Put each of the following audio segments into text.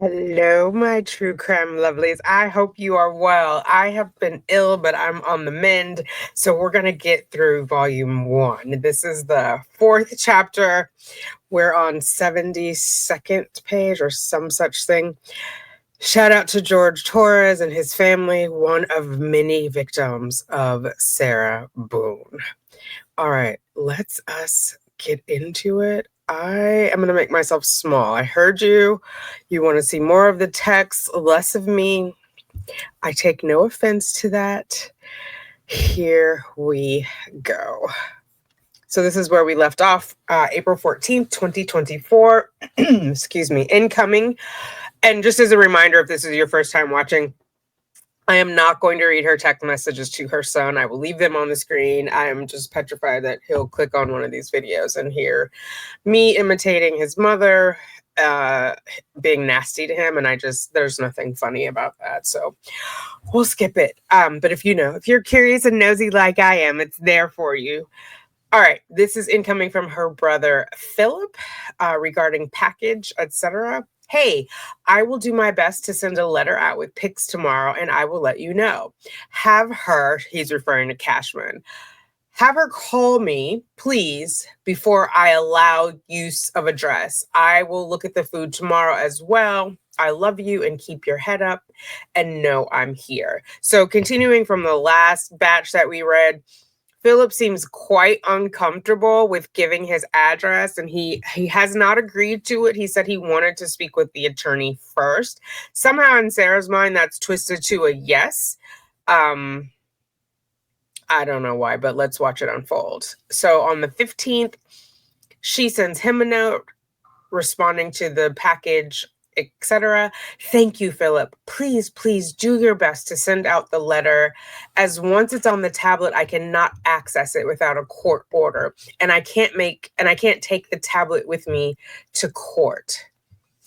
Hello, my true crime lovelies. I hope you are well. I have been ill, but I'm on the mend. So we're going to get through volume one. This is the fourth chapter. We're on 72nd page or some such thing. Shout out to George Torres and his family, one of many victims of Sarah Boone. All right, let's us get into it. I am going to make myself small. I heard you. You want to see more of the text, less of me. I take no offense to that. Here we go. So this is where we left off, April 14th, 2024. Excuse me, incoming. And just as a reminder, if this is your first time watching, I am not going to read her text messages to her son. I will leave them on the screen. I am just petrified that he'll click on one of these videos and hear me imitating his mother, being nasty to him. And there's nothing funny about that. So we'll skip it. But if you're curious and nosy like I am, it's there for you. All right, this is incoming from her brother Phillip regarding package, etc. Hey, I will do my best to send a letter out with pics tomorrow and I will let you know. Have her, he's referring to Cashman, have her call me, please, before I allow use of address. I will look at the food tomorrow as well. I love you and keep your head up and know I'm here. So continuing from the last batch that we read, Phillip seems quite uncomfortable with giving his address, and he has not agreed to it. He said he wanted to speak with the attorney first. Somehow in Sarah's mind, that's twisted to a yes. I don't know why, but let's watch it unfold. So on the 15th, she sends him a note responding to the package, etc. Thank you, Phillip. Please do your best to send out the letter, as once it's on the tablet, I cannot access it without a court order, and I can't take the tablet with me to court.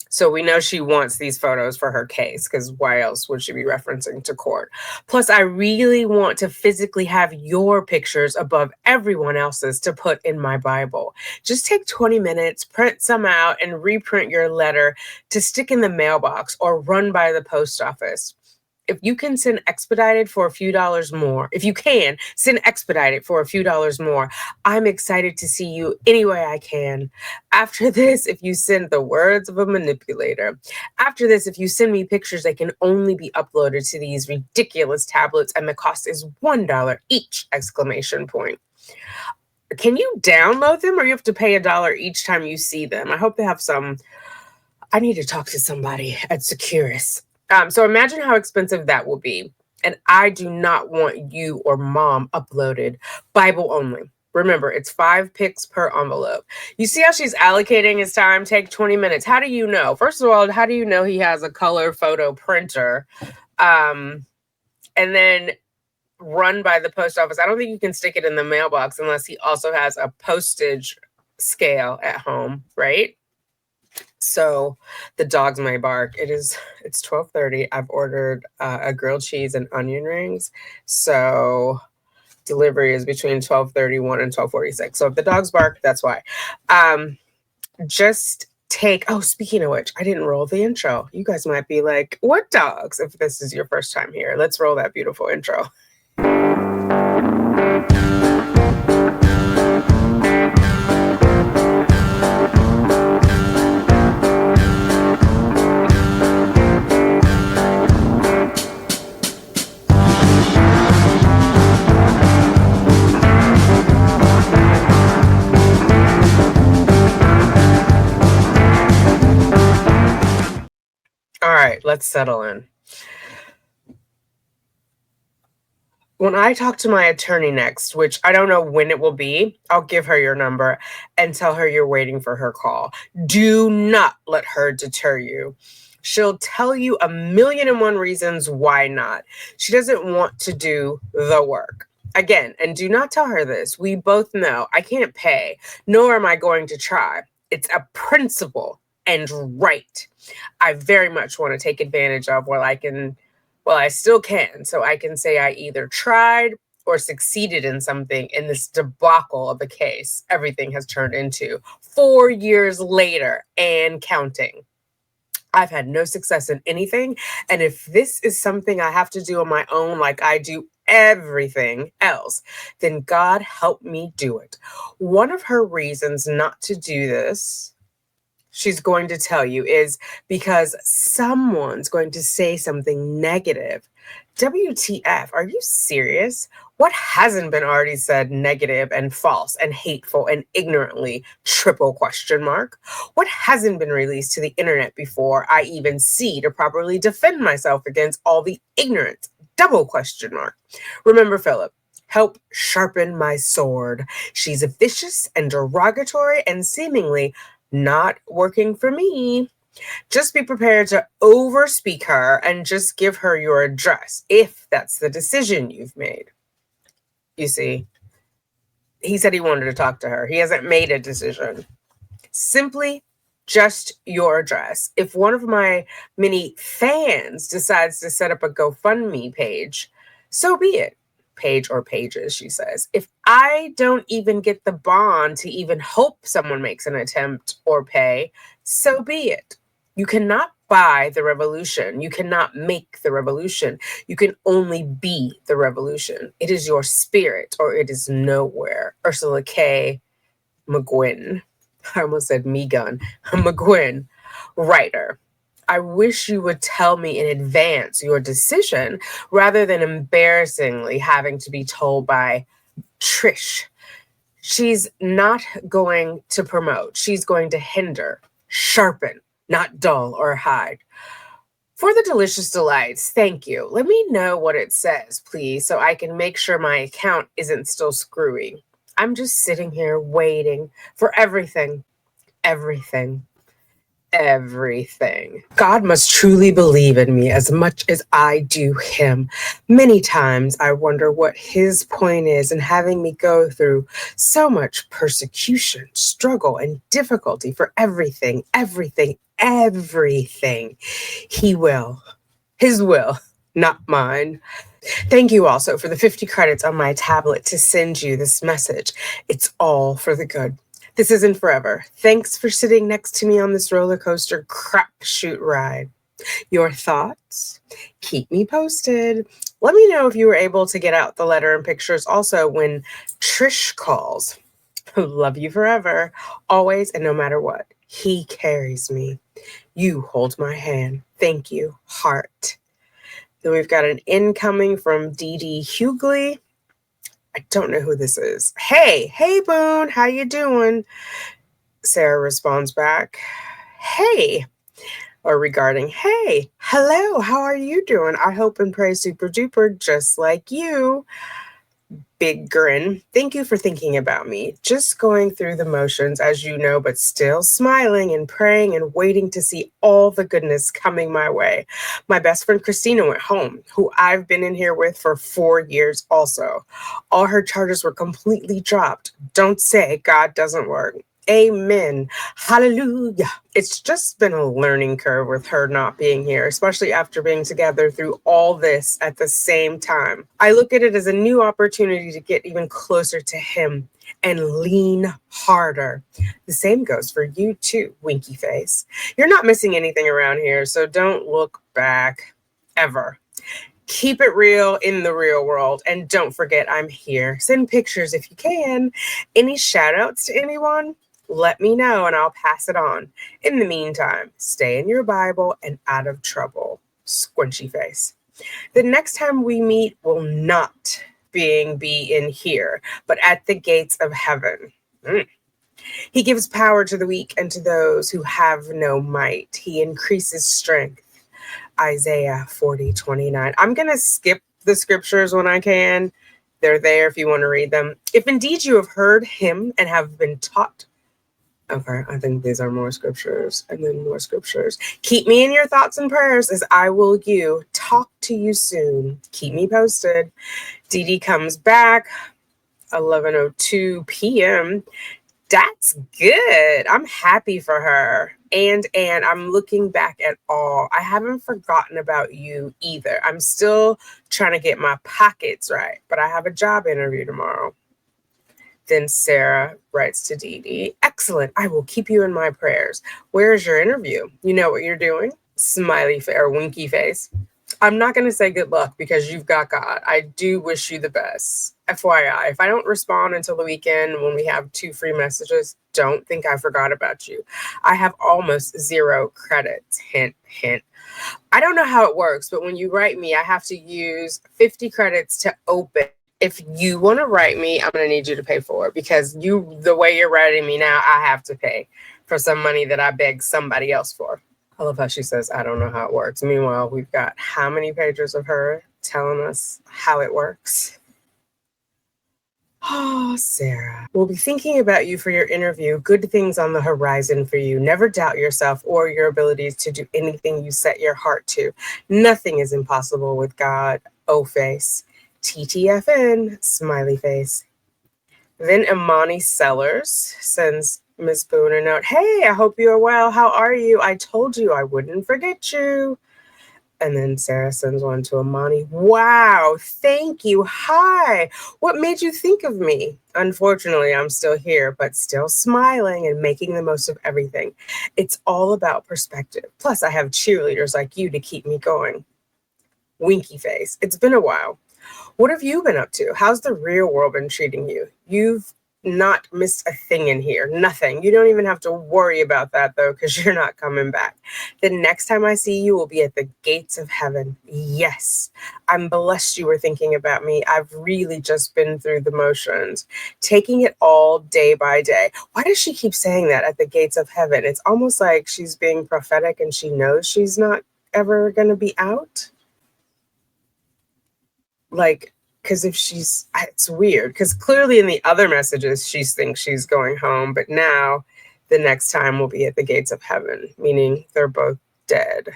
So we know she wants these photos for her case, because why else would she be referencing to court? Plus, I really want to physically have your pictures above everyone else's to put in my Bible. Just take 20 minutes, print some out, and reprint your letter to stick in the mailbox or run by the post office. If you can send expedited for a few dollars more, if you can send expedited for a few dollars more, I'm excited to see you any way I can. After this, if you send the words of a manipulator. After this, if you send me pictures, they can only be uploaded to these ridiculous tablets and the cost is $1 each, exclamation point. Can you download them or you have to pay $1 each time you see them? I hope they have some. I need to talk to somebody at Securus. So imagine how expensive that will be. And I do not want you or mom uploaded. Bible only. Remember, it's 5 pics per envelope. You see how she's allocating his time? Take 20 minutes. How do you know? First of all, how do you know he has a color photo printer? And then run by the post office. I don't think you can stick it in the mailbox unless he also has a postage scale at home, right? So the dogs may bark. It's 12:30. I've ordered a grilled cheese and onion rings. So delivery is between 12:31 and 12:46. So if the dogs bark, that's why. Just take, oh, speaking of which, I didn't roll the intro. You guys might be like, what dogs? If this is your first time here, let's roll that beautiful intro. All right, let's settle in. When I talk to my attorney next, which I don't know when it will be, I'll give her your number and tell her you're waiting for her call. Do not let her deter you. She'll tell you 1,000,001 reasons why not. She doesn't want to do the work. Again, and do not tell her this. We both know I can't pay, nor am I going to try. It's a principle and right. I very much want to take advantage of while I still can. So I can say I either tried or succeeded in something in this debacle of a case everything has turned into 4 years later and counting. I've had no success in anything. And if this is something I have to do on my own, like I do everything else, then God help me do it. One of her reasons not to do this, she's going to tell you, is because someone's going to say something negative. WTF? Are you serious? What hasn't been already said negative and false and hateful and ignorantly triple question mark? What hasn't been released to the internet before I even see to properly defend myself against all the ignorance? Double question mark. Remember, Phillip, help sharpen my sword. She's vicious and derogatory and seemingly not working for me. Just be prepared to overspeak her and just give her your address if that's the decision you've made. You see, he said he wanted to talk to her. He hasn't made a decision. Simply just your address. If one of my many fans decides to set up a GoFundMe page, so be it. Page or pages, she says. If I don't even get the bond to even hope someone makes an attempt or pay, so be it. You cannot buy the revolution. You cannot make the revolution. You can only be the revolution. It is your spirit or it is nowhere. Ursula K. McGuinn. I almost said Megan. McGuinn, writer. I wish you would tell me in advance your decision rather than embarrassingly having to be told by Trish. She's not going to promote. She's going to hinder, sharpen, not dull or hide. For the delicious delights, thank you. Let me know what it says, please, so I can make sure my account isn't still screwy. I'm just sitting here waiting for everything, everything, everything. God must truly believe in me as much as I do him. Many times I wonder what his point is in having me go through so much persecution, struggle, and difficulty for everything, everything, everything. He will. His will, not mine. Thank you also for the 50 credits on my tablet to send you this message. It's all for the good. This isn't forever. Thanks for sitting next to me on this roller coaster crapshoot ride. Your thoughts? Keep me posted. Let me know if you were able to get out the letter and pictures also when Trish calls. Love you forever, always and no matter what. He carries me. You hold my hand. Thank you, heart. Then we've got an incoming from Dee Dee Hughley. I don't know who this is. Hey Boone, how you doing? Sarah responds back, hey, or regarding, hey, hello, how are you doing? I hope and pray super duper just like you. Big grin. Thank you for thinking about me. Just going through the motions, as you know, but still smiling and praying and waiting to see all the goodness coming my way. My best friend Christina went home, who I've been in here with for 4 years also. All her charges were completely dropped. Don't say God doesn't work. Amen. Hallelujah. It's just been a learning curve with her not being here, especially after being together through all this at the same time. I look at it as a new opportunity to get even closer to him and lean harder. The same goes for you too, winky face. You're not missing anything around here, so don't look back ever. Keep it real in the real world. And don't forget, I'm here. Send pictures if you can. Any shout outs to anyone? Let me know and I'll pass it on. In the meantime, stay in your Bible and out of trouble. Squinchy face. The next time we meet will not be in here, but at the gates of heaven. He gives power to the weak and to those who have no might. He increases strength. Isaiah 40:29. I'm going to skip the scriptures when I can. They're there if you want to read them. If indeed you have heard him and have been taught. Okay, I think these are more scriptures and then more scriptures. Keep me in your thoughts and prayers as I will you. Talk to you soon. Keep me posted. Dee Dee comes back 11:02 p.m. That's good. I'm happy for her. And I'm looking back at all. I haven't forgotten about you either. I'm still trying to get my pockets right, but I have a job interview tomorrow. Then Sarah writes to Dee Dee, excellent. I will keep you in my prayers. Where's your interview? You know what you're doing? Smiley or winky face. I'm not going to say good luck because you've got God. I do wish you the best. FYI, if I don't respond until the weekend when we have 2 free messages, don't think I forgot about you. I have almost 0 credits. Hint, hint. I don't know how it works, but when you write me, I have to use 50 credits to open. If you want to write me, I'm going to need you to pay for it because the way you're writing me now, I have to pay for some money that I begged somebody else for. I love how she says, I don't know how it works. Meanwhile, we've got how many pages of her telling us how it works? Oh, Sarah. We'll be thinking about you for your interview. Good things on the horizon for you. Never doubt yourself or your abilities to do anything you set your heart to. Nothing is impossible with God. O face. TTFN. Smiley face. Then Imani Sellers sends Miss Boone a note. Hey, I hope you are well. How are you? I told you I wouldn't forget you. And then Sarah sends one to Imani. Wow, thank you. Hi. What made you think of me? Unfortunately, I'm still here, but still smiling and making the most of everything. It's all about perspective. Plus, I have cheerleaders like you to keep me going. Winky face. It's been a while. What have you been up to? How's the real world been treating you? You've not missed a thing in here. Nothing. You don't even have to worry about that, though, because you're not coming back. The next time I see you will be at the gates of heaven. Yes. I'm blessed you were thinking about me. I've really just been through the motions, taking it all day by day. Why does she keep saying that at the gates of heaven? It's almost like she's being prophetic and she knows she's not ever going to be out. Like, because if it's weird because clearly in the other messages she thinks she's going home, but now the next time will be at the gates of heaven, meaning they're both dead.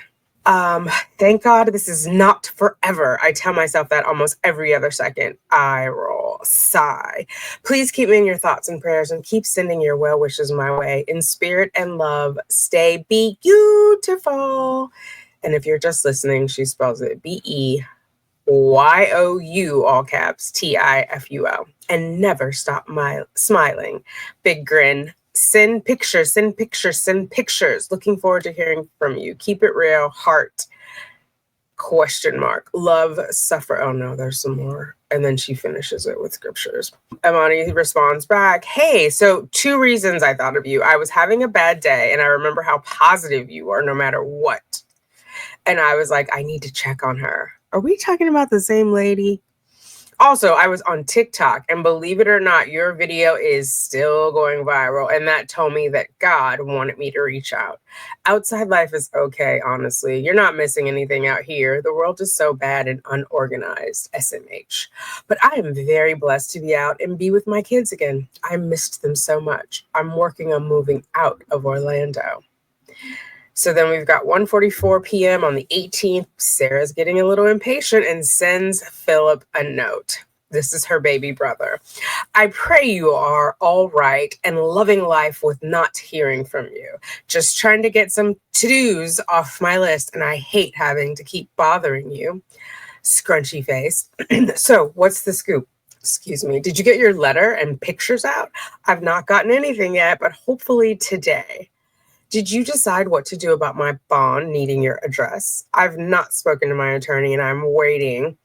Thank God this is not forever. I tell myself that almost every other second. I roll, sigh. Please keep me in your thoughts and prayers and keep sending your well wishes my way. In spirit and love, stay beautiful. And if you're just listening, she spells it BEYOU, all caps, TIFUL, and never stop smiling. Big grin. Send pictures, send pictures, send pictures. Looking forward to hearing from you. Keep it real. Heart. Question mark. Love, suffer. Oh no, there's some more. And then she finishes it with scriptures. Imani responds back, hey, so 2 reasons I thought of you. I was having a bad day and I remember how positive you are no matter what. And I was like, I need to check on her. Are we talking about the same lady? Also, I was on TikTok, and believe it or not, your video is still going viral. And that told me that God wanted me to reach out. Outside life is okay, honestly. You're not missing anything out here. The world is so bad and unorganized, SMH. But I am very blessed to be out and be with my kids again. I missed them so much. I'm working on moving out of Orlando. So then we've got 1:44 p.m. on the 18th. Sarah's getting a little impatient and sends Phillip a note. This is her baby brother. I pray you are all right and loving life with not hearing from you. Just trying to get some to-dos off my list, and I hate having to keep bothering you. Scrunchy face. So what's the scoop? Excuse me. Did you get your letter and pictures out? I've not gotten anything yet, but hopefully today. Did you decide what to do about my bond needing your address? I've not spoken to my attorney and I'm waiting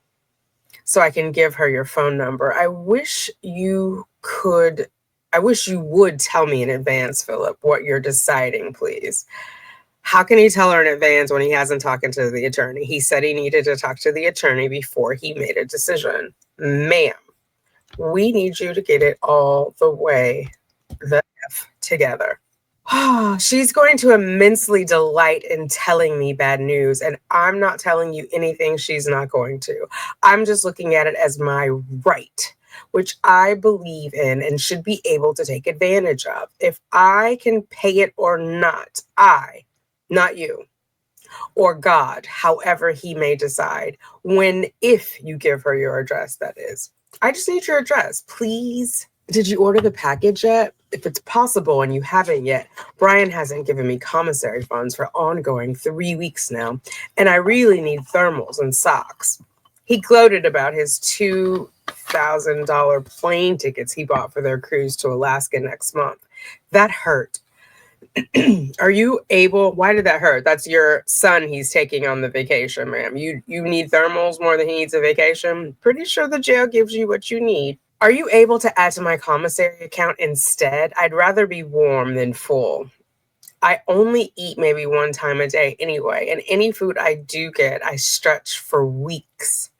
so I can give her your phone number. I wish you would tell me in advance, Phillip, what you're deciding, please. How can he tell her in advance when he hasn't talked to the attorney? He said he needed to talk to the attorney before he made a decision. Ma'am, we need you to get it all the way the F together. She's going to immensely delight in telling me bad news, and I'm not telling you anything she's not going to. I'm just looking at it as my right, which I believe in and should be able to take advantage of. If I can pay it or not, not you, or God, however he may decide, if you give her your address, that is. I just need your address, please. Did you order the package yet? If it's possible and you haven't yet, Brian hasn't given me commissary funds for ongoing 3 weeks now, and I really need thermals and socks. He gloated about his $2,000 plane tickets he bought for their cruise to Alaska next month. That hurt. Are you able? Why did that hurt? That's your son he's taking on the vacation, ma'am. You need thermals more than he needs a vacation. Pretty sure the jail gives you what you need. Are you able to add to my commissary account instead? I'd rather be warm than full. I only eat maybe one time a day anyway, and any food I do get, I stretch for weeks.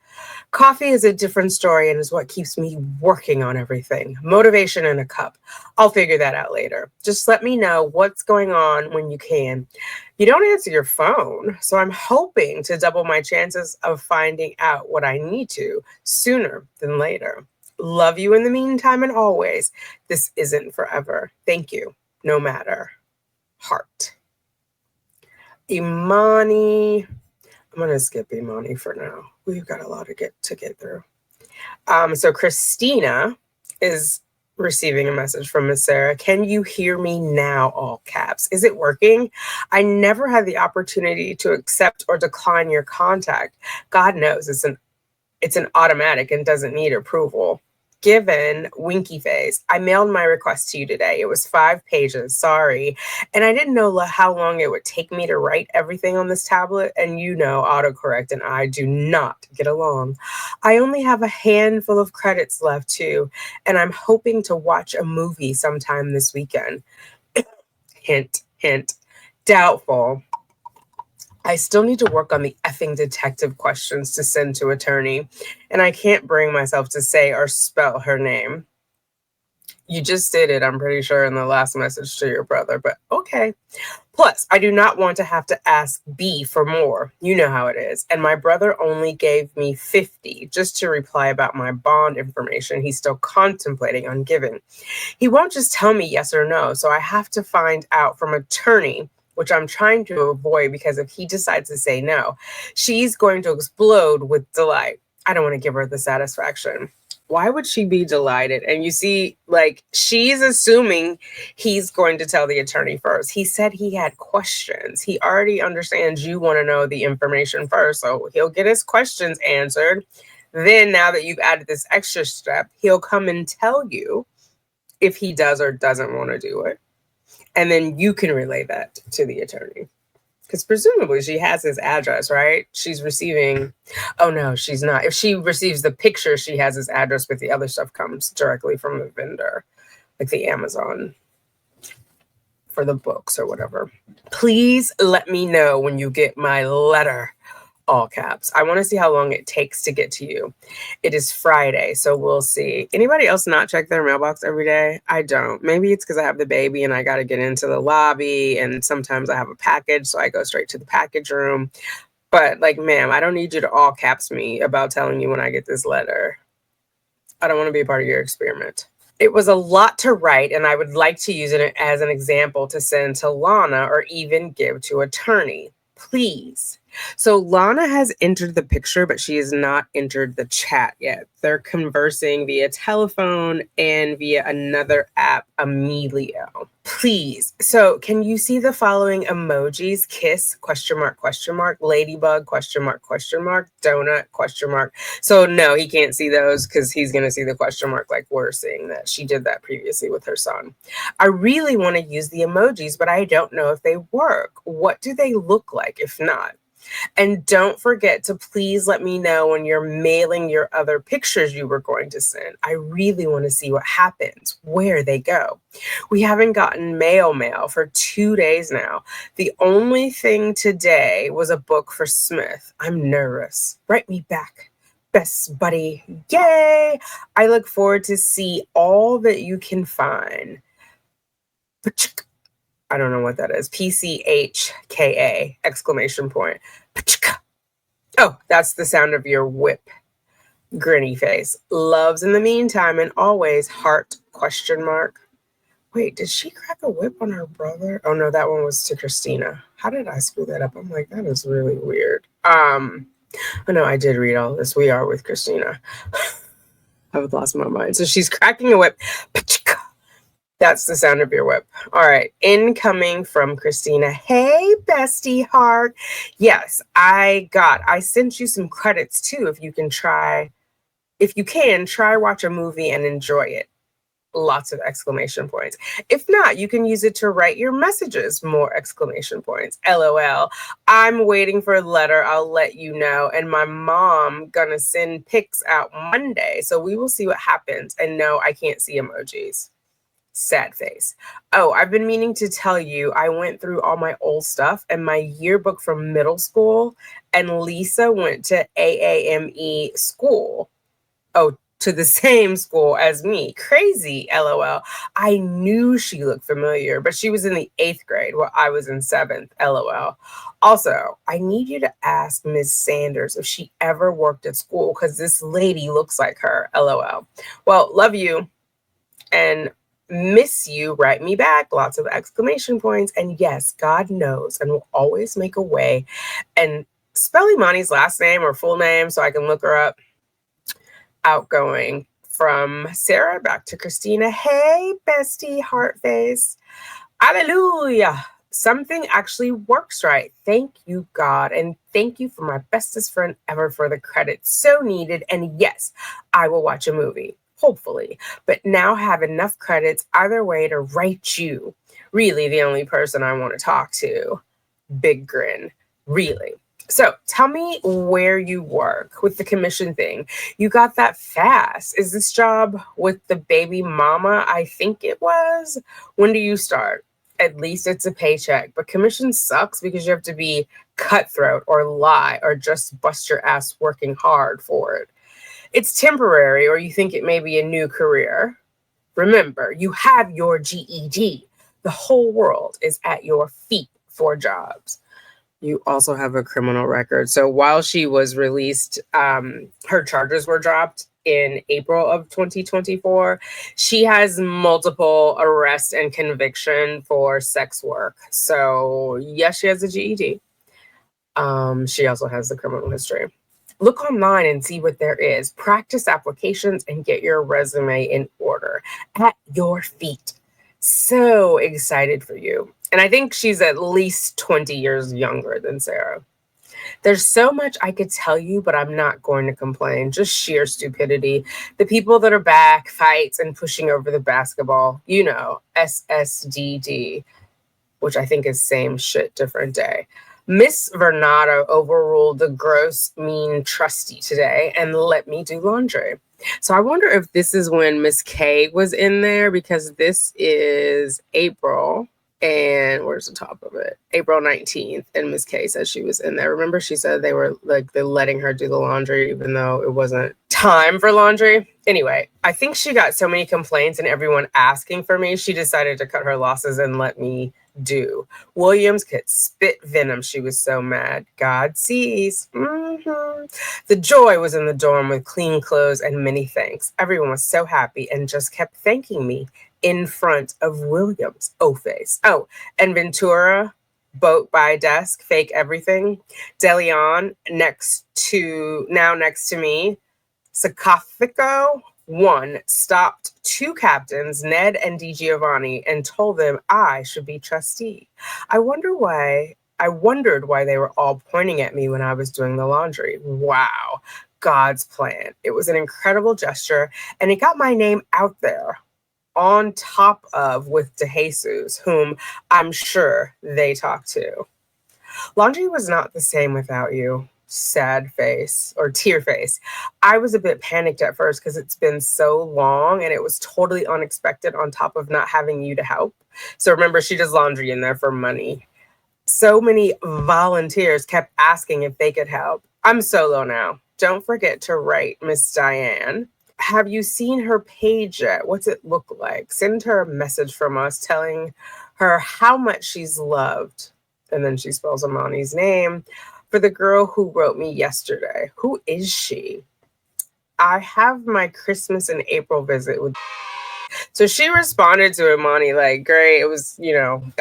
Coffee is a different story and is what keeps me working on everything. Motivation in a cup. I'll figure that out later. Just let me know what's going on when you can. You don't answer your phone, so I'm hoping to double my chances of finding out what I need to sooner than later. Love you in the meantime and always. This isn't forever. Thank you, no matter. Heart. Imani. I'm gonna skip Imani for now. We've got a lot to get through. So Christina is receiving a message from Miss Sarah. Can you hear me now? All caps. Is it working? I never had the opportunity to accept or decline your contact. God knows it's an automatic and doesn't need approval. Given winky face, I mailed my request to you today. It was 5 pages. Sorry. And I didn't know how long it would take me to write everything on this tablet. And you know, autocorrect and I do not get along. I only have a handful of credits left too. And I'm hoping to watch a movie sometime this weekend. Hint, hint. Doubtful. I still need to work on the effing detective questions to send to attorney, and I can't bring myself to say or spell her name. You just did it, I'm pretty sure, in the last message to your brother, but okay. Plus, I do not want to have to ask B for more. You know how it is. And my brother only gave me 50 just to reply about my bond information he's still contemplating on giving. He won't just tell me yes or no, so I have to find out from attorney, which I'm trying to avoid because if he decides to say no, she's going to explode with delight. I don't want to give her the satisfaction. Why would she be delighted? And you see, like, she's assuming he's going to tell the attorney first. He said he had questions. He already understands you want to know the information first, so he'll get his questions answered. Then, now that you've added this extra step, he'll come and tell you if he does or doesn't want to do it. And then you can relay that to the attorney. Because presumably she has his address, right? She's receiving, oh no, she's not. If she receives the picture, she has his address, but the other stuff comes directly from the vendor, like the Amazon for the books or whatever. Please let me know when you get my letter. All caps. I want to see how long it takes to get to you. It is Friday, so we'll see. Anybody else not check their mailbox every day? I don't. Maybe it's because I have the baby and I got to get into the lobby, and sometimes I have a package, so I go straight to the package room. But like, ma'am, I don't need you to all caps me about telling you when I get this letter. I don't want to be a part of your experiment. It was a lot to write, and I would like to use it as an example to send to Lana or even give to attorney. Please. So Lana has entered the picture, but she has not entered the chat yet. They're conversing via telephone and via another app, Emilio. Please. So can you see the following emojis? Kiss, question mark, ladybug, question mark, donut, question mark. So no, he can't see those because he's going to see the question mark like we're seeing that. She did that previously with her son. I really want to use the emojis, but I don't know if they work. What do they look like if not? And don't forget to please let me know when you're mailing your other pictures you were going to send. I really want to see what happens, where they go. We haven't gotten mail for 2 days now. The only thing today was a book for Smith. I'm nervous. Write me back. Best buddy. Yay! I look forward to see all that you can find. I don't know what that is. PCHKA, exclamation point. Oh, that's the sound of your whip. Grinny face. Loves in the meantime and always, heart, question mark. Wait, did she crack a whip on her brother? Oh no, that one was to Christina. How did I screw that up? I'm like, that is really weird. Oh no, I did read all this. We are with Christina. I've lost my mind. So she's cracking a whip. That's the sound of your whip. All right. Incoming from Christina. Hey, bestie heart. Yes, I sent you some credits too. If you can try watch a movie and enjoy it. lots of exclamation points. If not, you can use it to write your messages, more exclamation points. LOL. I'm waiting for a letter. I'll let you know. And my mom gonna send pics out Monday. So we will see what happens. And no, I can't see emojis. Sad face. Oh, I've been meaning to tell you, I went through all my old stuff and my yearbook from middle school, and Lisa went to AAME school. Oh, to the same school as me. Crazy, LOL. I knew she looked familiar, but she was in the 8th grade while I was in 7th, LOL. Also, I need you to ask Ms. Sanders if she ever worked at school because this lady looks like her, LOL. Well, love you and miss you. Write me back. Lots of exclamation points. And yes, God knows and will always make a way. And spell Imani's last name or full name so I can look her up. Outgoing. From Sarah back to Christina. Hey, bestie, heart face. Hallelujah. Something actually works right. Thank you, God. And thank you for my bestest friend ever for the credit. So needed. And yes, I will watch a movie, hopefully. But now have enough credits either way to write you. Really the only person I want to talk to. Big grin. Really. So tell me where you work with the commission thing. You got that fast. Is this job with the baby mama? I think it was. When do you start? At least it's a paycheck. But commission sucks because you have to be cutthroat or lie or just bust your ass working hard for it. It's temporary, or you think it may be a new career. Remember, you have your GED. The whole world is at your feet for jobs. You also have a criminal record. So while she was released, her charges were dropped in April of 2024. She has multiple arrest and conviction for sex work. So yes, she has a GED. She also has the criminal history. Look online and see what there is. Practice applications and get your resume in order at your feet. So excited for you. And I think she's at least 20 years younger than Sarah. There's so much I could tell you, but I'm not going to complain. Just sheer stupidity. The people that are back, fights, and pushing over the basketball. You know, SSDD, which I think is same shit, different day. Miss Vernado overruled the gross, mean trustee today and let me do laundry. So I wonder if this is when Miss K was in there, because this is April. And where's the top of it? April 19th. And Miss K said she was in there. Remember, she said they were like, they're letting her do the laundry, even though it wasn't time for laundry. Anyway, I think she got so many complaints and everyone asking for me, she decided to cut her losses and let me do. Williams could spit venom. She was so mad. God sees. The joy was in the dorm with clean clothes and many thanks. Everyone was so happy and just kept thanking me in front of Williams. face. Oh, and Ventura, boat by desk, fake everything. DeLeon next to me. Sarcophago 1 stopped 2 captains, Ned and DiGiovanni, and told them I should be trustee. I wondered why they were all pointing at me when I was doing the laundry. Wow, God's plan. It was an incredible gesture, and it got my name out there, on top of with DeJesus, whom I'm sure they talked to. Laundry was not the same without you. Sad face or tear face. I was a bit panicked at first because it's been so long and it was totally unexpected on top of not having you to help. So remember, she does laundry in there for money. So many volunteers kept asking if they could help. I'm solo now. Don't forget to write Miss Diane. Have you seen her page yet? What's it look like? Send her a message from us telling her how much she's loved. And then she spells Amani's name. For the girl who wrote me yesterday. Who is she? I have my Christmas and April visit with. So she responded to Imani like, great. It was,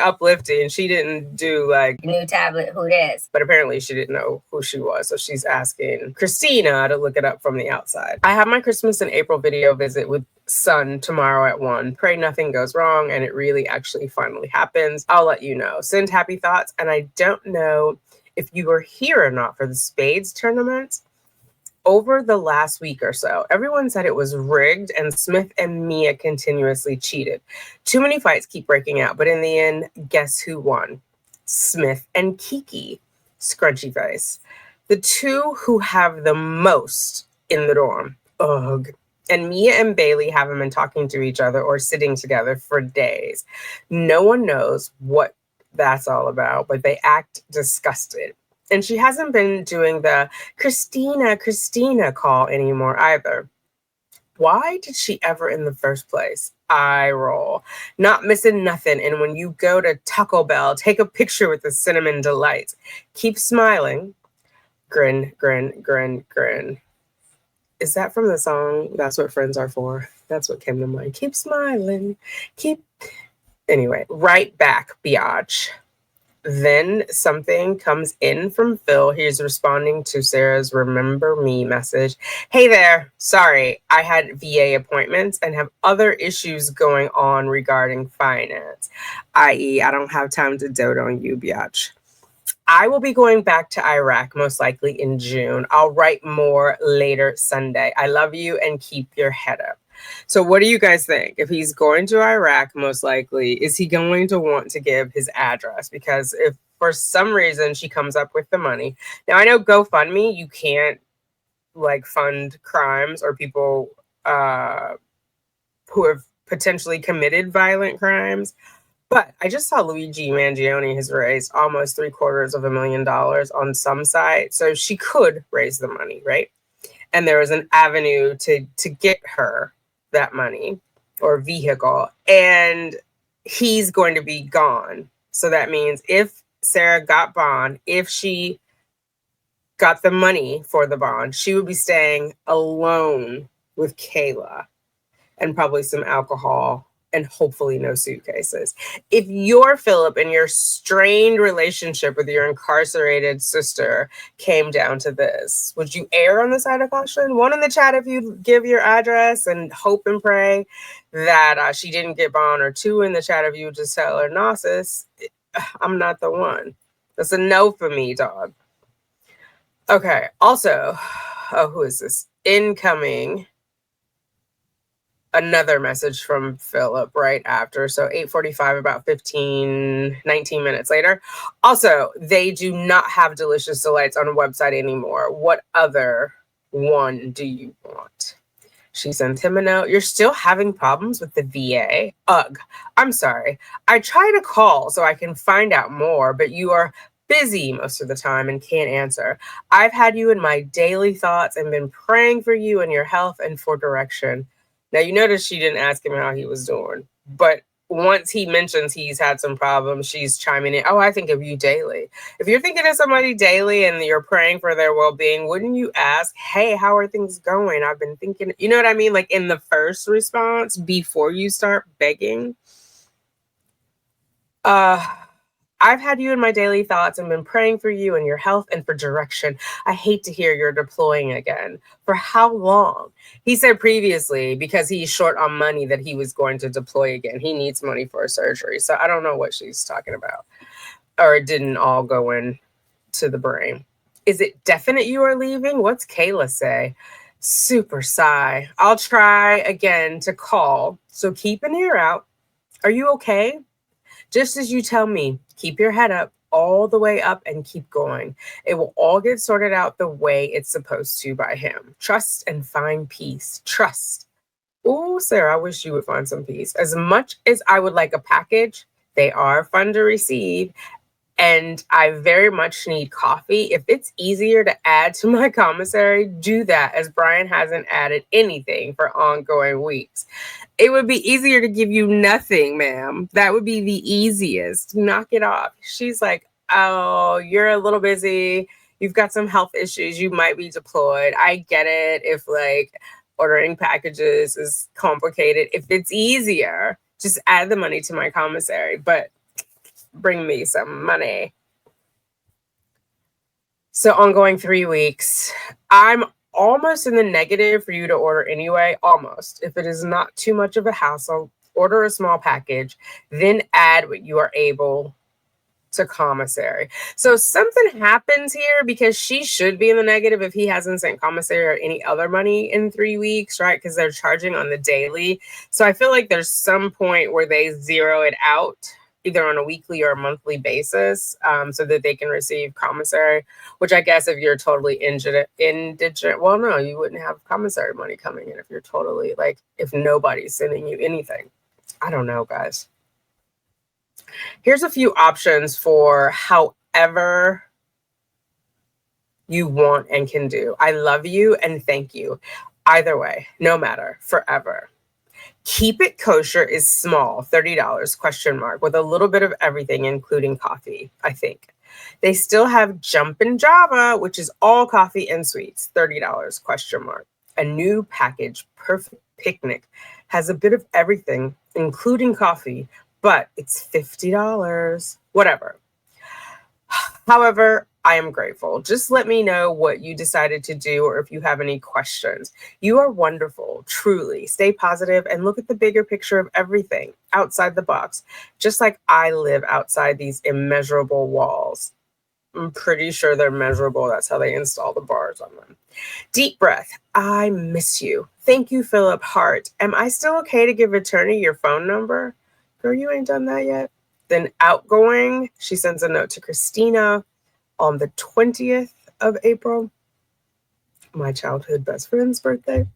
uplifting. She didn't do like new tablet, who this? But apparently she didn't know who she was. So she's asking Christina to look it up from the outside. I have my Christmas and April video visit with Sun tomorrow at 1. Pray nothing goes wrong and it really actually finally happens. I'll let you know. Send happy thoughts. And I don't know if you were here or not for the Spades tournament. Over the last week or so, everyone said it was rigged and Smith and Mia continuously cheated. Too many fights keep breaking out, but in the end, guess who won? Smith and Kiki. Scrunchy face. The two who have the most in the dorm. Ugh. And Mia and Bailey haven't been talking to each other or sitting together for days. No one knows what that's all about, but they act disgusted. And she hasn't been doing the Christina call anymore either. Why did she ever in the first place? Eye roll. Not missing nothing. And when you go to Taco Bell, take a picture with the cinnamon delights. Keep smiling. Grin, grin, grin, grin. Is that from the song That's What Friends Are For? That's what came to mind. Keep smiling. Anyway, right back, biatch. Then something comes in from Phil. He's responding to Sarah's remember me message. Hey there. Sorry, I had VA appointments and have other issues going on regarding finance, i.e., I don't have time to dote on you, biatch. I will be going back to Iraq most likely in June. I'll write more later Sunday. I love you and keep your head up. So what do you guys think? If he's going to Iraq, most likely, is he going to want to give his address? Because if for some reason she comes up with the money. Now, I know GoFundMe, you can't like fund crimes or people who have potentially committed violent crimes. But I just saw Luigi Mangione has raised almost $750,000 on some site. So she could raise the money, right? And there was an avenue to get her that money or vehicle, and he's going to be gone. So that means if Sarah got bond, if she got the money for the bond, she would be staying alone with Kayla and probably some alcohol and hopefully no suitcases. If you're Phillip and your strained relationship with your incarcerated sister came down to this, would you err on the side of caution? One in the chat if you give your address and hope and pray that she didn't get bond, or two in the chat if you just tell her, nah, sis, I'm not the one. That's a no for me, dog. Okay, also, oh, who is this? Incoming. Another message from Phillip right after. So 8:45, about 19 minutes later. Also, they do not have Delicious Delights on a website anymore. What other one do you want? She sent him a note. You're still having problems with the VA? Ugh. I'm sorry. I try to call so I can find out more, but you are busy most of the time and can't answer. I've had you in my daily thoughts and been praying for you and your health and for direction. Now, you notice she didn't ask him how he was doing, but once he mentions he's had some problems, she's chiming in, oh, I think of you daily. If you're thinking of somebody daily and you're praying for their well-being, wouldn't you ask, hey, how are things going? I've been thinking, you know what I mean? Like in the first response before you start begging. I've had you in my daily thoughts and been praying for you and your health and for direction. I hate to hear you're deploying again. For how long? He said previously, because he's short on money, that he was going to deploy again. He needs money for a surgery. So I don't know what she's talking about. Or it didn't all go in to the brain. Is it definite you are leaving? What's Kayla say? Super sigh. I'll try again to call. So keep an ear out. Are you okay? Just as you tell me, keep your head up all the way up and keep going. It will all get sorted out the way it's supposed to by him. Trust and find peace. Trust. Oh, Sarah, I wish you would find some peace. As much as I would like a package, they are fun to receive. And I very much need coffee. If it's easier to add to my commissary, do that, as Brian hasn't added anything for ongoing weeks. It would be easier to give you nothing, ma'am. That would be the easiest. Knock it off. She's like, oh, you're a little busy. You've got some health issues. You might be deployed. I get it if like ordering packages is complicated. If it's easier, just add the money to my commissary. But bring me some money. So ongoing 3 weeks. I'm almost in the negative for you to order anyway. Almost. If it is not too much of a hassle, order a small package, then add what you are able to commissary. So something happens here because she should be in the negative if he hasn't sent commissary or any other money in 3 weeks, right? Because they're charging on the daily. So I feel like there's some point where they zero it out either on a weekly or a monthly basis, so that they can receive commissary, which I guess if you're totally indigent, well, no, you wouldn't have commissary money coming in if you're totally like, if nobody's sending you anything. I don't know, guys. Here's a few options for however you want and can do. I love you and thank you. Either way, no matter, forever. Keep it kosher is small, $30 question mark, with a little bit of everything, including coffee, I think. They still have Jumpin' Java, which is all coffee and sweets, $30 question mark. A new package, Perfect Picnic, has a bit of everything, including coffee, but it's $50. Whatever. However, I am grateful. Just let me know what you decided to do or if you have any questions. You are wonderful, truly. Stay positive and look at the bigger picture of everything outside the box, just like I live outside these immeasurable walls. I'm pretty sure they're measurable. That's how they install the bars on them. Deep breath. I miss you. Thank you, Phillip. Heart. Am I still okay to give attorney your phone number? Girl, you ain't done that yet. Then outgoing, she sends a note to Christina on the 20th of April, my childhood best friend's birthday.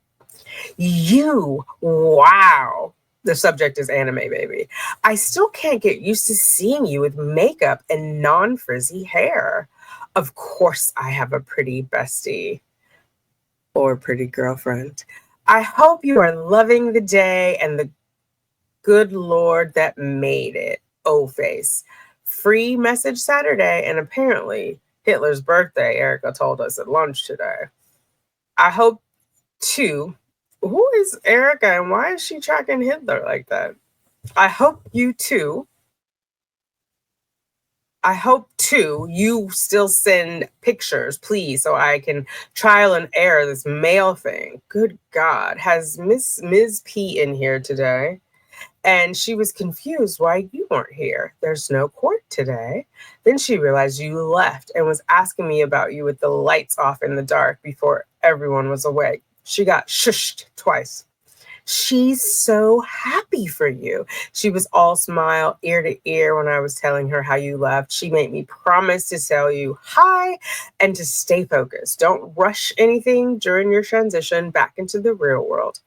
Wow. The subject is anime, baby. I still can't get used to seeing you with makeup and non-frizzy hair. Of course, I have a pretty bestie or pretty girlfriend. I hope you are loving the day and the good Lord that made it. Oh, face. Free message Saturday, and apparently Hitler's birthday, Erica told us at lunch today. I hope too. Who is Erica and why is she tracking Hitler like that? I hope too, you still send pictures, please, so I can trial and error this mail thing. Good God. Has Ms. P in here today? And she was confused why you weren't here. There's no court today. Then she realized you left and was asking me about you with the lights off in the dark before everyone was awake. She got shushed twice. She's so happy for you. She was all smile, ear to ear when I was telling her how you left. She made me promise to tell you hi and to stay focused. Don't rush anything during your transition back into the real world.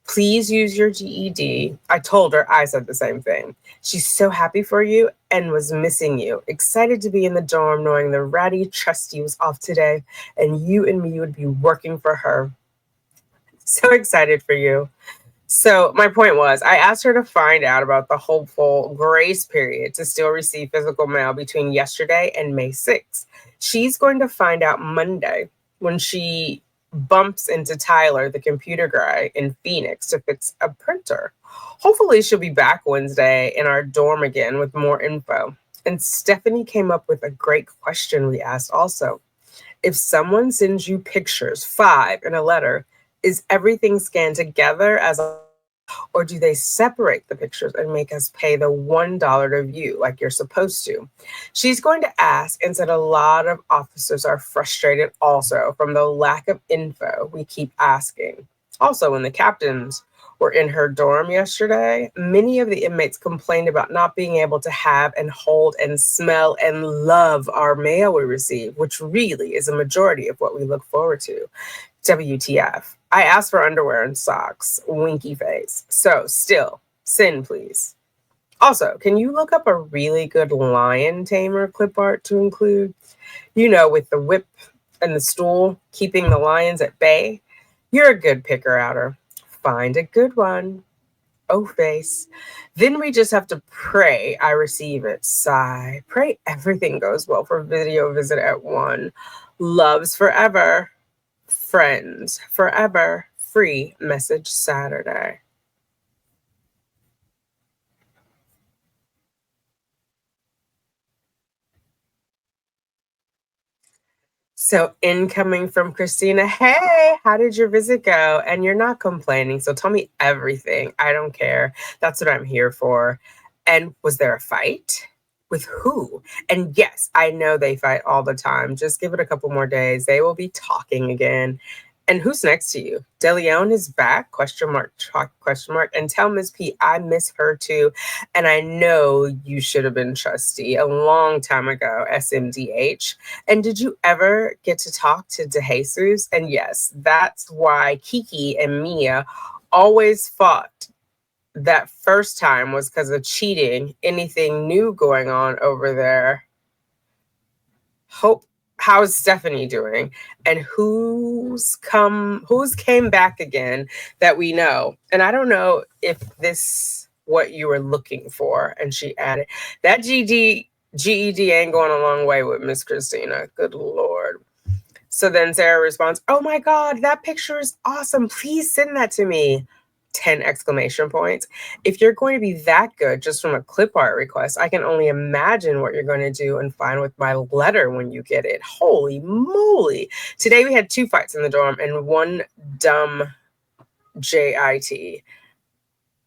Please use your GED. I told her I said the same thing. She's so happy for you and was missing you. Excited to be in the dorm knowing the ratty trustee was off today and you and me would be working for her. So excited for you. So my point was, I asked her to find out about the hopeful grace period to still receive physical mail between yesterday and May 6th. She's going to find out Monday when she bumps into Tyler, the computer guy in Phoenix, to fix a printer. Hopefully she'll be back Wednesday in our dorm again with more info. And Stephanie came up with a great question we asked also. If someone sends you pictures, 5 in a letter, is everything scanned together as a, or do they separate the pictures and make us pay the $1 to view like you're supposed to? She's going to ask and said a lot of officers are frustrated also from the lack of info we keep asking. Also, when the captains were in her dorm yesterday, many of the inmates complained about not being able to have and hold and smell and love our mail we receive, which really is a majority of what we look forward to. WTF. I asked for underwear and socks. Winky face. So still, send please. Also, can you look up a really good lion tamer clip art to include? You know, with the whip and the stool, keeping the lions at bay. You're a good picker-outer. Find a good one. Oh, face. Then we just have to pray I receive it. Sigh. Pray everything goes well for video visit at 1. Loves forever. Friends forever. Free message Saturday. So incoming from Christina, hey, how did your visit go? And you're not complaining, so tell me everything. I don't care. That's what I'm here for. And was there a fight? With who? And yes, I know they fight all the time. Just give it a couple more days. They will be talking again. And who's next to you? DeLeon is back? Question mark, question mark. And tell Miss P I miss her too. And I know you should have been trustee a long time ago, SMDH. And did you ever get to talk to DeJesus? And yes, that's why Kiki and Mia always fought that first time was because of cheating. Anything new going on over there? Hope, how's Stephanie doing? And who's came back again that we know? And I don't know if this what you were looking for. And she added that GED ain't going a long way with Miss Christina. Good Lord. So then Sarah responds, "Oh my God, that picture is awesome. Please send that to me." 10 exclamation points. If you're going to be that good just from a clip art request, I can only imagine what you're going to do and find with my letter when you get it. Holy moly. Today we had 2 fights in the dorm and one dumb JIT.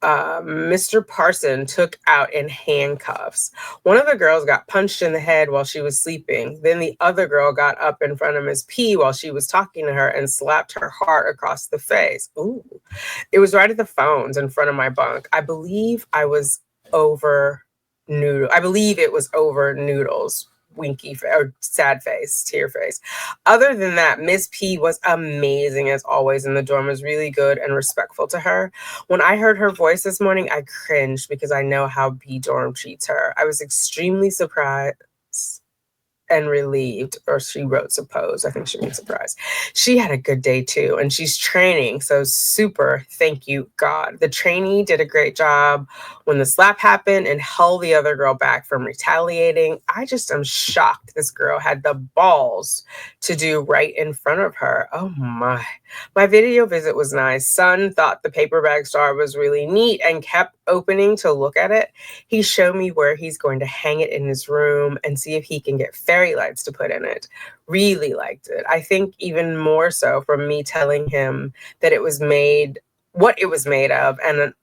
Mr. Parson took out in handcuffs. One of the girls got punched in the head while she was sleeping. Then the other girl got up in front of Miss P while she was talking to her and slapped her hard across the face. Ooh. It was right at the phones in front of my bunk. I believe it was over Noodles. Winky or sad face, tear face. Other than that, Miss P was amazing as always, and the dorm was really good and respectful to her. When I heard her voice this morning, I cringed because I know how B dorm treats her. I was extremely surprised and relieved, or she wrote suppose. I think she means surprised. She had a good day too, and she's training, so super thank you, God. The trainee did a great job when the slap happened and held the other girl back from retaliating. I just am shocked this girl had the balls to do right in front of her. Oh my. My video visit was nice. Son thought the paper bag star was really neat and kept opening to look at it. He showed me where he's going to hang it in his room and see if he can get fairy lights to put in it. Really liked it. I think even more so from me telling him that it was made, what it was made of, and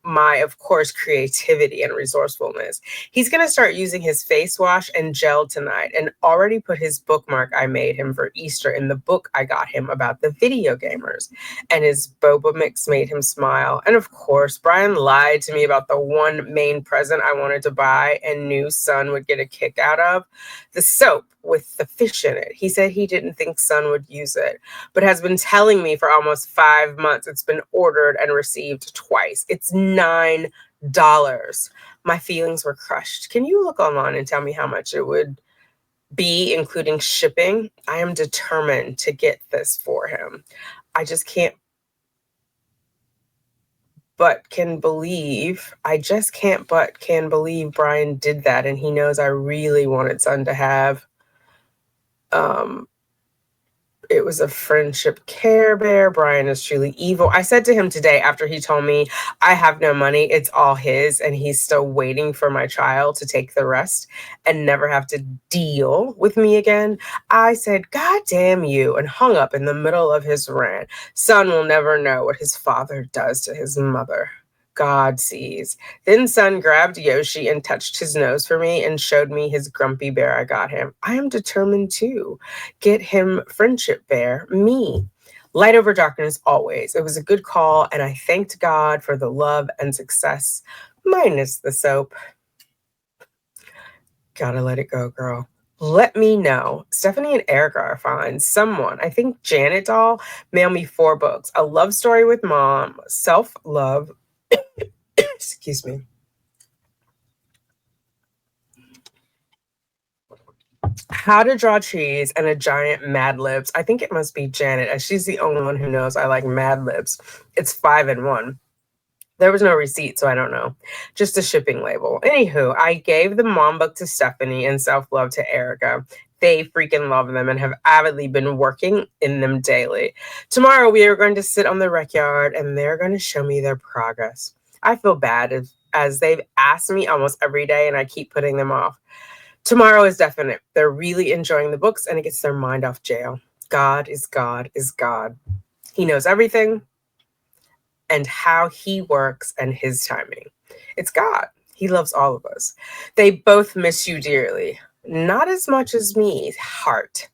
my, of course, creativity and resourcefulness. He's going to start using his face wash and gel tonight and already put his bookmark I made him for Easter in the book I got him about the video gamers. And his boba mix made him smile. And of course, Brian lied to me about the one main present I wanted to buy and knew Son would get a kick out of: the soap with the fish in it. He said he didn't think Son would use it, but has been telling me for almost 5 months. It's been ordered and received twice. It's $9. My feelings were crushed. Can you look online and tell me how much it would be, including shipping? I am determined to get this for him. I just can't but can believe, can believe Brian did that, and he knows I really wanted Son to have it was a friendship Care Bear. Brian is truly evil. I said to him today after he told me I have no money, it's all his, and he's still waiting for my child to take the rest and never have to deal with me again. I said, "God damn you," and hung up in the middle of his rant. Son will never know what his father does to his mother. God sees. Then Son grabbed Yoshi and touched his nose for me and showed me his grumpy bear I got him. I am determined to get him friendship bear, me. Light over darkness always. It was a good call, and I thanked God for the love and success, minus the soap. Gotta let it go, girl. Let me know. Stephanie and Erica are fine. Someone, I think Janet Doll, mail me 4 books: A Love Story with Mom, Self-Love, excuse me, How to Draw Trees, and a Giant Mad Libs. I think it must be Janet, as she's the only one who knows I like Mad Libs. It's 5 in 1. There was no receipt, so I don't know. Just a shipping label. Anywho, I gave the mom book to Stephanie and Self-Love to Erica. They freaking love them and have avidly been working in them daily. Tomorrow we are going to sit on the rec yard and they're going to show me their progress. I feel bad as they've asked me almost every day and I keep putting them off. Tomorrow is definite. They're really enjoying the books and it gets their mind off jail. God is God is God. He knows everything and how he works and his timing. It's God. He loves all of us. They both miss you dearly. Not as much as me, heart.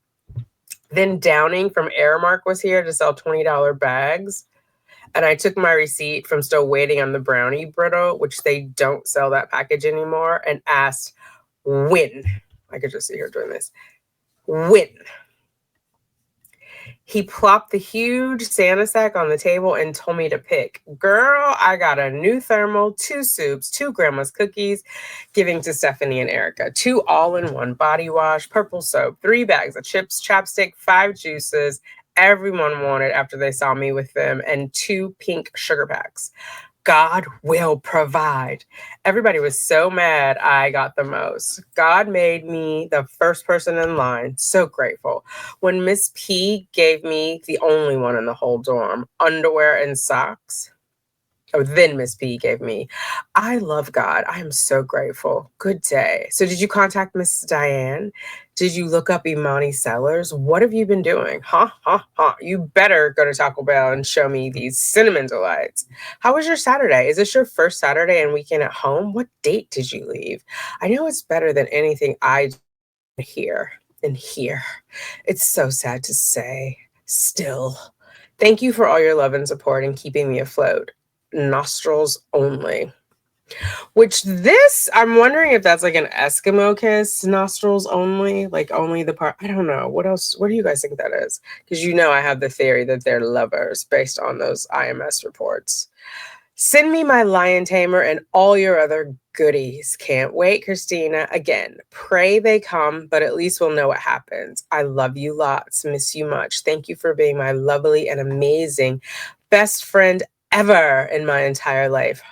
Then Downing from Airmark was here to sell $20 bags. And I took my receipt from still waiting on the brownie brittle, which they don't sell that package anymore, and asked when. I could just see her doing this. When. He plopped the huge Santa sack on the table and told me to pick. Girl, I got a new thermal, 2 soups, 2 grandma's cookies, giving to Stephanie and Erica, 2 all-in-one body wash, purple soap, 3 bags of chips, chapstick, 5 juices, everyone wanted after they saw me with them, and 2 pink sugar packs. God will provide. Everybody was so mad I got the most. God made me the first person in line. So grateful. When Miss P gave me the only one in the whole dorm, underwear and socks. Oh, then Miss P gave me. I love God. I am so grateful. Good day. So did you contact Miss Diane? Did you look up Imani Sellers? What have you been doing? You better go to Taco Bell and show me these cinnamon delights. How was your Saturday? Is this your first Saturday and weekend at home? What date did you leave? I know it's better than anything I hear and hear. It's so sad to say. Still. Thank you for all your love and support and keeping me afloat. Nostrils only. Which this, I'm wondering if that's like an Eskimo kiss, nostrils only, like only the part. I don't know. What else? What do you guys think that is? Because you know I have the theory that they're lovers based on those IMS reports. Send me my lion tamer and all your other goodies. Can't wait, Christina. Again, pray they come, but at least we'll know what happens. I love you lots. Miss you much. Thank you for being my lovely and amazing best friend ever in my entire life.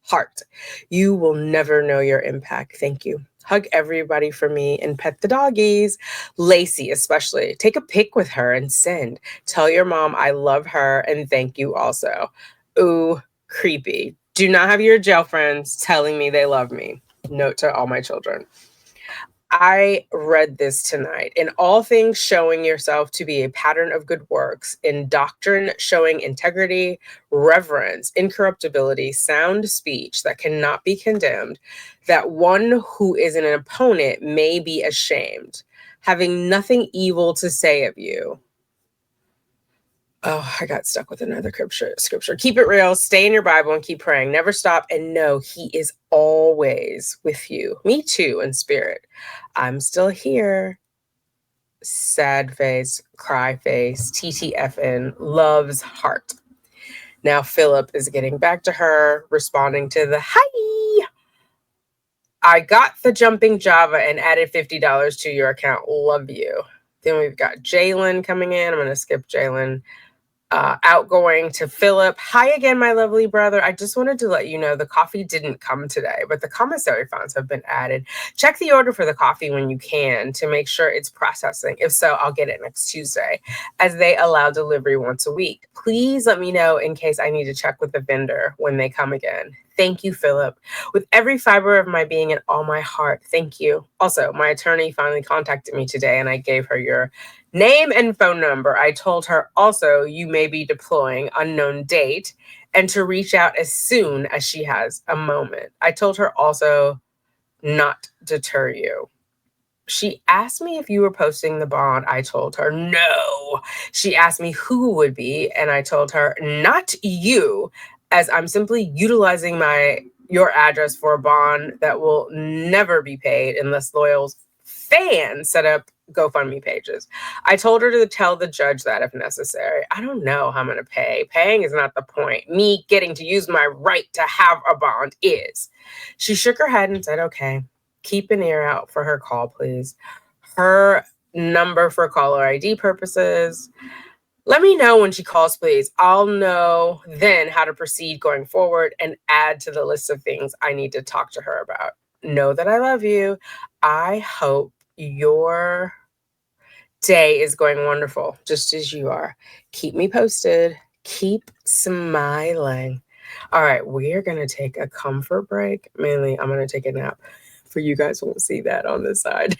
Heart. You will never know your impact. Thank you. Hug everybody for me and pet the doggies. Lacey, especially. Take a pic with her and send. Tell your mom I love her and thank you also. Ooh, creepy. Do not have your jail friends telling me they love me. Note to all my children. I read this tonight. In all things, showing yourself to be a pattern of good works. In doctrine, showing integrity, reverence, incorruptibility, sound speech that cannot be condemned, that one who is an opponent may be ashamed, having nothing evil to say of you. Oh, I got stuck with another scripture. Keep it real, stay in your Bible and keep praying. Never stop and know he is always with you. Me too, in spirit. I'm still here. Sad face, cry face, TTFN, love's heart. Now Phillip is getting back to her, responding to the hi. I got the jumping Java and added $50 to your account. Love you. Then we've got Jalen coming in. I'm going to skip Jalen. Outgoing to Phillip. Hi again, my lovely brother. I just wanted to let you know the coffee didn't come today, but the commissary funds have been added. Check the order for the coffee when you can to make sure it's processing. If so, I'll get it next Tuesday, as they allow delivery once a week. Please let me know in case I need to check with the vendor when they come again. Thank you, Phillip. With every fiber of my being and all my heart, thank you. Also, my attorney finally contacted me today and I gave her your name and phone number. I told her also you may be deploying, unknown date, and to reach out as soon as she has a moment. I told her also not deter you. She asked me if you were posting the bond. I told her no. She asked me who would be, and I told her not you, as I'm simply utilizing your address for a bond that will never be paid unless loyal fans set up GoFundMe pages. I told her to tell the judge that if necessary. I don't know how I'm going to pay. Paying is not the point. Me getting to use my right to have a bond is. She shook her head and said, okay, keep an ear out for her call, please. Her number for caller ID purposes. Let me know when she calls, please. I'll know then how to proceed going forward and add to the list of things I need to talk to her about. Know that I love you. I hope your day is going wonderful, just as you are. Keep me posted. Keep smiling. All right, we are going to take a comfort break. Mainly, I'm going to take a nap. For you guys won't see that on this side.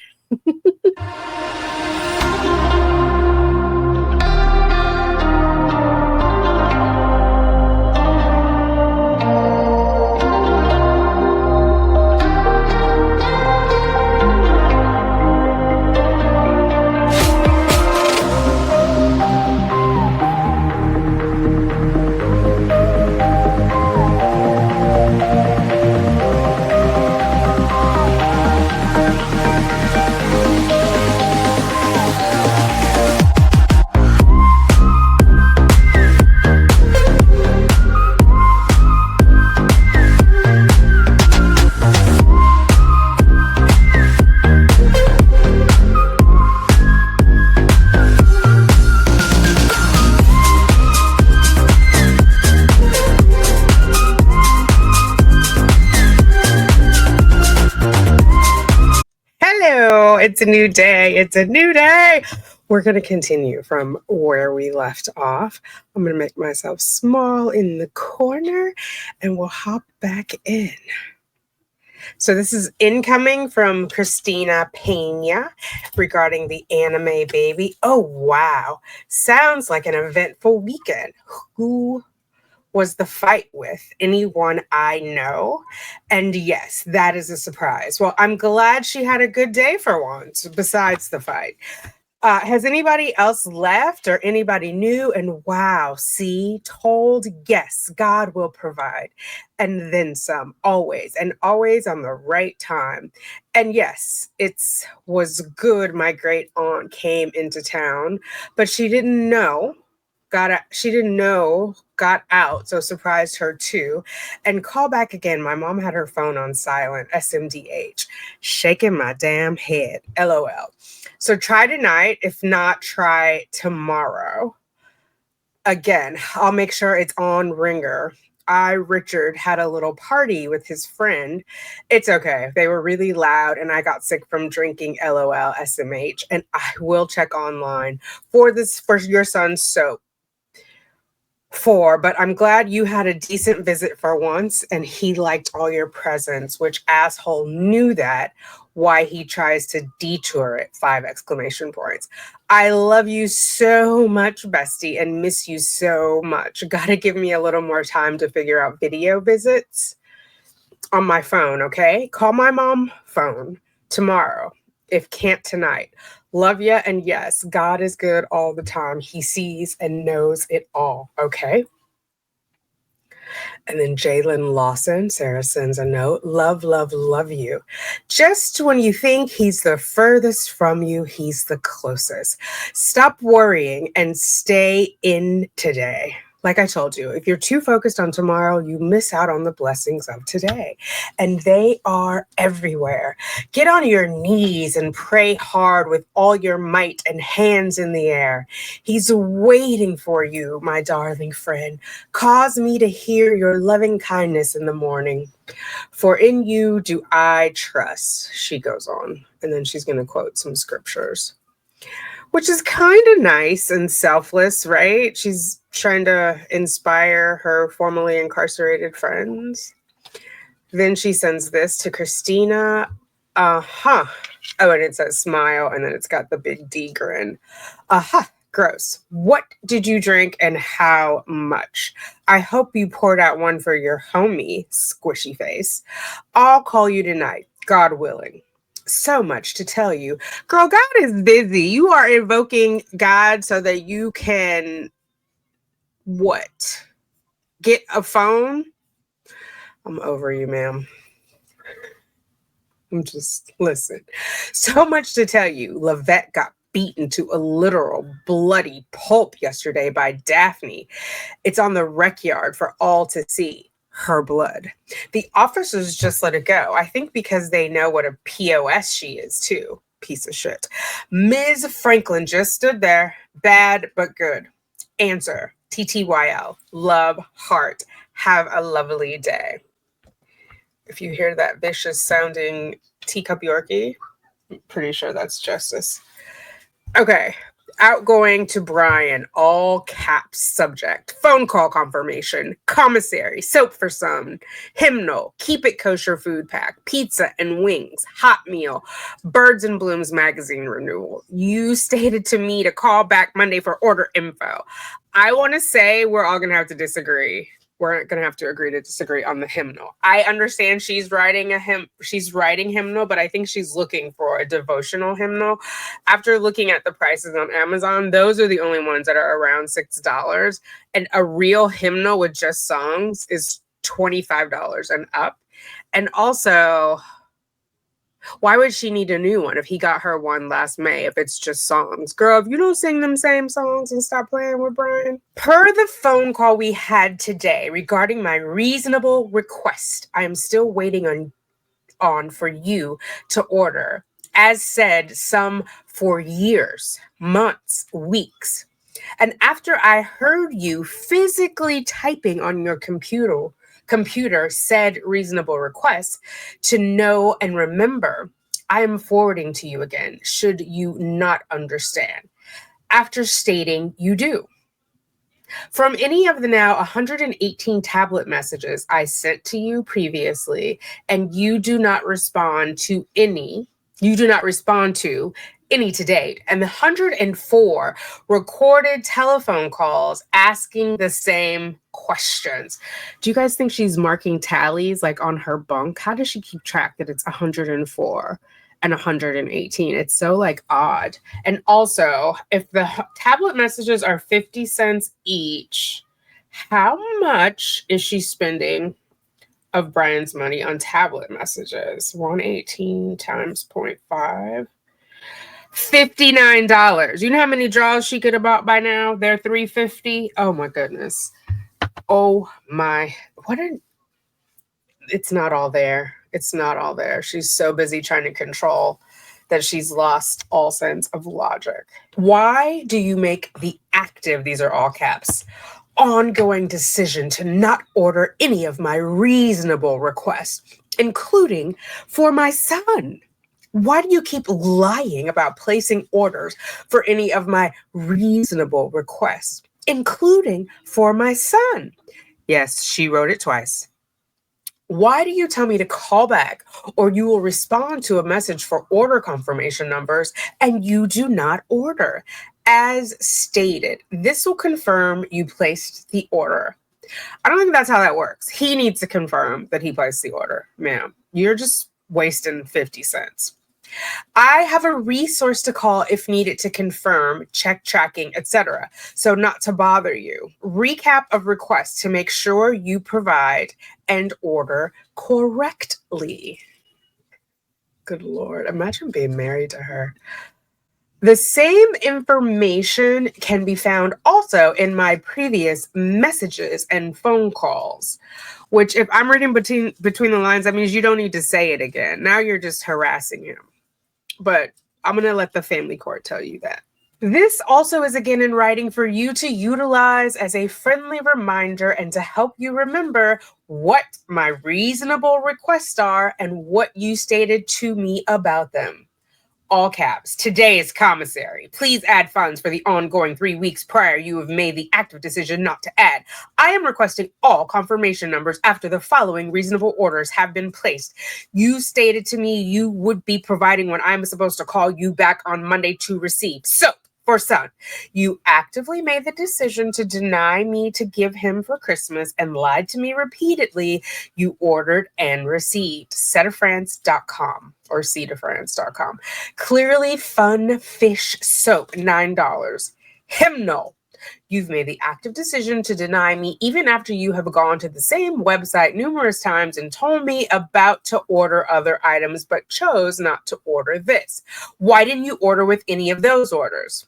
It's a new day. It's a new day. We're going to continue from where we left off. I'm going to make myself small in the corner and we'll hop back in. So this is incoming from Christina Pena regarding the anime baby. Oh, wow. Sounds like an eventful weekend. Who was the fight with? Anyone I know? And yes, that is a surprise. Well, I'm glad she had a good day for once, besides the fight. Has anybody else left or anybody new? And wow, see, told, yes, God will provide. And then some, always, and always on the right time. And yes, it was good. My great aunt came into town, but she didn't know. Got out, so surprised her too. And call back again. My mom had her phone on silent, SMDH, shaking my damn head, LOL. So try tonight. If not, try tomorrow. Again, I'll make sure it's on Ringer. Richard, had a little party with his friend. It's okay. They were really loud and I got sick from drinking, LOL, SMH. And I will check online for your son's soap. But I'm glad you had a decent visit for once and he liked all your presents, which asshole knew that, why he tries to detour it, 5 exclamation points. I love you so much, bestie, and miss you so much. Gotta give me a little more time to figure out video visits on my phone, okay? Call my mom phone tomorrow, if can't tonight. Love ya, and yes, God is good all the time. He sees and knows it all, okay? And then Jalen Lawson, Sarah sends a note. Love, love, love you. Just when you think he's the furthest from you, he's the closest. Stop worrying and stay in today. Like I told you, if you're too focused on tomorrow, you miss out on the blessings of today. And they are everywhere. Get on your knees and pray hard with all your might and hands in the air. He's waiting for you, my darling friend. Cause me to hear your loving kindness in the morning. For in you do I trust, she goes on. And then she's going to quote some scriptures, which is kind of nice and selfless, right? She's trying to inspire her formerly incarcerated friends. Then she sends this to Christina. Oh, and it says smile, and then it's got the big D grin. Gross. What did you drink and how much? I hope you poured out one for your homie, squishy face. I'll call you tonight, God willing. So much to tell you. Girl, God is busy. You are invoking God so that you can what? Get a phone? I'm over you, ma'am. Listen. So much to tell you. Lavette got beaten to a literal bloody pulp yesterday by Daphne. It's on the rec yard for all to see. Her blood. The officers just let it go. I think because they know what a POS she is, too. Piece of shit. Ms. Franklin just stood there. Bad, but good. Answer. TTYL. Love, heart. Have a lovely day. If you hear that vicious sounding teacup Yorkie, I'm pretty sure that's Justice. Okay. Outgoing to Brian, all caps subject, phone call confirmation, commissary, soap for some, hymnal, keep it kosher food pack, pizza and wings, hot meal, Birds and Blooms magazine renewal. You stated to me to call back Monday for order info. I want to say we're all going to have to disagree. We're going to have to agree to disagree on the hymnal. I understand she's writing hymnal, but I think she's looking for a devotional hymnal. After looking at the prices on Amazon, those are the only ones that are around $6. And a real hymnal with just songs is $25 and up. And also, why would she need a new one if he got her one last May if it's just songs? Girl, if you don't sing them same songs and stop playing with Brian. Per the phone call we had today regarding my reasonable request, I am still waiting on for you to order. As said, some for years, months, weeks. And after I heard you physically typing on your computer said reasonable request to know and remember, I am forwarding to you again, should you not understand, after stating you do. From any of the now 118 tablet messages I sent to you previously, and you do not respond to any to date, and the 104 recorded telephone calls asking the same questions. Do you guys think she's marking tallies like on her bunk? How does she keep track that it's 104 and 118? It's so like odd. And also, if the tablet messages are 50 cents each, how much is she spending of Brian's money on tablet messages? 118 times 0.5. $59. You know how many draws she could have bought by now? They're $350. Oh my goodness. Oh my, it's not all there. It's not all there. She's so busy trying to control that she's lost all sense of logic. Why do you make the active, these are all caps, ongoing decision to not order any of my reasonable requests, including for my son? Why do you keep lying about placing orders for any of my reasonable requests, including for my son? Yes, she wrote it twice. Why do you tell me to call back or you will respond to a message for order confirmation numbers and you do not order? As stated, this will confirm you placed the order. I don't think that's how that works. He needs to confirm that he placed the order. Ma'am, you're just wasting 50 cents. I have a resource to call if needed to confirm, check tracking, etc. So not to bother you. Recap of requests to make sure you provide and order correctly. Good Lord, imagine being married to her. The same information can be found also in my previous messages and phone calls, which if I'm reading between the lines, that means you don't need to say it again. Now you're just harassing him. But I'm going to let the family court tell you that. This also is again in writing for you to utilize as a friendly reminder and to help you remember what my reasonable requests are and what you stated to me about them. All caps. Today's commissary. Please add funds for the ongoing 3 weeks prior you have made the active decision not to add. I am requesting all confirmation numbers after the following reasonable orders have been placed. You stated to me you would be providing when I'm supposed to call you back on Monday to receive. So, for son, you actively made the decision to deny me to give him for Christmas and lied to me repeatedly. You ordered and received. Setafrance.com or cetafrance.com. Clearly Fun Fish Soap, $9. Hymnal. You've made the active decision to deny me even after you have gone to the same website numerous times and told me about to order other items, but chose not to order this. Why didn't you order with any of those orders?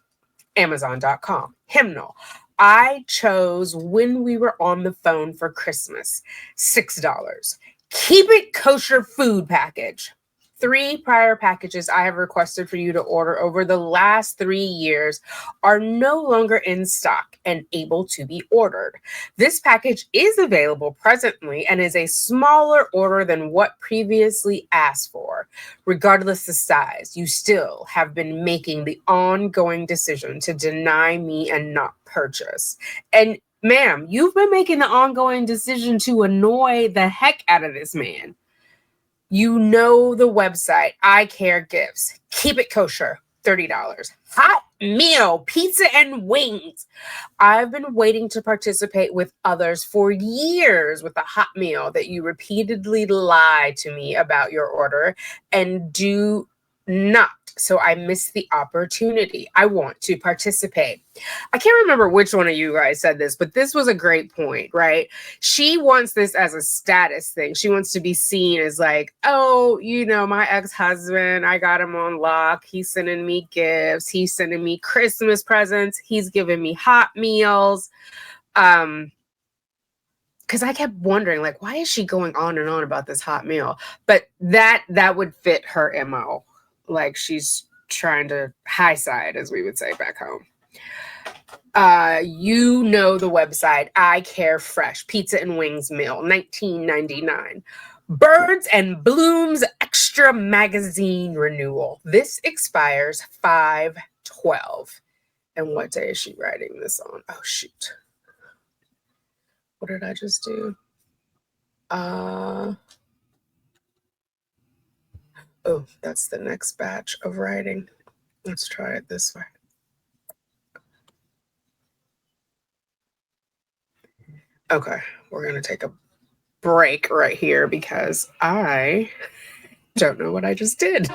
Amazon.com. Hymnal. I chose when we were on the phone for Christmas. $6. Keep It Kosher food package. 3 prior packages I have requested for you to order over the last 3 years are no longer in stock and able to be ordered. This package is available presently and is a smaller order than what previously asked for. Regardless of size, you still have been making the ongoing decision to deny me and not purchase. And ma'am, you've been making the ongoing decision to annoy the heck out of this man. You know the website, I Care Gifts. Keep It Kosher, $30. Hot meal, pizza and wings. I've been waiting to participate with others for years with a hot meal that you repeatedly lie to me about your order and do not. So I missed the opportunity. I want to participate. I can't remember which one of you guys said this, but this was a great point, right? She wants this as a status thing. She wants to be seen as like, oh, you know, my ex-husband, I got him on lock. He's sending me gifts. He's sending me Christmas presents. He's giving me hot meals. Because I kept wondering, like, why is she going on and on about this hot meal? But that would fit her MO. Like she's trying to high side, as we would say back home. You know the website, I Care Fresh, pizza and wings meal, $19.99. Birds and Bloom's Extra Magazine Renewal. This expires 5/12. And what day is she writing this on? Oh, shoot. What did I just do? Oh, that's the next batch of writing. Let's try it this way. Okay, we're going to take a break right here because I don't know what I just did.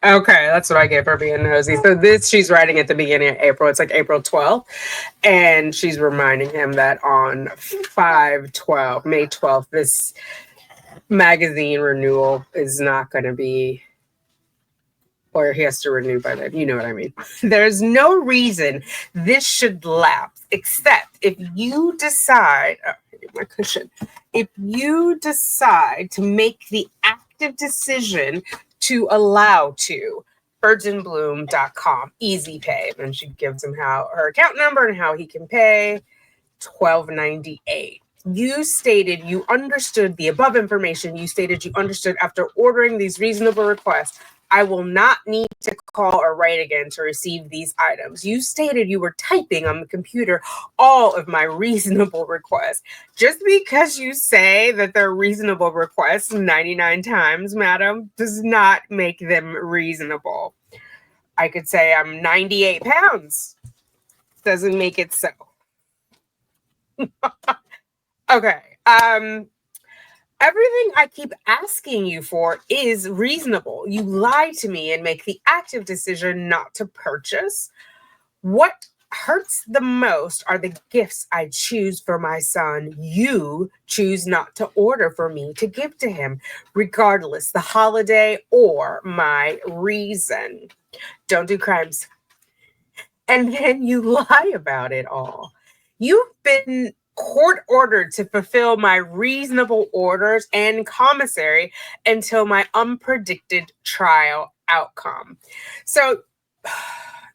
Okay, that's what I get for being nosy. So this she's writing at the beginning of April. It's like April 12th. And she's reminding him that on 5/12, May 12th, this magazine renewal is not going to be, or he has to renew by then. You know what I mean? There's no reason this should lapse, except if you decide, my cushion, if you decide to make the active decision to allow to birdsandbloom.com, easy pay. And she gives him her account number and how he can pay. $12.98. You stated you understood the above information. You stated you understood after ordering these reasonable requests. I will not need to call or write again to receive these items. You stated you were typing on the computer all of my reasonable requests. Just because you say that they're reasonable requests 99 times, madam, does not make them reasonable. I could say I'm 98 pounds. Doesn't make it so. Okay. Everything I keep asking you for is reasonable. You lie to me and make the active decision not to purchase. What hurts the most are the gifts I choose for my son. You choose not to order for me to give to him, regardless the holiday or my reason. Don't do crimes. And then you lie about it all. You've been court ordered to fulfill my reasonable orders and commissary until my unpredicted trial outcome. So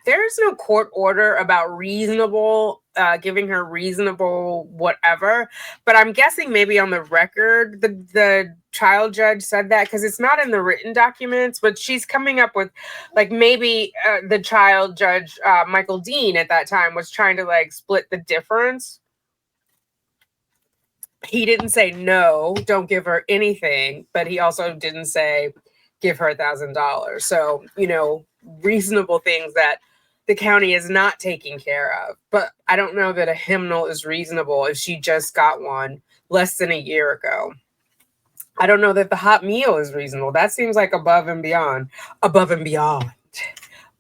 there's no court order about reasonable, giving her reasonable whatever. But I'm guessing maybe on the record, the trial judge said that because it's not in the written documents, but she's coming up with like maybe the trial judge, Michael Dean at that time was trying to like split the difference. He didn't say no, don't give her anything, but he also didn't say give her $1,000. So, reasonable things that the county is not taking care of. But I don't know that a hymnal is reasonable if she just got one less than a year ago. I don't know that the hot meal is reasonable. That seems like above and beyond. Above and beyond.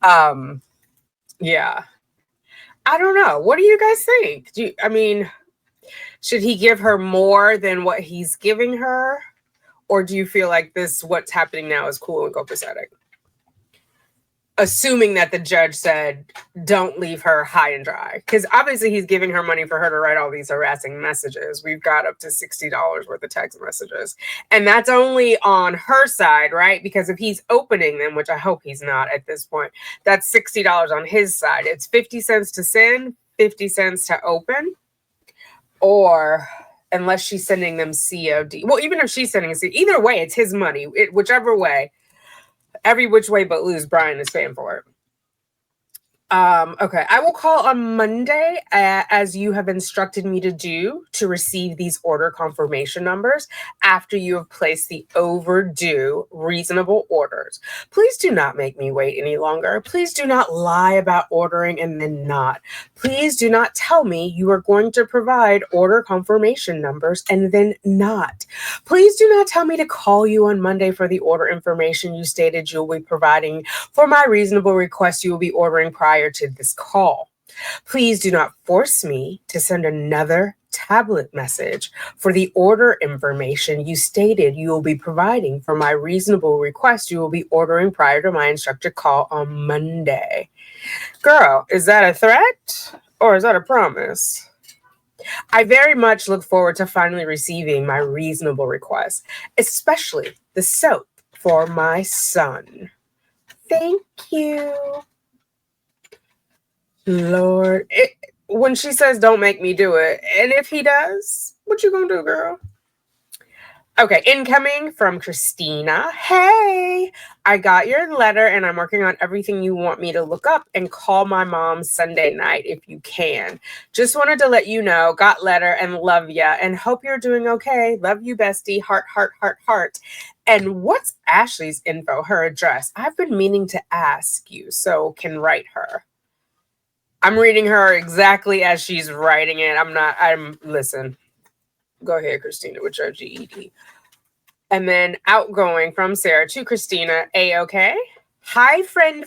Yeah. I don't know. What do you guys think? Should he give her more than what he's giving her? Or do you feel like what's happening now is cool and copacetic? Assuming that the judge said, don't leave her high and dry. Because obviously he's giving her money for her to write all these harassing messages. We've got up to $60 worth of text messages. And that's only on her side, right? Because if he's opening them, which I hope he's not at this point, that's $60 on his side. It's 50 cents to send, 50 cents to open. Or unless she's sending them COD. Well, even if she's sending a COD, either way, it's his money. Whichever way, every which way but lose, Brian is paying for it. Okay, I will call on Monday, as you have instructed me to do, to receive these order confirmation numbers after you have placed the overdue reasonable orders. Please do not make me wait any longer. Please do not lie about ordering and then not. Please do not tell me you are going to provide order confirmation numbers and then not. Please do not tell me to call you on Monday for the order information you stated you'll be providing for my reasonable request you will be ordering prior to this call. Please do not force me to send another tablet message for the order information you stated you will be providing for my reasonable request you will be ordering prior to my instructed call on Monday. Girl, is that a threat or is that a promise? I very much look forward to finally receiving my reasonable request, especially the soap for my son. Thank you. Lord. When she says don't make me do it, and if he does, what you gonna do, girl? Okay, incoming from Christina. Hey, I got your letter and I'm working on everything you want me to look up, and call my mom Sunday night if you can. Just wanted to let you know, got letter and love ya and hope you're doing okay. Love you, bestie. Heart, heart, heart, heart. And what's Ashley's info, her address? I've been meaning to ask you, so can write her. I'm reading her exactly as she's writing it. Listen. Go ahead, Christina, with your GED. And then outgoing from Sarah to Christina, A-okay? Hi, friend.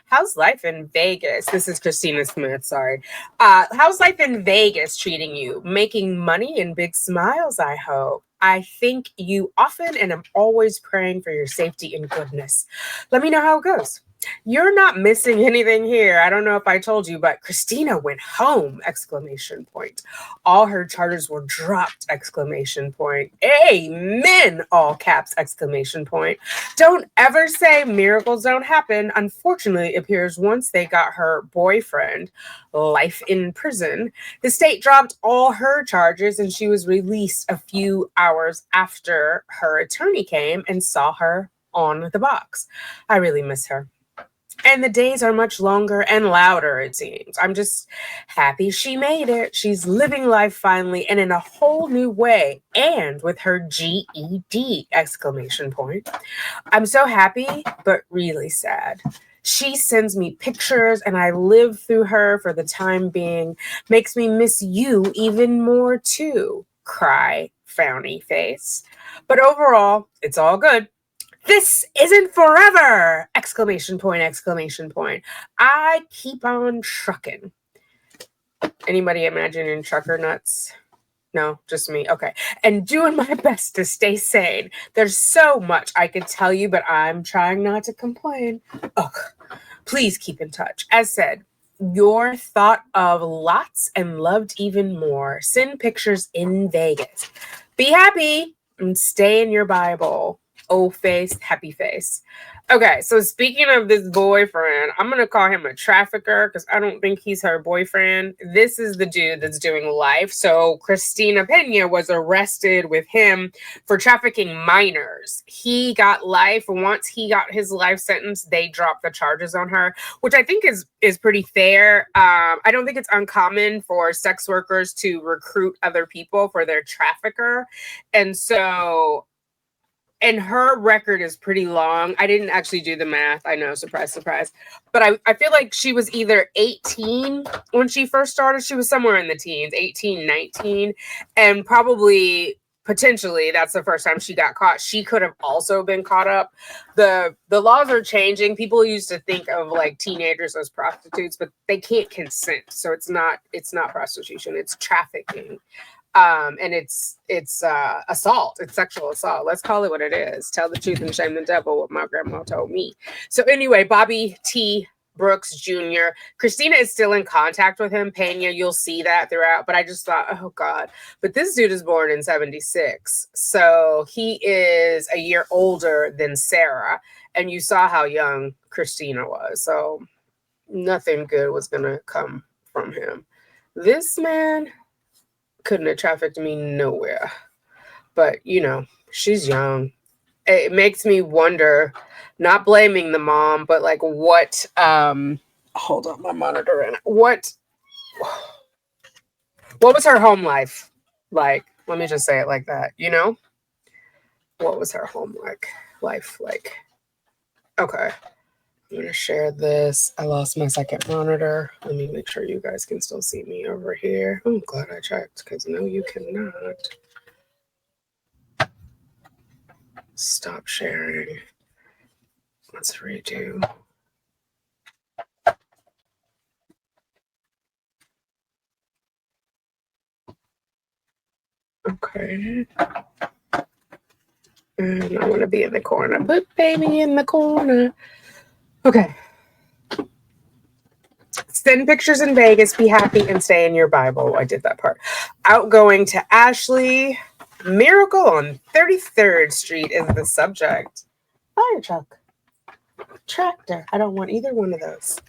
How's life in Vegas? This is Christina Smith, sorry. How's life in Vegas treating you? Making money and big smiles, I hope. I think you often and I'm always praying for your safety and goodness. Let me know how it goes. You're not missing anything here. I don't know if I told you, but Christina went home! Exclamation point. All her charges were dropped! Exclamation point. Amen! All caps! Exclamation point. Don't ever say miracles don't happen. Unfortunately, it appears once they got her boyfriend, life in prison, the state dropped all her charges and she was released a few hours after her attorney came and saw her on the box. I really miss her. And the days are much longer and louder, it seems. I'm just happy she made it. She's living life finally and in a whole new way, and with her GED! Exclamation point. I'm so happy, but really sad. She sends me pictures and I live through her for the time being. Makes me miss you even more too. Cry, frowny face. But overall, it's all good. This isn't forever! Exclamation point, exclamation point. I keep on trucking. Anybody imagining trucker nuts? No, just me. Okay. And doing my best to stay sane. There's so much I could tell you, but I'm trying not to complain. Ugh. Please keep in touch. As said, you're thought of lots and loved even more. Send pictures in Vegas. Be happy and stay in your Bible. Oh face, happy face. Okay, so speaking of this boyfriend, I'm going to call him a trafficker because I don't think he's her boyfriend. This is the dude that's doing life. So Christina Pena was arrested with him for trafficking minors. He got life. Once he got his life sentence, they dropped the charges on her, which I think is pretty fair. I don't think it's uncommon for sex workers to recruit other people for their trafficker. And her record is pretty long. I didn't actually do the math. I know, surprise, surprise. But I feel like she was either 18 when she first started. She was somewhere in the teens, 18, 19. And probably, potentially, that's the first time she got caught. She could have also been caught up. The laws are changing. People used to think of like teenagers as prostitutes, but they can't consent. So it's not prostitution. It's trafficking. And it's assault. It's sexual assault. Let's call it what it is. Tell the truth and shame the devil, what my grandma told me. So anyway, Bobby T. Brooks Jr. Christina is still in contact with him. Pena, you'll see that throughout. But I just thought, oh God. But this dude is born in 76. So he is a year older than Sarah. And you saw how young Christina was. So nothing good was going to come from him. This man couldn't have trafficked me nowhere. But, she's young. It makes me wonder, not blaming the mom, but like what hold on, my monitor in. What was her home life like? Let me just say it like that. You know, what was her home life like? Okay, I'm gonna share this. I lost my second monitor. Let me make sure you guys can still see me over here. I'm glad I checked because no, you cannot. Stop sharing. Let's redo. Okay. And I want to be in the corner. Put baby in the corner. Okay. Send pictures in Vegas, be happy, and stay in your Bible. I did that part. Outgoing to Ashley. Miracle on 33rd Street is the subject. Fire truck. Tractor. I don't want either one of those.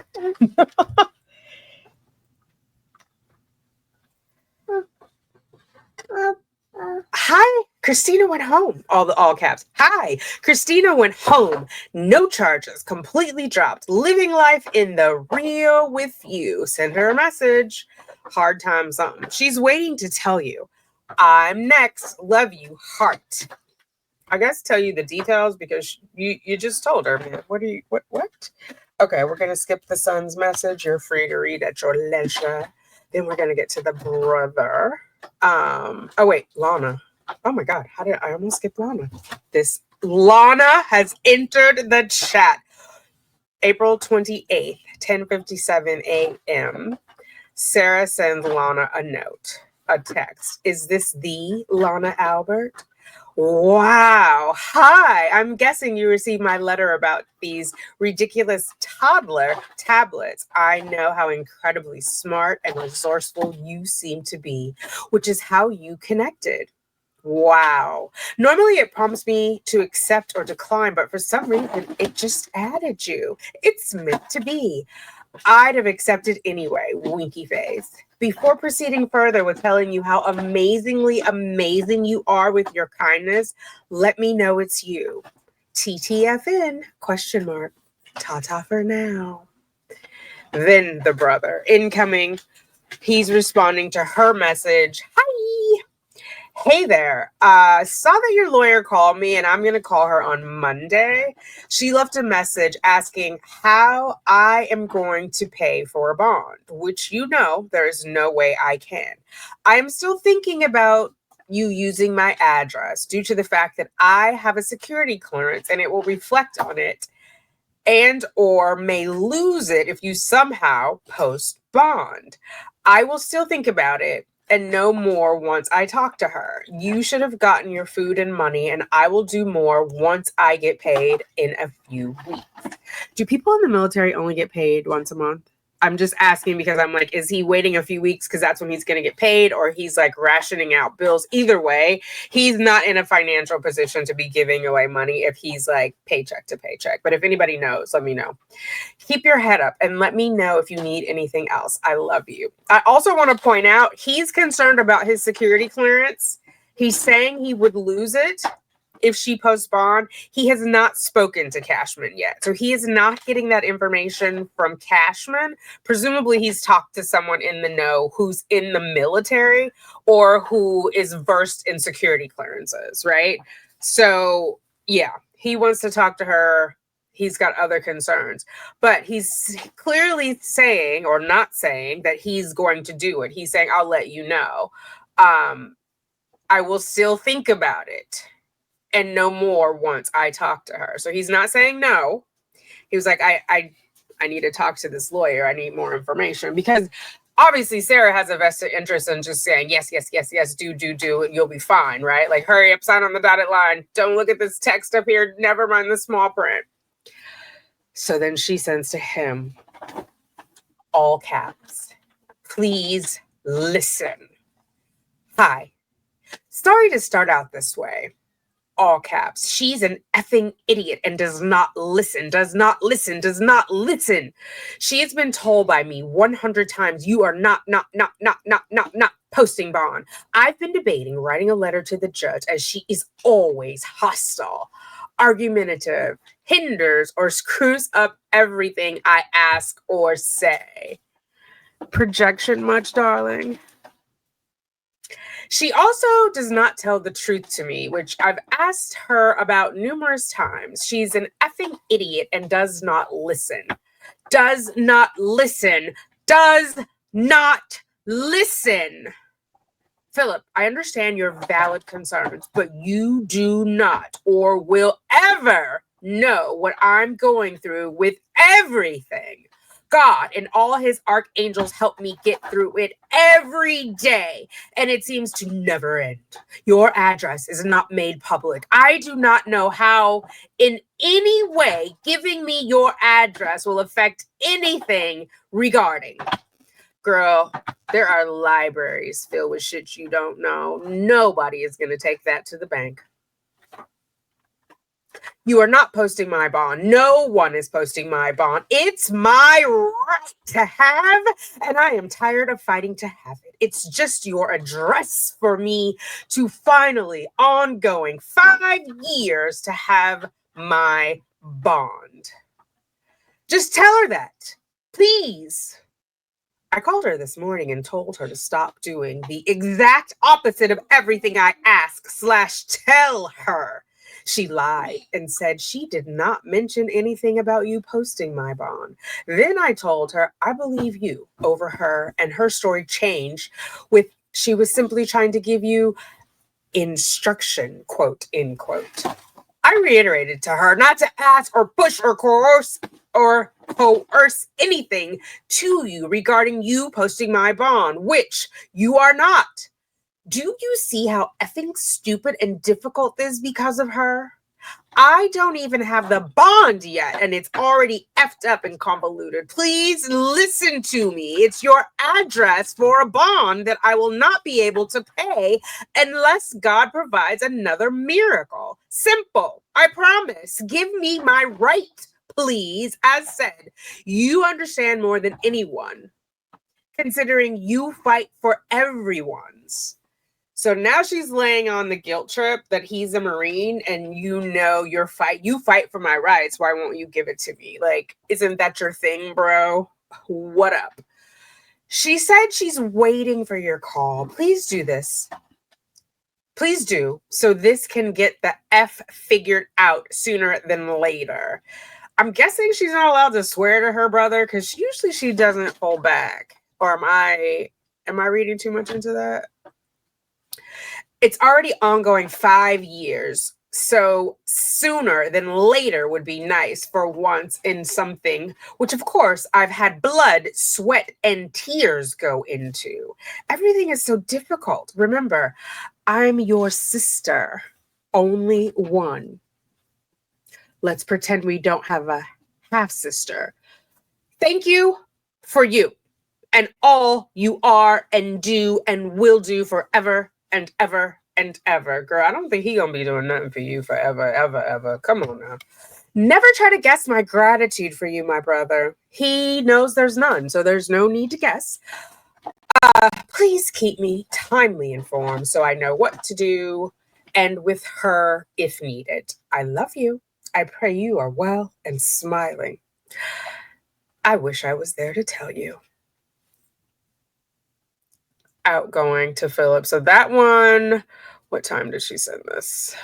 Hi, Christina went home. All caps. Hi, Christina went home. No charges. Completely dropped. Living life in the real with you. Send her a message. Hard time something. She's waiting to tell you. I'm next. Love you. Heart. I guess tell you the details because you just told her, man. What? Okay, we're gonna skip the son's message. You're free to read at your leisure. Then we're gonna get to the brother. Oh wait, Lana. Oh my god, how did I almost skip Lana? This Lana has entered the chat. April 28th, 10:57 a.m. Sarah sends Lana a note, a text. Is this the Lana Albert? Wow. Hi. I'm guessing you received my letter about these ridiculous toddler tablets. I know how incredibly smart and resourceful you seem to be, which is how you connected. Wow. Normally it prompts me to accept or decline, but for some reason it just added you. It's meant to be. I'd have accepted anyway, winky face. Before proceeding further with telling you how amazingly amazing you are with your kindness, let me know it's you. TTFN, question mark. Ta-ta for now. Then the brother, incoming. He's responding to her message. Hi. Hey there. Saw that your lawyer called me and I'm going to call her on Monday. She left a message asking how I am going to pay for a bond, which you know there is no way I can. I am still thinking about you using my address due to the fact that I have a security clearance and it will reflect on it and or may lose it if you somehow post bond. I will still think about it and know more once I talk to her. You should have gotten your food and money, and I will do more once I get paid in a few weeks. Do people in the military only get paid once a month? I'm just asking because I'm like, is he waiting a few weeks because that's when he's going to get paid, or he's like rationing out bills? Either way, he's not in a financial position to be giving away money if he's like paycheck to paycheck. But if anybody knows, let me know. Keep your head up and let me know if you need anything else. I love you. I also want to point out he's concerned about his security clearance. He's saying he would lose it if she posts bond. He has not spoken to Cashman yet. So he is not getting that information from Cashman. Presumably he's talked to someone in the know who's in the military or who is versed in security clearances, right? So yeah, he wants to talk to her. He's got other concerns, but he's clearly saying or not saying that he's going to do it. He's saying, I'll let you know. I will still think about it and know more once I talk to her. So he's not saying no. He was like, I need to talk to this lawyer. I need more information because obviously Sarah has a vested interest in just saying yes, yes, yes, yes, do, and you'll be fine, right? Like hurry up, sign on the dotted line. Don't look at this text up here. Never mind the small print. So then she sends to him, all caps, please listen. Hi. Sorry to start out this way. all caps. She's an effing idiot and does not listen, does not listen, does not listen. She has been told by me 100 times, you are not posting bond. I've been debating writing a letter to the judge as she is always hostile, argumentative, hinders or screws up everything I ask or say. Projection much, darling? She also does not tell the truth to me, which I've asked her about numerous times. She's an effing idiot and does not listen. Does not listen. Does not listen. Phillip, I understand your valid concerns, but you do not or will ever know what I'm going through with everything. God and all his archangels help me get through it every day, and it seems to never end. Your address is not made public. I do not know how, in any way, giving me your address will affect anything regarding. Girl, there are libraries filled with shit you don't know. Nobody is going to take that to the bank. You are not posting my bond. No one is posting my bond. It's my right to have, and I am tired of fighting to have it. It's just your address for me to finally, ongoing 5 years to have my bond. Just tell her that, please. I called her this morning and told her to stop doing the exact opposite of everything I ask/tell her. She lied and said she did not mention anything about you posting my bond. Then I told her I believe you over her, and her story changed with she was simply trying to give you instruction, quote, end quote. I reiterated to her not to ask or push or coerce anything to you regarding you posting my bond, which you are not. Do you see how effing stupid and difficult this is because of her? I don't even have the bond yet, and it's already effed up and convoluted. Please listen to me. It's your address for a bond that I will not be able to pay unless God provides another miracle. Simple. I promise. Give me my right, please. As said, you understand more than anyone, considering you fight for everyone's. So now she's laying on the guilt trip that he's a Marine and you fight for my rights. Why won't you give it to me? Like, isn't that your thing, bro? What up? She said she's waiting for your call. Please do this. Please do. So this can get the F figured out sooner than later. I'm guessing she's not allowed to swear to her brother because usually she doesn't hold back. Or am I reading too much into that? It's already ongoing 5 years, so sooner than later would be nice for once in something, which of course I've had blood, sweat, and tears go into. Everything is so difficult. Remember, I'm your sister, only one. Let's pretend we don't have a half-sister. Thank you for you and all you are and do and will do forever and ever and ever. Girl, I don't think he gonna be doing nothing for you forever, ever. Come on now. Never try to guess my gratitude for you, my brother. He knows there's none, so there's no need to guess. Please keep me timely informed so I know what to do and with her if needed. I love you. I pray you are well and smiling. I wish I was there to tell you. Outgoing to Phillip. So that one, what time did she send this?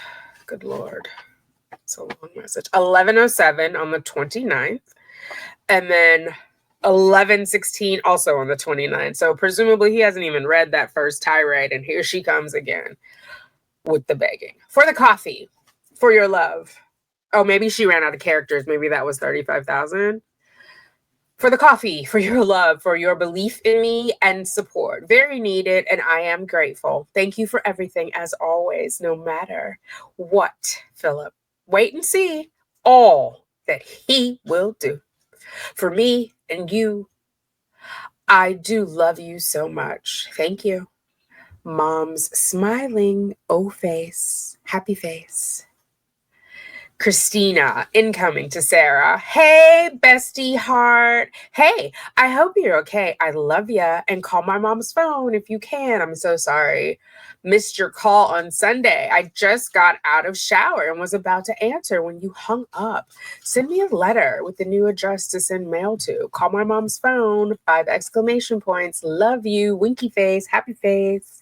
Good Lord. It's a long message. 11:07 on the 29th. And then 11:16 also on the 29th. So presumably he hasn't even read that first tirade. And here she comes again with the begging. For the coffee. For your love. Oh, maybe she ran out of characters. Maybe that was 35,000. For the coffee, for your love, for your belief in me and support. Very needed, and I am grateful. Thank you for everything, as always, no matter what, Phillip. Wait and see all that he will do for me and you. I do love you so much. Thank you. Mom's smiling, oh face, happy face. Christina, incoming to Sarah. Hey, bestie heart. Hey, I hope you're okay. I love ya. And call my mom's phone if you can. I'm so sorry. Missed your call on Sunday. I just got out of shower and was about to answer when you hung up. Send me a letter with the new address to send mail to. Call my mom's phone. 5 exclamation points. Love you. Winky face. Happy face.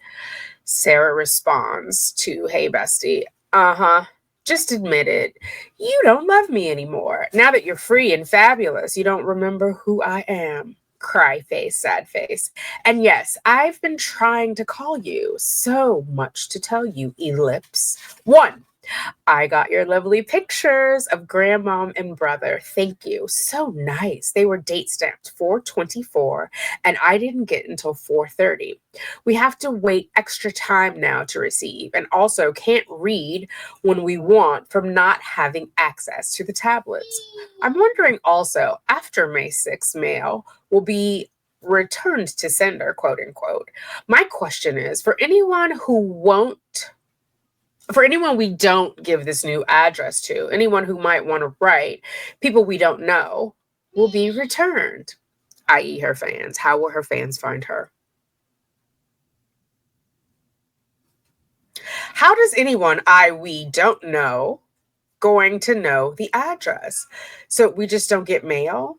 Sarah responds to, hey, bestie. Uh-huh. Just admit it. You don't love me anymore. Now that you're free and fabulous, you don't remember who I am. Cry face, sad face. And yes, I've been trying to call you. So much to tell you, ellipse. 1. I got your lovely pictures of grandmom and brother. Thank you. So nice. They were date stamped 4/24, and I didn't get until 4:30. We have to wait extra time now to receive, and also can't read when we want from not having access to the tablets. I'm wondering also, after May 6th mail will be returned to sender, quote unquote. My question is, for anyone we don't give this new address to, anyone who might want to write, people we don't know, will be returned, i.e., her fans. How will her fans find her? How does anyone we don't know going to know the address? So we just don't get mail?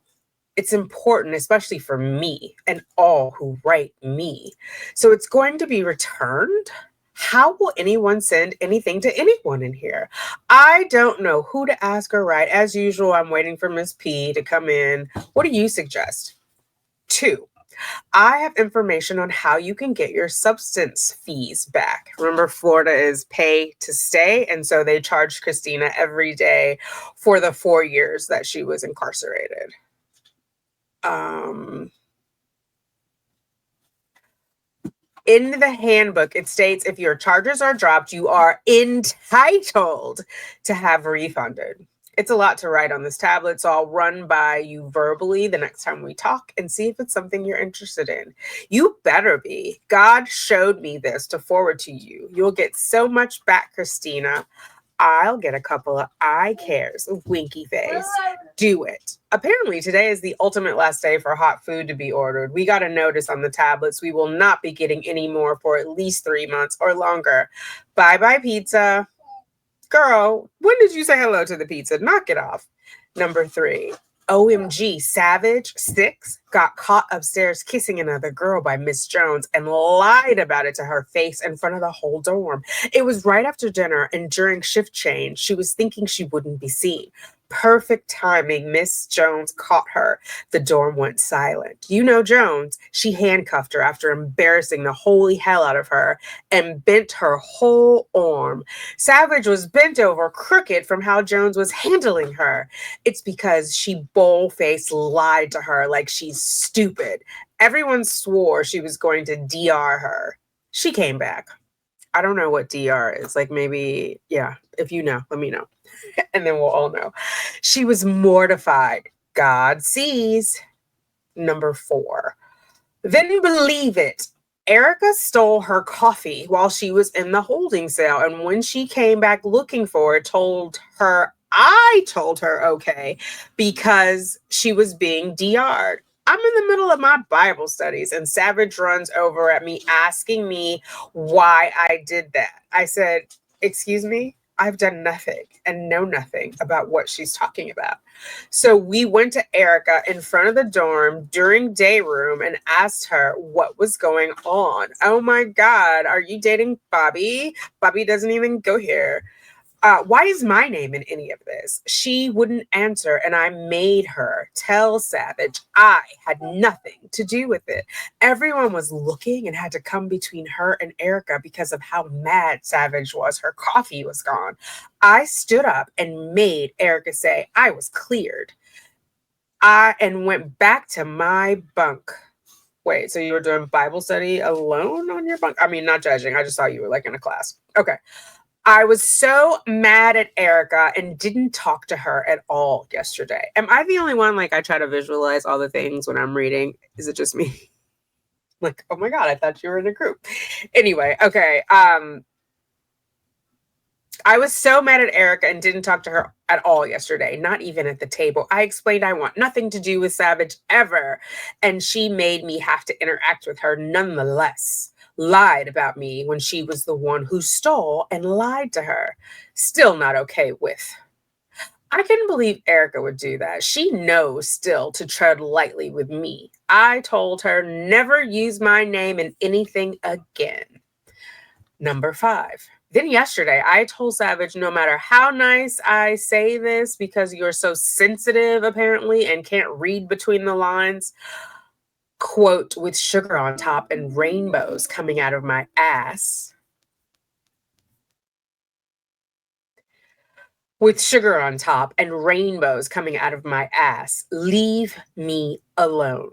It's important, especially for me and all who write me. So it's going to be returned. How will anyone send anything to anyone in here? I don't know who to ask or write. As usual, I'm waiting for Miss P to come in. What do you suggest? 2. I have information on how you can get your substance fees back. Remember, Florida is pay to stay, and so they charged Christina every day for the 4 years that she was incarcerated. Um, in the handbook, it states if your charges are dropped, you are entitled to have refunded. It's a lot to write on this tablet, so I'll run by you verbally the next time we talk and see if it's something you're interested in. You better be. God showed me this to forward to you. You'll get so much back, Christina. I'll get a couple of eye cares, winky face. Do it. Apparently, today is the ultimate last day for hot food to be ordered. We got a notice on the tablets. We will not be getting any more for at least 3 months or longer. Bye bye, pizza. Girl, when did you say hello to the pizza? Knock it off. Number 3. OMG, Savage 6 got caught upstairs kissing another girl by Miss Jones and lied about it to her face in front of the whole dorm. It was right after dinner and during shift change. She was thinking she wouldn't be seen. Perfect timing. Miss Jones caught her. The dorm went silent. You know Jones. She handcuffed her after embarrassing the holy hell out of her and bent her whole arm. Savage was bent over crooked from how Jones was handling her. It's because she bold-faced lied to her like she's stupid. Everyone swore she was going to DR her. She came back. I don't know what DR is. Like maybe, yeah, if you know, let me know. And then we'll all know. She was mortified. God sees. Number 4. Then believe it. Erica stole her coffee while she was in the holding cell. And when she came back looking for it, I told her okay, because she was being DR'd. I'm in the middle of my Bible studies, and Savage runs over at me asking me why I did that. I said, excuse me, I've done nothing and know nothing about what she's talking about. So we went to Erica in front of the dorm during day room and asked her what was going on. Oh my God, are you dating Bobby? Bobby doesn't even go here. Why is my name in any of this? She wouldn't answer, and I made her tell Savage I had nothing to do with it. Everyone was looking and had to come between her and Erica because of how mad Savage was. Her coffee was gone. I stood up and made Erica say I was cleared. And went back to my bunk. Wait, so you were doing Bible study alone on your bunk? I mean, not judging. I just thought you were like in a class. Okay. I was so mad at Erica and didn't talk to her at all yesterday. Am I the only one? Like, I try to visualize all the things when I'm reading. Is it just me? Like, oh my God, I thought you were in a group. Anyway, okay. I was so mad at Erica and didn't talk to her at all yesterday, not even at the table. I explained I want nothing to do with Savage ever, and she made me have to interact with her nonetheless. Lied about me when she was the one who stole and lied to her. Still not okay with. I couldn't believe Erica would do that. She knows still to tread lightly with me. I told her never use my name in anything again. Number 5. Then yesterday, I told Savage no matter how nice I say this, because you're so sensitive apparently and can't read between the lines, quote, with sugar on top and rainbows coming out of my ass. With sugar on top and rainbows coming out of my ass. Leave me alone.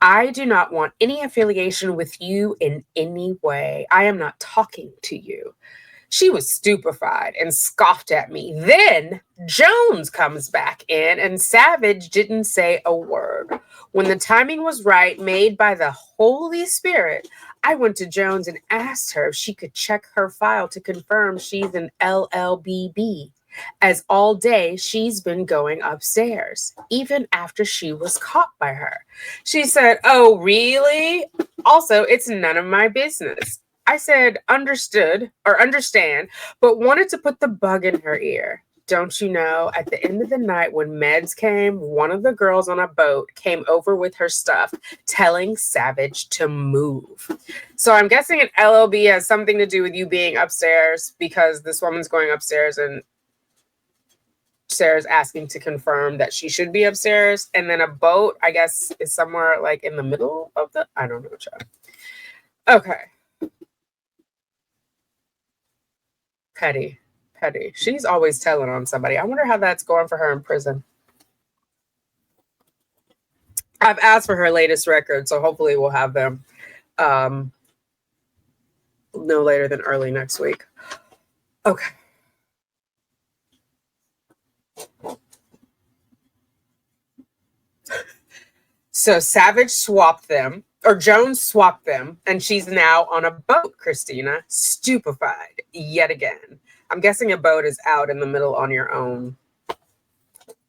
I do not want any affiliation with you in any way. I am not talking to you. She was stupefied and scoffed at me. Then Jones comes back in, and Savage didn't say a word. When the timing was right, made by the Holy Spirit, I went to Jones and asked her if she could check her file to confirm she's an LLBB, as all day she's been going upstairs, even after she was caught by her. She said, "Oh, really? Also, it's none of my business." I said, understood or understand, but wanted to put the bug in her ear. Don't you know, at the end of the night when meds came, one of the girls on a boat came over with her stuff, telling Savage to move. So I'm guessing an LLB has something to do with you being upstairs, because this woman's going upstairs and Sarah's asking to confirm that she should be upstairs. And then a boat, I guess, is somewhere like in the middle of the, I don't know. Okay. Petty. Petty. She's always telling on somebody. I wonder how that's going for her in prison. I've asked for her latest record, so hopefully we'll have them um, no later than early next week. Okay. So Savage swapped them, or Jones swapped them, and she's now on a boat, Christina, stupefied yet again. I'm guessing a boat is out in the middle on your own.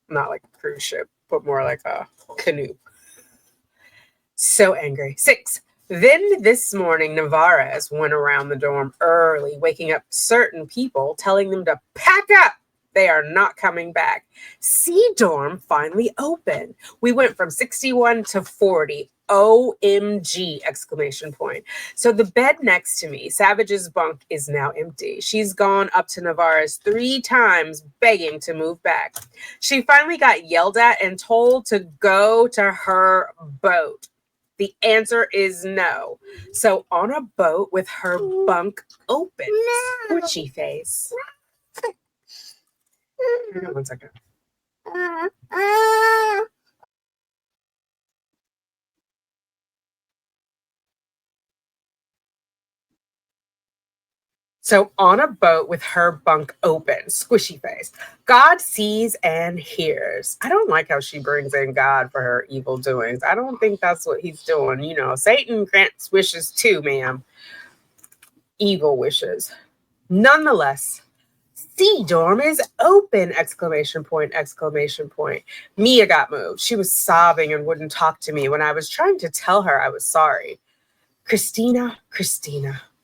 Not like a cruise ship, but more like a canoe. So angry. 6. Then this morning, Navarez went around the dorm early, waking up certain people, telling them to pack up. They are not coming back. C dorm finally opened. We went from 61 to 40. OMG! Exclamation point. So the bed next to me, Savage's bunk, is now empty. She's gone up to Navarez 3 times begging to move back. She finally got yelled at and told to go to her boat. The answer is no. So on a boat with her bunk open, squishy face. Hang on 1 second. So on a boat with her bunk open, squishy face. God sees and hears. I don't like how she brings in God for her evil doings. I don't think that's what he's doing. You know, Satan grants wishes too, ma'am. Evil wishes. Nonetheless, C dorm is open! Exclamation point, exclamation point. Mia got moved. She was sobbing and wouldn't talk to me when I was trying to tell her I was sorry. Christina,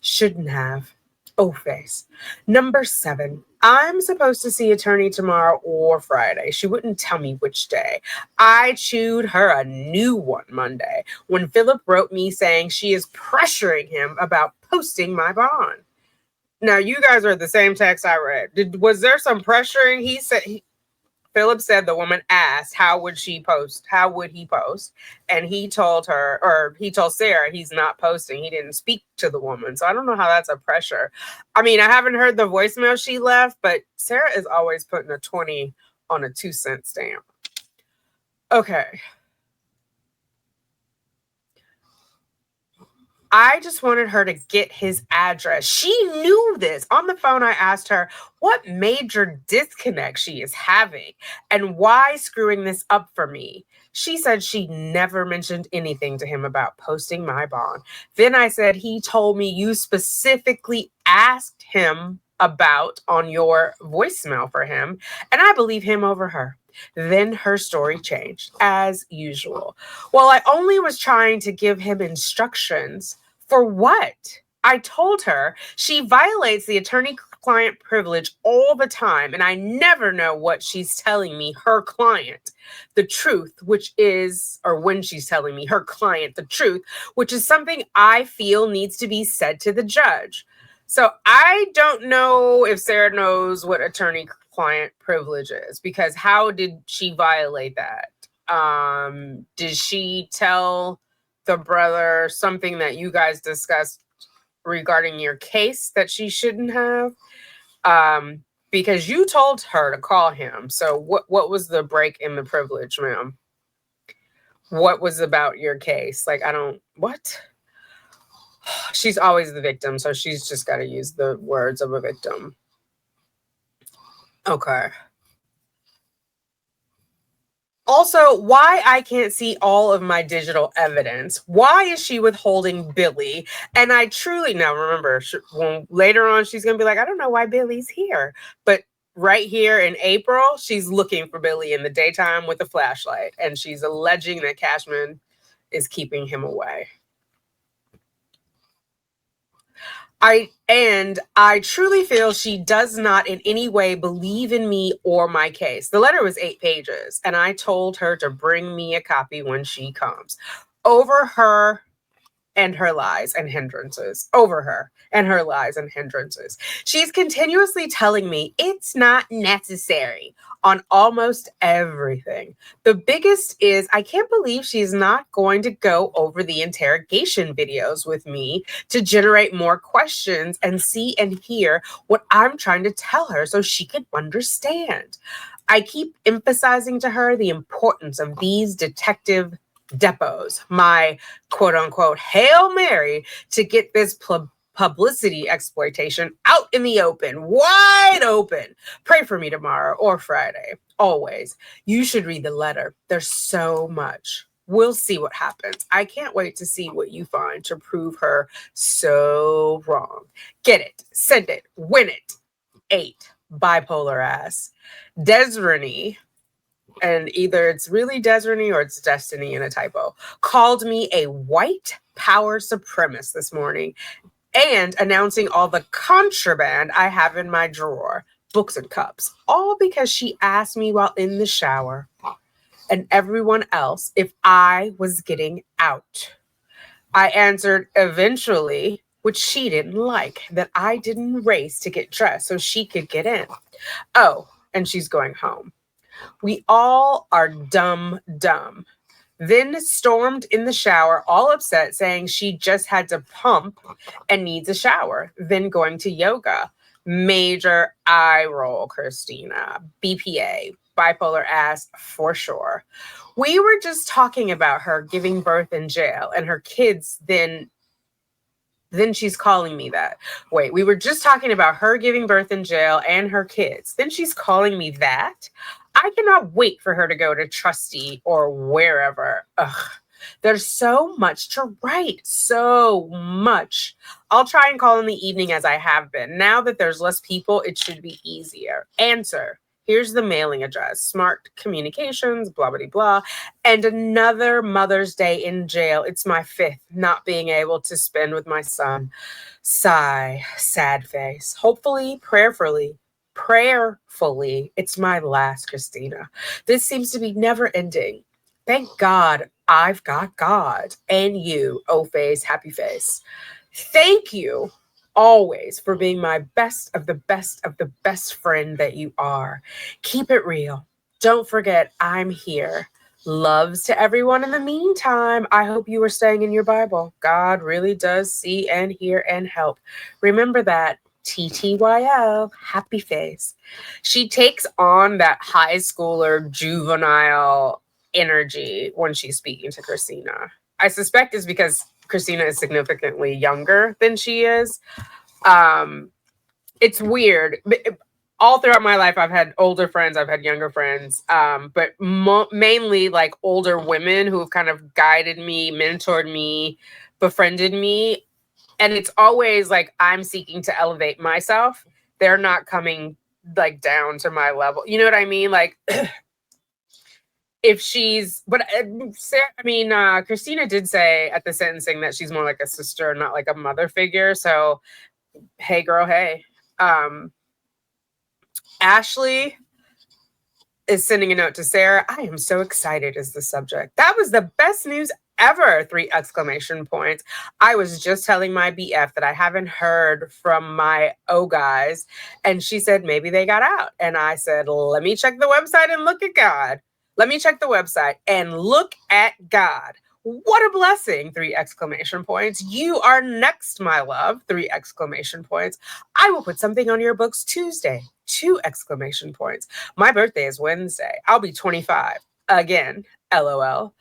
shouldn't have. Oh, face. Number 7. I'm supposed to see attorney tomorrow or Friday. She wouldn't tell me which day. I chewed her a new one Monday when Phillip wrote me saying she is pressuring him about posting my bond. Now, you guys are the same text I read. Was there some pressuring? Phillip said the woman asked, how would she post? How would he post? And he told her, or he told Sarah, he's not posting. He didn't speak to the woman. So I don't know how that's a pressure. I mean, I haven't heard the voicemail she left, but Sarah is always putting a 20 on a 2-cent stamp. Okay. I just wanted her to get his address. She knew this. On the phone, I asked her what major disconnect she is having and why screwing this up for me. She said she never mentioned anything to him about posting my bond. Then I said, he told me you specifically asked him about on your voicemail for him, and I believe him over her. Then her story changed, as usual. Well, I only was trying to give him instructions. For what? I told her she violates the attorney-client privilege all the time, and I never know what she's telling me, her client, the truth, which is, or when she's telling me, her client, the truth, which is something I feel needs to be said to the judge. So I don't know if Sarah knows what attorney-client privilege is, because how did she violate that? Did she tell the brother something that you guys discussed regarding your case that she shouldn't have? Because you told her to call him. So what was the break in the privilege, ma'am? What was about your case? Like, I don't, what? She's always the victim, so she's just got to use the words of a victim. Okay. Also, why I can't see all of my digital evidence? Why is she withholding Billy? And I truly now remember when later on she's gonna be like, I don't know why Billy's here, but right here in April, she's looking for Billy in the daytime with a flashlight, and she's alleging that Cashman is keeping him away. I truly feel she does not in any way believe in me or my case. The letter was 8 pages, and I told her to bring me a copy when she comes. Over her and her lies and hindrances. Over her and her lies and hindrances. She's continuously telling me it's not necessary on almost everything. The biggest is I can't believe she's not going to go over the interrogation videos with me to generate more questions and see and hear what I'm trying to tell her so she can understand. I keep emphasizing to her the importance of these detective depots, my quote unquote Hail Mary to get this publicity exploitation out in the open, wide open. Pray for me tomorrow or Friday. Always. You should read the letter. There's so much. We'll see what happens. I can't wait to see what you find to prove her so wrong. Get it, send it, win it. 8. Bipolar ass. Desiree, and either it's really Desiree or it's Destiny in a typo, called me a white power supremacist this morning and announcing all the contraband I have in my drawer, books and cups, all because she asked me while in the shower and everyone else if I was getting out. I answered eventually, which she didn't like, that I didn't race to get dressed so she could get in. Oh, and she's going home. We all are dumb. Then stormed in the shower, all upset, saying she just had to pump and needs a shower. Then going to yoga. Major eye roll, Christina. BPA, bipolar ass for sure. We were just talking about her giving birth in jail and her kids then she's calling me that. Wait, we were just talking about her giving birth in jail and her kids. Then she's calling me that. I cannot wait for her to go to Trustee or wherever. Ugh. There's so much to write. So much. I'll try and call in the evening as I have been. Now that there's less people, it should be easier. Answer. Here's the mailing address. Smart Communications, blah, blah, blah. And another Mother's Day in jail. It's my 5th not being able to spend with my son. Sigh, sad face. Hopefully, prayerfully, it's my last, Christina. This seems to be never ending. Thank God I've got God and you, oh face, happy face. Thank you always for being my best of the best friend that you are. Keep it real. Don't forget I'm here. Loves to everyone in the meantime. I hope you are staying in your Bible. God really does see and hear and help. Remember that. TTYL, happy face. She takes on that high schooler juvenile energy when she's speaking to Christina. I suspect it's because Christina is significantly younger than she is. It's weird. All throughout my life, I've had older friends, I've had younger friends, but mainly like older women who have kind of guided me, mentored me, befriended me. And it's always like I'm seeking to elevate myself. They're not coming like down to my level. You know what I mean? Like if she's, but Sarah, Christina did say at the sentencing that she's more like a sister, not like a mother figure. So, hey, girl, hey. Ashley is sending a note to Sarah. I am so excited is the subject. That was the best news ever. 3 exclamation points. I was just telling my BF that I haven't heard from my O guys. And she said, maybe they got out. And I said, let me check the website and look at God. Let me check the website and look at God. What a blessing. 3 exclamation points. You are next, my love. 3 exclamation points. I will put something on your books Tuesday. 2 exclamation points. My birthday is Wednesday. I'll be 25. Again, LOL.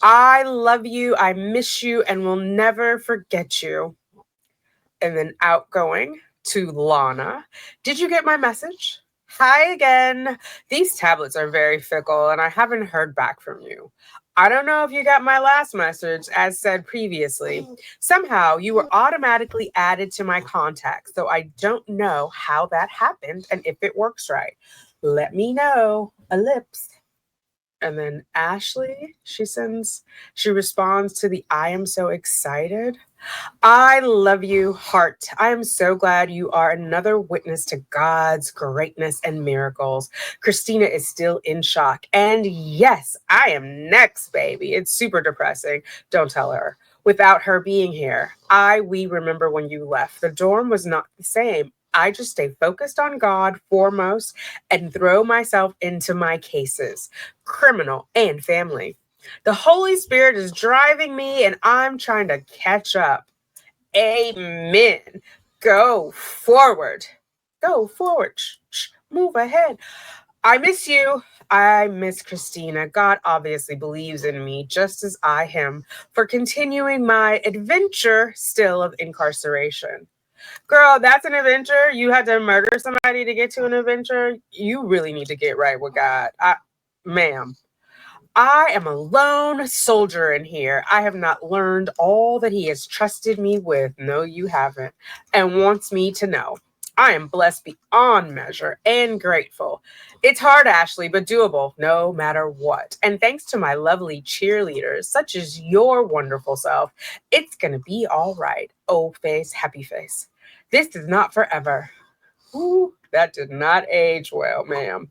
I love you. I miss you and will never forget you. And then outgoing to Lana. Did you get my message? Hi again. These tablets are very fickle and I haven't heard back from you. I don't know if you got my last message, as said previously. Somehow you were automatically added to my contacts, though I don't know how that happened and if it works right. Let me know. Ellipse. And then Ashley, she responds to the I am so excited. I love you, heart. I am so glad you are another witness to God's greatness and miracles. Christina is still in shock. And yes, I am next, baby. It's super depressing. Don't tell her. Without her being here, we remember when you left. The dorm was not the same. I just stay focused on God foremost and throw myself into my cases, criminal and family. The Holy Spirit is driving me and I'm trying to catch up. Amen. Go forward. Go forward. Move ahead. I miss you. I miss Christina. God obviously believes in me just as I him for continuing my adventure still of incarceration. Girl, that's an adventure. You had to murder somebody to get to an adventure. You really need to get right with God. Ma'am. I am a lone soldier in here. I have not learned all that he has trusted me with. No, you haven't. And wants me to know. I am blessed beyond measure and grateful. It's hard, Ashley, but doable no matter what. And thanks to my lovely cheerleaders, such as your wonderful self, it's going to be all right. Old face, happy face. This is not forever. Ooh, that did not age well, ma'am.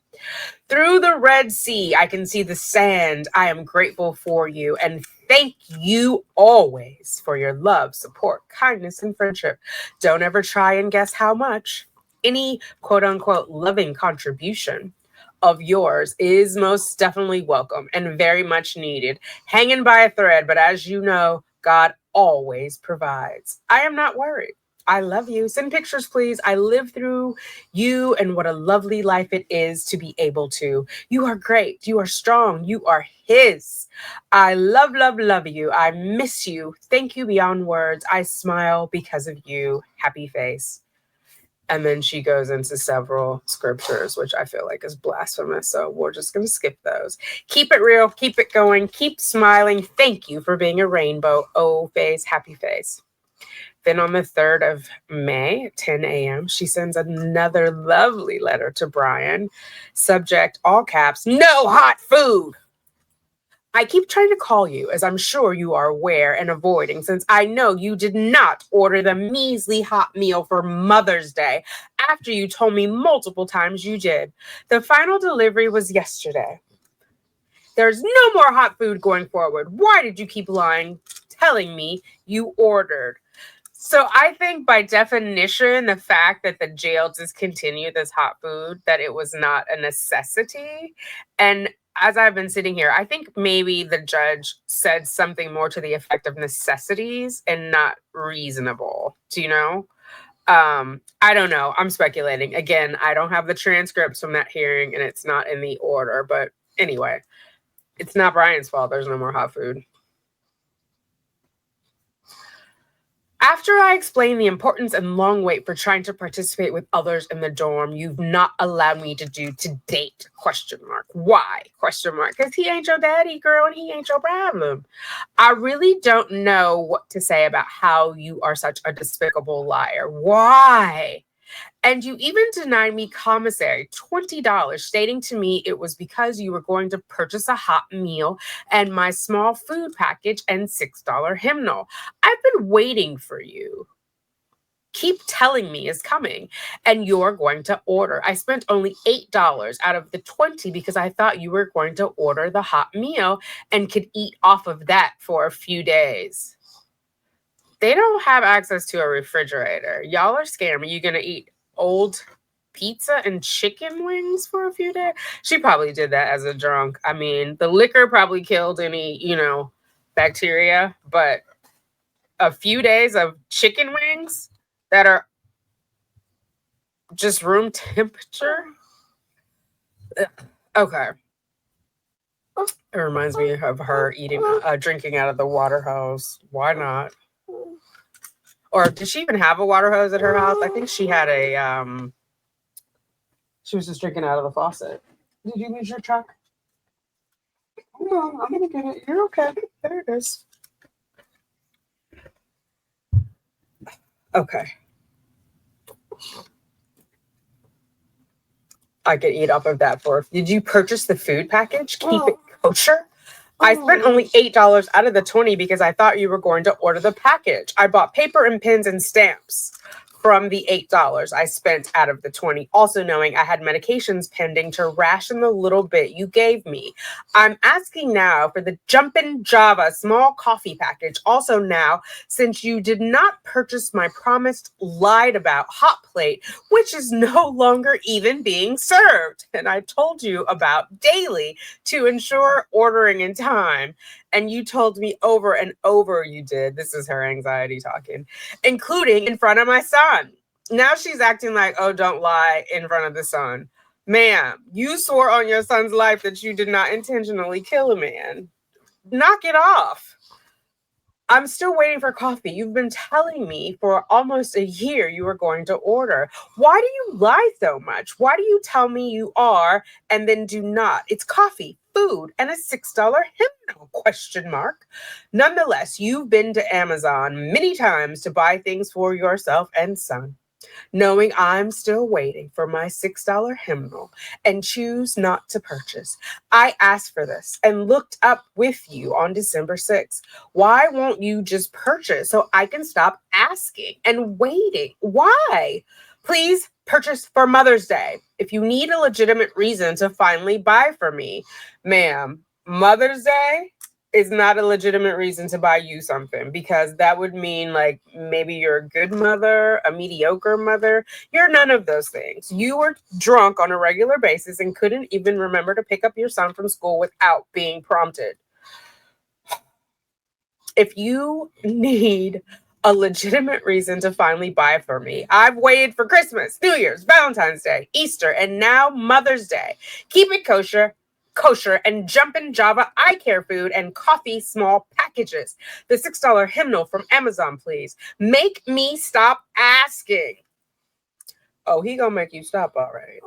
Through the Red Sea, I can see the sand. I am grateful for you and thank you always for your love, support, kindness, and friendship. Don't ever try and guess how much. Any quote unquote loving contribution of yours is most definitely welcome and very much needed. Hanging by a thread, but as you know, God always provides. I am not worried. I love you. Send pictures, please. I live through you and what a lovely life it is to be able to. You are great. You are strong. You are his. I love, love, love you. I miss you. Thank you beyond words. I smile because of you. Happy face. And then she goes into several scriptures, which I feel like is blasphemous. So we're just going to skip those. Keep it real. Keep it going. Keep smiling. Thank you for being a rainbow. Oh, face. Happy face. Then on the 3rd of May, 10 a.m., she sends another lovely letter to Brian. Subject, all caps, no hot food. I keep trying to call you, as I'm sure you are aware and avoiding, since I know you did not order the measly hot meal for Mother's Day after you told me multiple times you did. The final delivery was yesterday. There's no more hot food going forward. Why did you keep lying, telling me you ordered? So I think by definition, the fact that the jail discontinued this hot food, that it was not a necessity. And as I've been sitting here, I think maybe the judge said something more to the effect of necessities and not reasonable. Do you know? I don't know. I'm speculating. Again, I don't have the transcripts from that hearing and it's not in the order. But anyway, it's not Brian's fault. There's no more hot food. After I explained the importance and long wait for trying to participate with others in the dorm, you've not allowed me to do to date, question mark. Why, question mark? Because he ain't your daddy, girl, and he ain't your problem. I really don't know what to say about how you are such a despicable liar. Why? And you even denied me commissary, $20, stating to me it was because you were going to purchase a hot meal and my small food package and $6 hymnal. I've been waiting for you. Keep telling me is coming and you're going to order. I spent only $8 out of the 20 because I thought you were going to order the hot meal and could eat off of that for a few days. They don't have access to a refrigerator. Y'all are scamming. You gonna eat old pizza and chicken wings for a few days? She probably did that as a drunk. I mean, the liquor probably killed any, bacteria, but a few days of chicken wings that are just room temperature. Ugh. Okay. It reminds me of her drinking out of the water hose. Why not? Or did she even have a water hose at her house? I think she had she was just drinking out of the faucet. Did you lose your truck? No, I'm gonna get it. You're okay. There it is. Okay. I could eat off of that Did you purchase the food package? Keep it kosher? I spent only $8 out of the 20 because I thought you were going to order the package. I bought paper and pens and stamps from the $8 I spent out of the 20, also knowing I had medications pending to ration the little bit you gave me. I'm asking now for the Jumpin' Java small coffee package. Also now, since you did not purchase my promised lied about hot plate, which is no longer even being served, and I told you about daily to ensure ordering in time. And you told me over and over you did. This is her anxiety talking, including in front of my son. Now she's acting like, oh, don't lie in front of the son. Ma'am, you swore on your son's life that you did not intentionally kill a man. Knock it off. I'm still waiting for coffee. You've been telling me for almost a year you were going to order. Why do you lie so much? Why do you tell me you are and then do not? It's coffee, food, and a $6 hymnal, question mark. Nonetheless, you've been to Amazon many times to buy things for yourself and son, knowing I'm still waiting for my $6 hymnal and choose not to purchase. I asked for this and looked up with you on December 6th. Why won't you just purchase so I can stop asking and waiting? Why? Please purchase for Mother's Day. If you need a legitimate reason to finally buy for me, ma'am, Mother's Day is not a legitimate reason to buy you something, because that would mean like maybe you're a good mother, a mediocre mother. You're none of those things. You were drunk on a regular basis and couldn't even remember to pick up your son from school without being prompted. If you need a legitimate reason to finally buy for me, I've waited for Christmas, New Year's, Valentine's Day, Easter, and now Mother's Day. Keep it kosher, and Jumpin' Java eye care food and coffee small packages. The $6 hymnal from Amazon, please. Make me stop asking. Oh, he gonna make you stop, all right.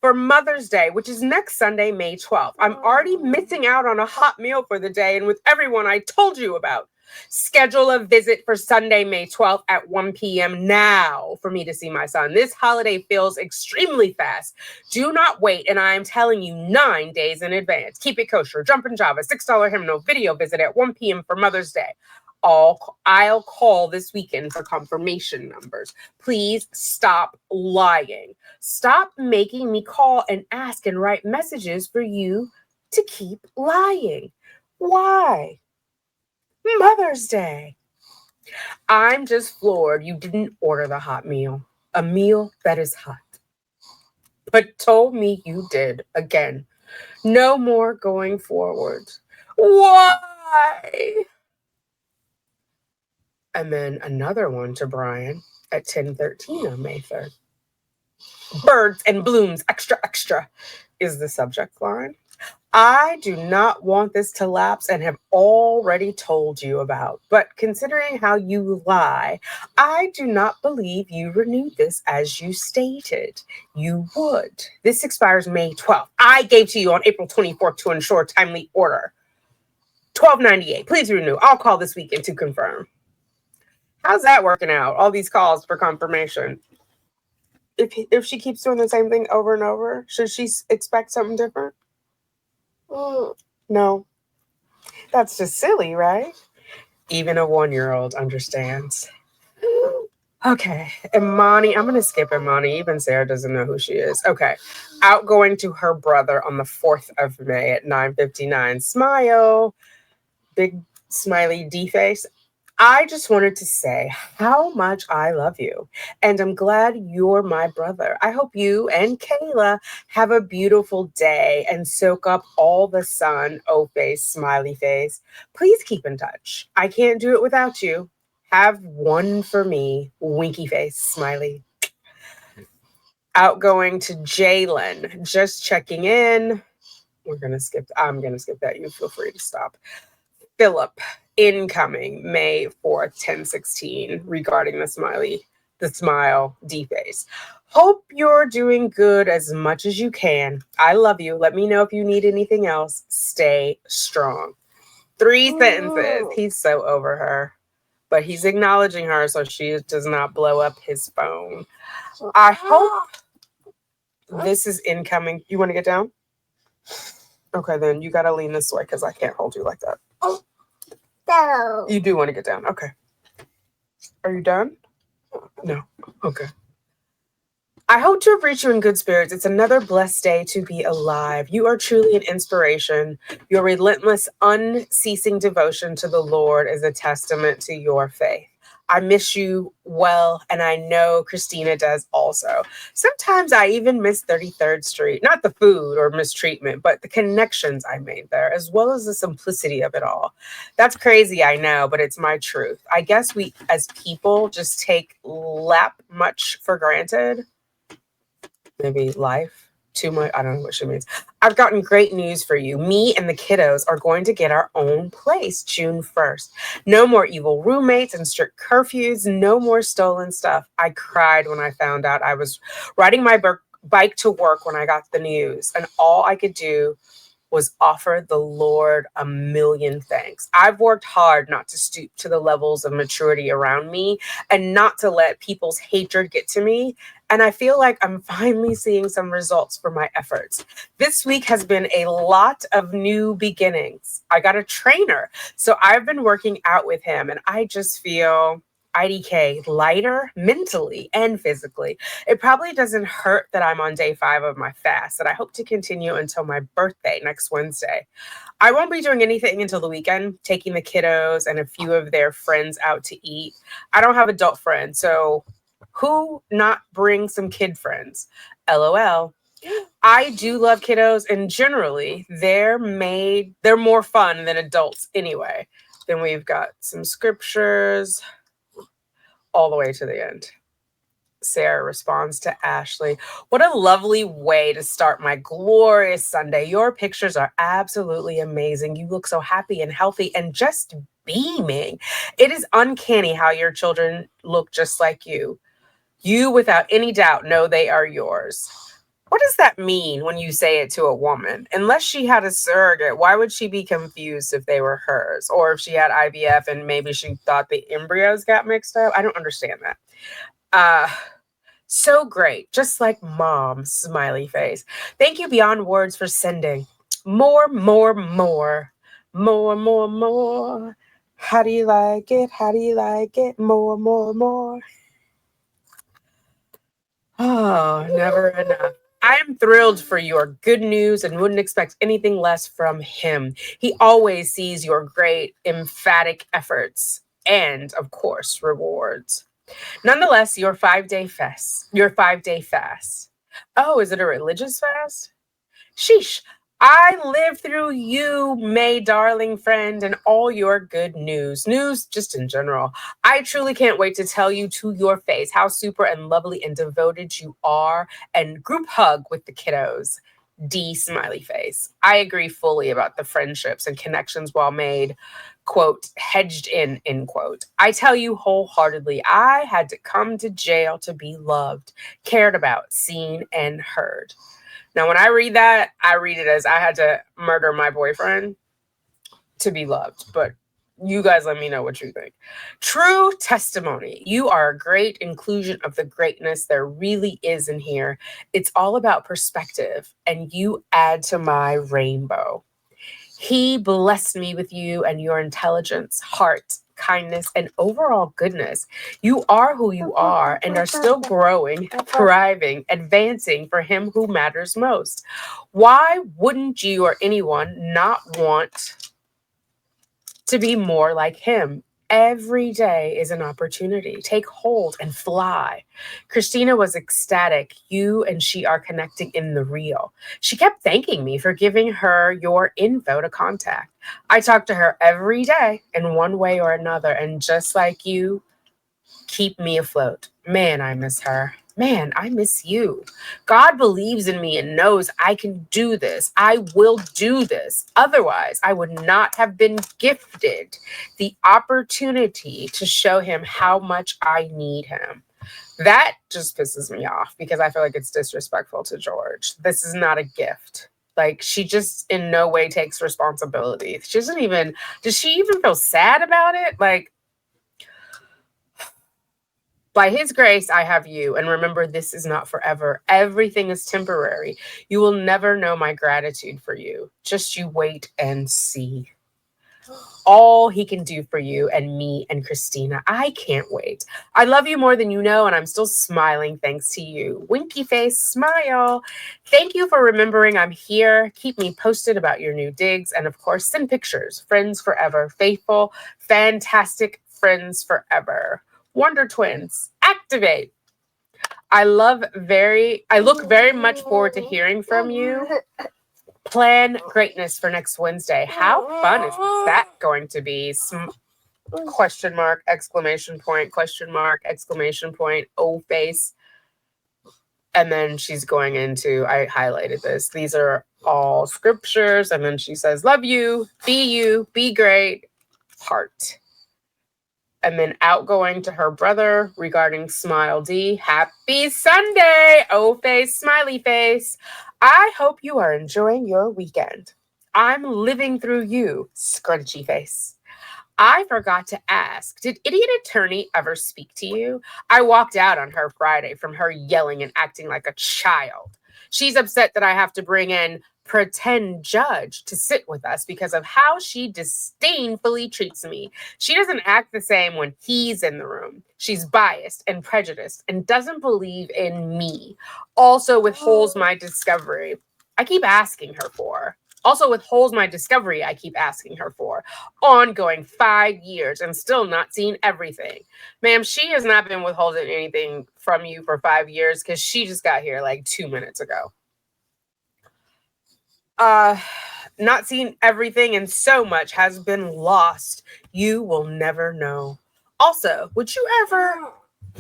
For Mother's Day, which is next Sunday, May 12th. I'm already missing out on a hot meal for the day and with everyone I told you about. Schedule a visit for Sunday, May 12th at 1 p.m. now for me to see my son. This holiday feels extremely fast. Do not wait, and I am telling you 9 days in advance. Keep it kosher. Jumpin' Java, $6 hymnal video visit at 1 p.m. for Mother's Day. I'll call this weekend for confirmation numbers. Please stop lying. Stop making me call and ask and write messages for you to keep lying. Why? Mother's Day. I'm just floored you didn't order the hot meal. A meal that is hot. But told me you did again. No more going forward. Why? And then another one to Brian at 10:13 on May 3rd. Birds and blooms, extra, extra, is the subject line. I do not want this to lapse and have already told you about. But considering how you lie, I do not believe you renewed this as you stated you would. This expires May 12th. I gave to you on April 24th to ensure timely order. 1298. Please renew. I'll call this weekend to confirm. How's that working out? All these calls for confirmation. If she keeps doing the same thing over and over, should she expect something different? No. That's just silly, right? Even a 1-year-old understands. Okay, Imani, I'm going to skip Imani. Even Sarah doesn't know who she is. Okay, outgoing to her brother on the 4th of May at 9:59. Smile, big smiley D face. I just wanted to say how much I love you, and I'm glad you're my brother. I hope you and Kayla have a beautiful day and soak up all the sun. Oh, face, smiley face. Please keep in touch. I can't do it without you. Have one for me. Winky face, smiley. Outgoing to Jalen. Just checking in. I'm gonna skip that. You feel free to stop. Phillip, incoming May 4th, 10:16, regarding the smile D face. Hope you're doing good as much as you can. I love you. Let me know if you need anything else. Stay strong. 3 sentences. He's so over her, but he's acknowledging her so she does not blow up his phone. I hope this is incoming. You want to get down? Okay, then you got to lean this way because I can't hold you like that. No. You do want to get down. Okay. Are you done? No. Okay. I hope to have reached you in good spirits. It's another blessed day to be alive. You are truly an inspiration. Your relentless, unceasing devotion to the Lord is a testament to your faith. I miss you well, and I know Christina does also. Sometimes I even miss 33rd Street, not the food or mistreatment, but the connections I made there, as well as the simplicity of it all. That's crazy, I know, but it's my truth. I guess we as people just take much for granted. Maybe life too much. I don't know what she means. I've gotten great news for you. Me and the kiddos are going to get our own place June 1st. No more evil roommates and strict curfews. No more stolen stuff. I cried when I found out. I was riding my bike to work when I got the news, and all I could do was offer the Lord a million thanks. I've worked hard not to stoop to the levels of maturity around me and not to let people's hatred get to me. And I feel like I'm finally seeing some results for my efforts. This week has been a lot of new beginnings. I got a trainer, so I've been working out with him, and I just feel IDK lighter mentally and physically. It probably doesn't hurt that I'm on day 5 of my fast that I hope to continue until my birthday next Wednesday. I won't be doing anything until the weekend, taking the kiddos and a few of their friends out to eat. I don't have adult friends, so who not bring some kid friends? LOL. I do love kiddos, and generally they're more fun than adults anyway. Then we've got some scriptures all the way to the end. Sarah responds to Ashley. What a lovely way to start my glorious Sunday. Your pictures are absolutely amazing. You look so happy and healthy and just beaming. It is uncanny how your children look just like you. You, without any doubt, know they are yours. What does that mean when you say it to a woman? Unless she had a surrogate, why would she be confused if they were hers? Or if she had IVF and maybe she thought the embryos got mixed up? I don't understand that. So great. Just like mom, smiley face. Thank you beyond words for sending. More, more, more. More, more, more. How do you like it? How do you like it? More, more, more. Oh, never enough. I am thrilled for your good news and wouldn't expect anything less from him. He always sees your great, emphatic efforts and, of course, rewards. Nonetheless, your 5-day fast. Your 5-day fast. Oh, is it a religious fast? Sheesh. I live through you, May, darling friend, and all your good news. News just in general. I truly can't wait to tell you to your face how super and lovely and devoted you are. And group hug with the kiddos. D smiley face. I agree fully about the friendships and connections well made, quote, hedged in, end quote. I tell you wholeheartedly, I had to come to jail to be loved, cared about, seen, and heard. Now, when I read that, I read it as I had to murder my boyfriend to be loved. But you guys let me know what you think. True testimony. You are a great inclusion of the greatness there really is in here. It's all about perspective, and you add to my rainbow. He blessed me with you and your intelligence, heart, kindness, and overall goodness. You are who you are and are still growing, thriving, advancing for him who matters most. Why wouldn't you or anyone not want to be more like him? Every day is an opportunity. Take hold and fly. Christina was ecstatic. You and she are connecting in the real. She kept thanking me for giving her your info to contact. I talk to her every day in one way or another, and just like you, keep me afloat. Man, I miss her. Man, I miss you. God believes in me and knows I can do this. I will do this. Otherwise, I would not have been gifted the opportunity to show him how much I need him. That just pisses me off because I feel like it's disrespectful to George. This is not a gift. Like, she just in no way takes responsibility. She doesn't even, does she even feel sad about it? Like, by his grace, I have you. And remember, this is not forever. Everything is temporary. You will never know my gratitude for you. Just you wait and see. All he can do for you and me and Christina. I can't wait. I love you more than you know, and I'm still smiling thanks to you. Winky face, smile. Thank you for remembering I'm here. Keep me posted about your new digs. And of course, send pictures. Friends forever. Faithful, fantastic friends forever. Wonder Twins, activate. I look very much forward to hearing from you. Plan greatness for next Wednesday. How fun is that going to be? Question mark, exclamation point, question mark, exclamation point, O face. And then she's going into, I highlighted this. These are all scriptures. And then she says, love you, be great, heart. And then outgoing to her brother regarding Smile D. Happy Sunday, O face, smiley face. I hope you are enjoying your weekend. I'm living through you, scrunchy face. I forgot to ask, did idiot attorney ever speak to you? I walked out on her Friday from her yelling and acting like a child. She's upset that I have to bring in pretend judge to sit with us because of how she disdainfully treats me. She doesn't act the same when he's in the room. She's biased and prejudiced and doesn't believe in me. Also withholds my discovery. I keep asking her for. Also withholds my discovery I keep asking her for. Ongoing 5 years and still not seen everything. Ma'am, she has not been withholding anything from you for 5 years because she just got here like 2 minutes ago. Not seen everything and so much has been lost. You will never know. Also, would you ever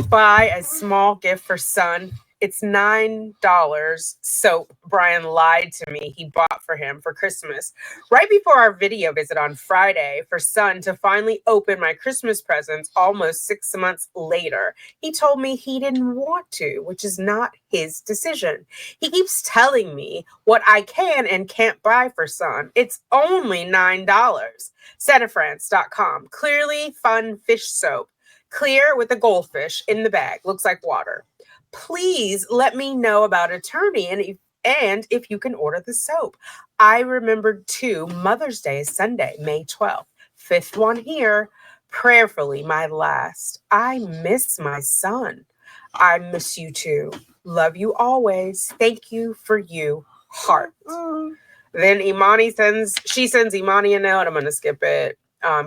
buy a small gift for son? It's $9 soap Brian lied to me he bought for him for Christmas. Right before our video visit on Friday for son to finally open my Christmas presents almost 6 months later. He told me he didn't want to, which is not his decision. He keeps telling me what I can and can't buy for son. It's only $9. Setafrance.com. Clearly fun fish soap. Clear with a goldfish in the bag. Looks like water. Please let me know about attorney and if you can order the soap. I remembered too, Mother's Day is Sunday, May 12th. Fifth one here. Prayerfully, my last. I miss my son. I miss you too. Love you always. Thank you for you. Heart. Then she sends Imani a note. I'm going to skip it.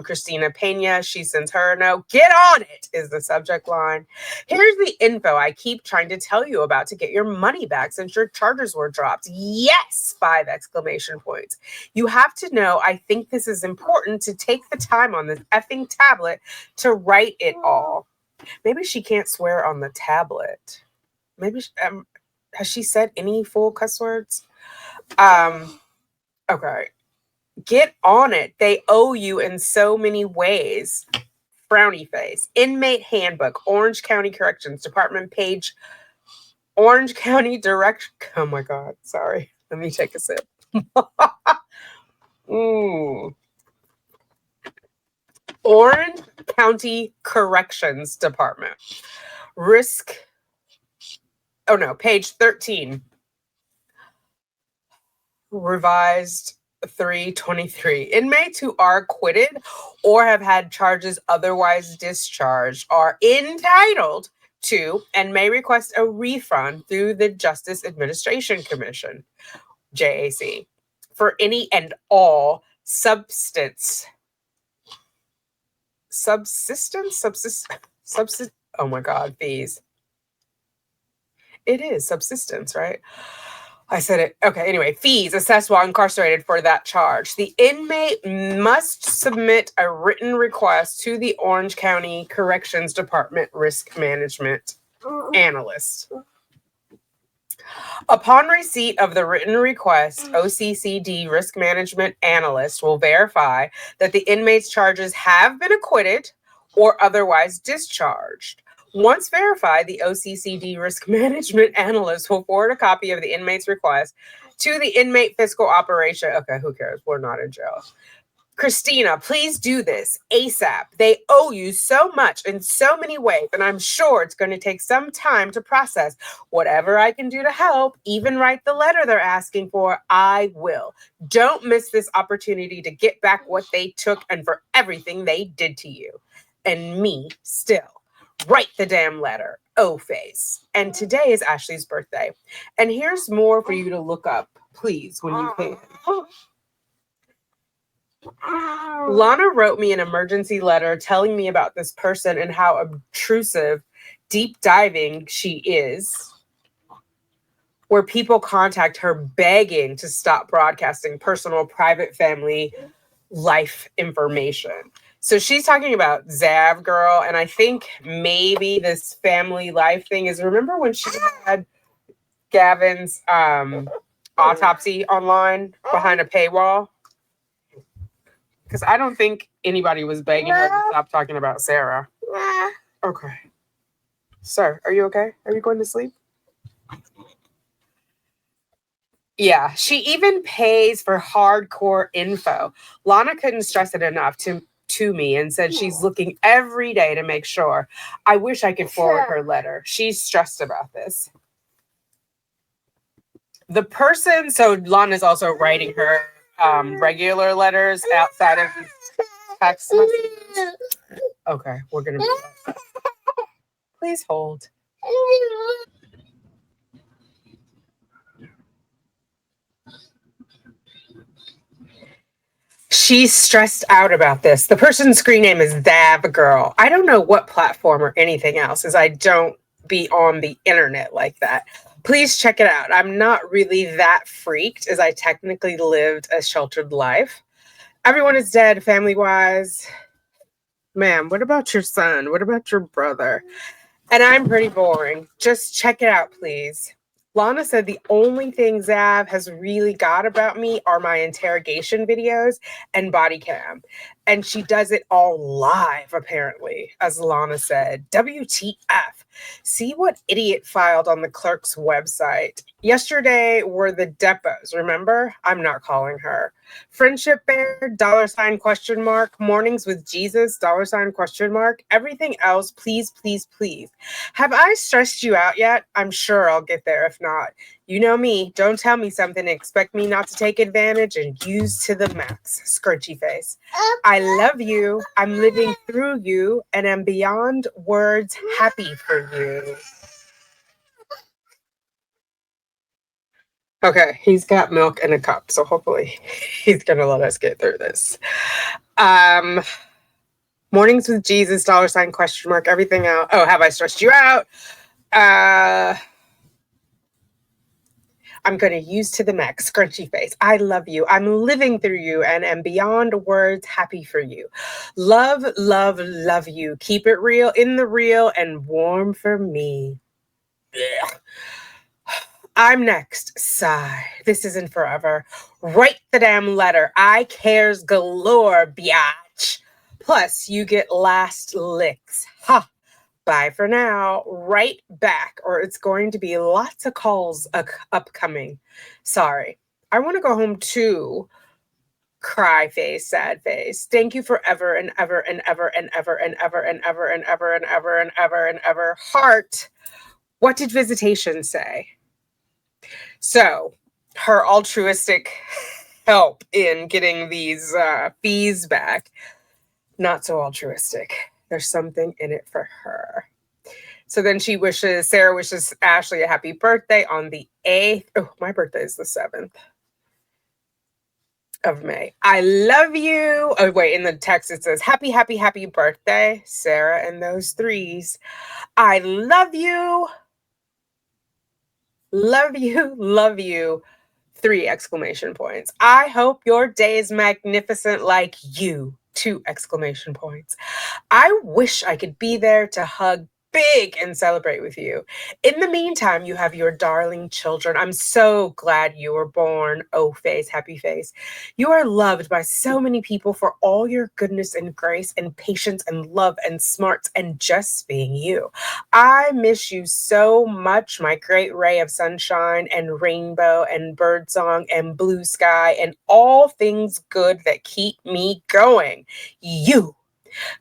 Christina Pena, she sends her a note. Get on it is the subject line. Here's the info I keep trying to tell you about to get your money back since your charges were dropped. Yes, 5 exclamation points. You have to know, I think this is important to take the time on this effing tablet to write it all. Maybe she can't swear on the tablet. Maybe, has she said any full cuss words? Okay. Get on it. They owe you in so many ways. Frowny face. Inmate handbook. Orange County Corrections Department page. Orange County direct. Oh my God. Sorry. Let me take a sip. Orange County Corrections Department. Risk. Oh no, page 13. Revised 323. Inmates who are acquitted or have had charges otherwise discharged are entitled to and may request a refund through the Justice Administration Commission, JAC, for any and all subsistence. Oh my God, fees. It is subsistence, right? I said it. Okay, anyway, fees assessed while incarcerated for that charge. The inmate must submit a written request to the Orange County Corrections Department risk management analyst. Upon receipt of the written request, OCCD risk management analyst will verify that the inmate's charges have been acquitted or otherwise discharged. Once verified, the OCCD risk management analyst will forward a copy of the inmate's request to the inmate fiscal operation. Okay, who cares? We're not in jail. Christina, please do this ASAP. They owe you so much in so many ways, and I'm sure it's going to take some time to process. Whatever I can do to help, even write the letter they're asking for, I will. Don't miss this opportunity to get back what they took and for everything they did to you. And me still. Write the damn letter. Oh, face. And today is Ashley's birthday. And here's more for you to look up, please, when you can. Lana wrote me an emergency letter telling me about this person and how obtrusive, deep diving she is, where people contact her begging to stop broadcasting personal, private, family life information. So she's talking about Zav Girl, and I think maybe this family life thing is, remember when she had Gavin's autopsy online behind a paywall? Because I don't think anybody was begging her to stop talking about Sarah. Okay. Sir, are you okay? Are you going to sleep? Yeah, she even pays for hardcore info. Lana couldn't stress it enough to me and said she's looking every day to make sure. I wish I could forward her letter. She's stressed about this. The person, so Lana's also writing her regular letters outside of text messages. Okay, we're going to be right back. Please hold. She's stressed out about this. The person's screen name is Zav Girl. I don't know what platform or anything else, as I don't be on the internet like that. Please check it out. I'm not really that freaked, as I technically lived a sheltered life. Everyone is dead, family-wise. Ma'am, what about your son? What about your brother? And I'm pretty boring. Just check it out, please. Lana said the only thing Zav has really got about me are my interrogation videos and body cam. And she does it all live, apparently, as Lana said. WTF. See what idiot filed on the clerk's website. Yesterday were the depots, remember? I'm not calling her. Friendship Bear, $? Mornings with Jesus, $? Everything else, please, please, please. Have I stressed you out yet? I'm sure I'll get there if not. You know me. Don't tell me something and expect me not to take advantage and use to the max. Scrunchy face. I love you. I'm living through you and am beyond words happy for you. Okay, he's got milk in a cup, so hopefully he's gonna let us get through this. Mornings with Jesus, $? Everything else. Oh, have I stressed you out? I'm going to use to the max. Scrunchy face. I love you. I'm living through you and am beyond words happy for you. Love, love, love you. Keep it real in the real and warm for me. Ugh. I'm next. Sigh. This isn't forever. Write the damn letter. I cares galore, biatch. Plus, you get last licks. Ha! Bye for now. Right back, or it's going to be lots of calls upcoming. Sorry. I want to go home too. Cry face, sad face. Thank you forever and ever and ever and ever and ever and ever and ever and ever and ever and ever. Heart. What did visitation say? So, her altruistic help in getting these fees back, not so altruistic. There's something in it for her. So then Sarah wishes Ashley a happy birthday on the 8th. Oh, my birthday is the 7th of May. I love you. Oh, wait, in the text it says, happy, happy, happy birthday, Sarah and those threes. I love you. Love you, love you. 3 exclamation points. I hope your day is magnificent like you. 2 exclamation points. I wish I could be there to hug big and celebrate with you. In the meantime, you have your darling children. I'm so glad you were born. Oh, face, happy face. You are loved by so many people for all your goodness and grace and patience and love and smarts and just being you. I miss you so much, my great ray of sunshine and rainbow and birdsong and blue sky and all things good that keep me going. You.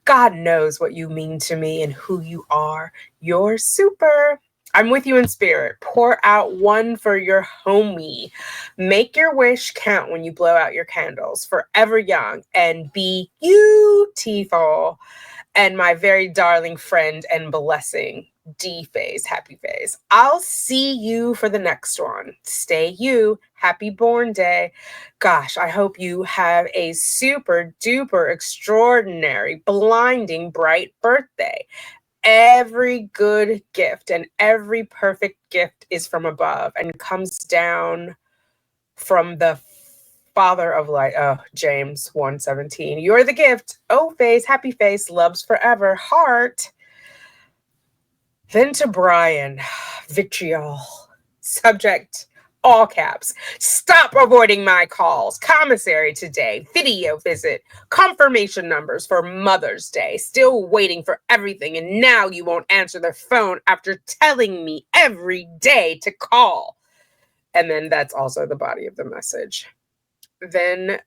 God knows what you mean to me and who you are. You're super. I'm with you in spirit. Pour out one for your homie. Make your wish count when you blow out your candles. Forever young and be beautiful. And my very darling friend and blessing, D phase, happy phase. I'll see you for the next one. Stay you. Happy born day. Gosh, I hope you have a super duper extraordinary, blinding, bright birthday. Every good gift and every perfect gift is from above and comes down from the Father of light. Oh, James 1:17. You're the gift. Oh, face, happy face, loves forever. Heart. Then to Brian. Vitriol. Subject, all caps. Stop avoiding my calls. Commissary today. Video visit. Confirmation numbers for Mother's Day. Still waiting for everything, and now you won't answer the phone after telling me every day to call. And then that's also the body of the message. Then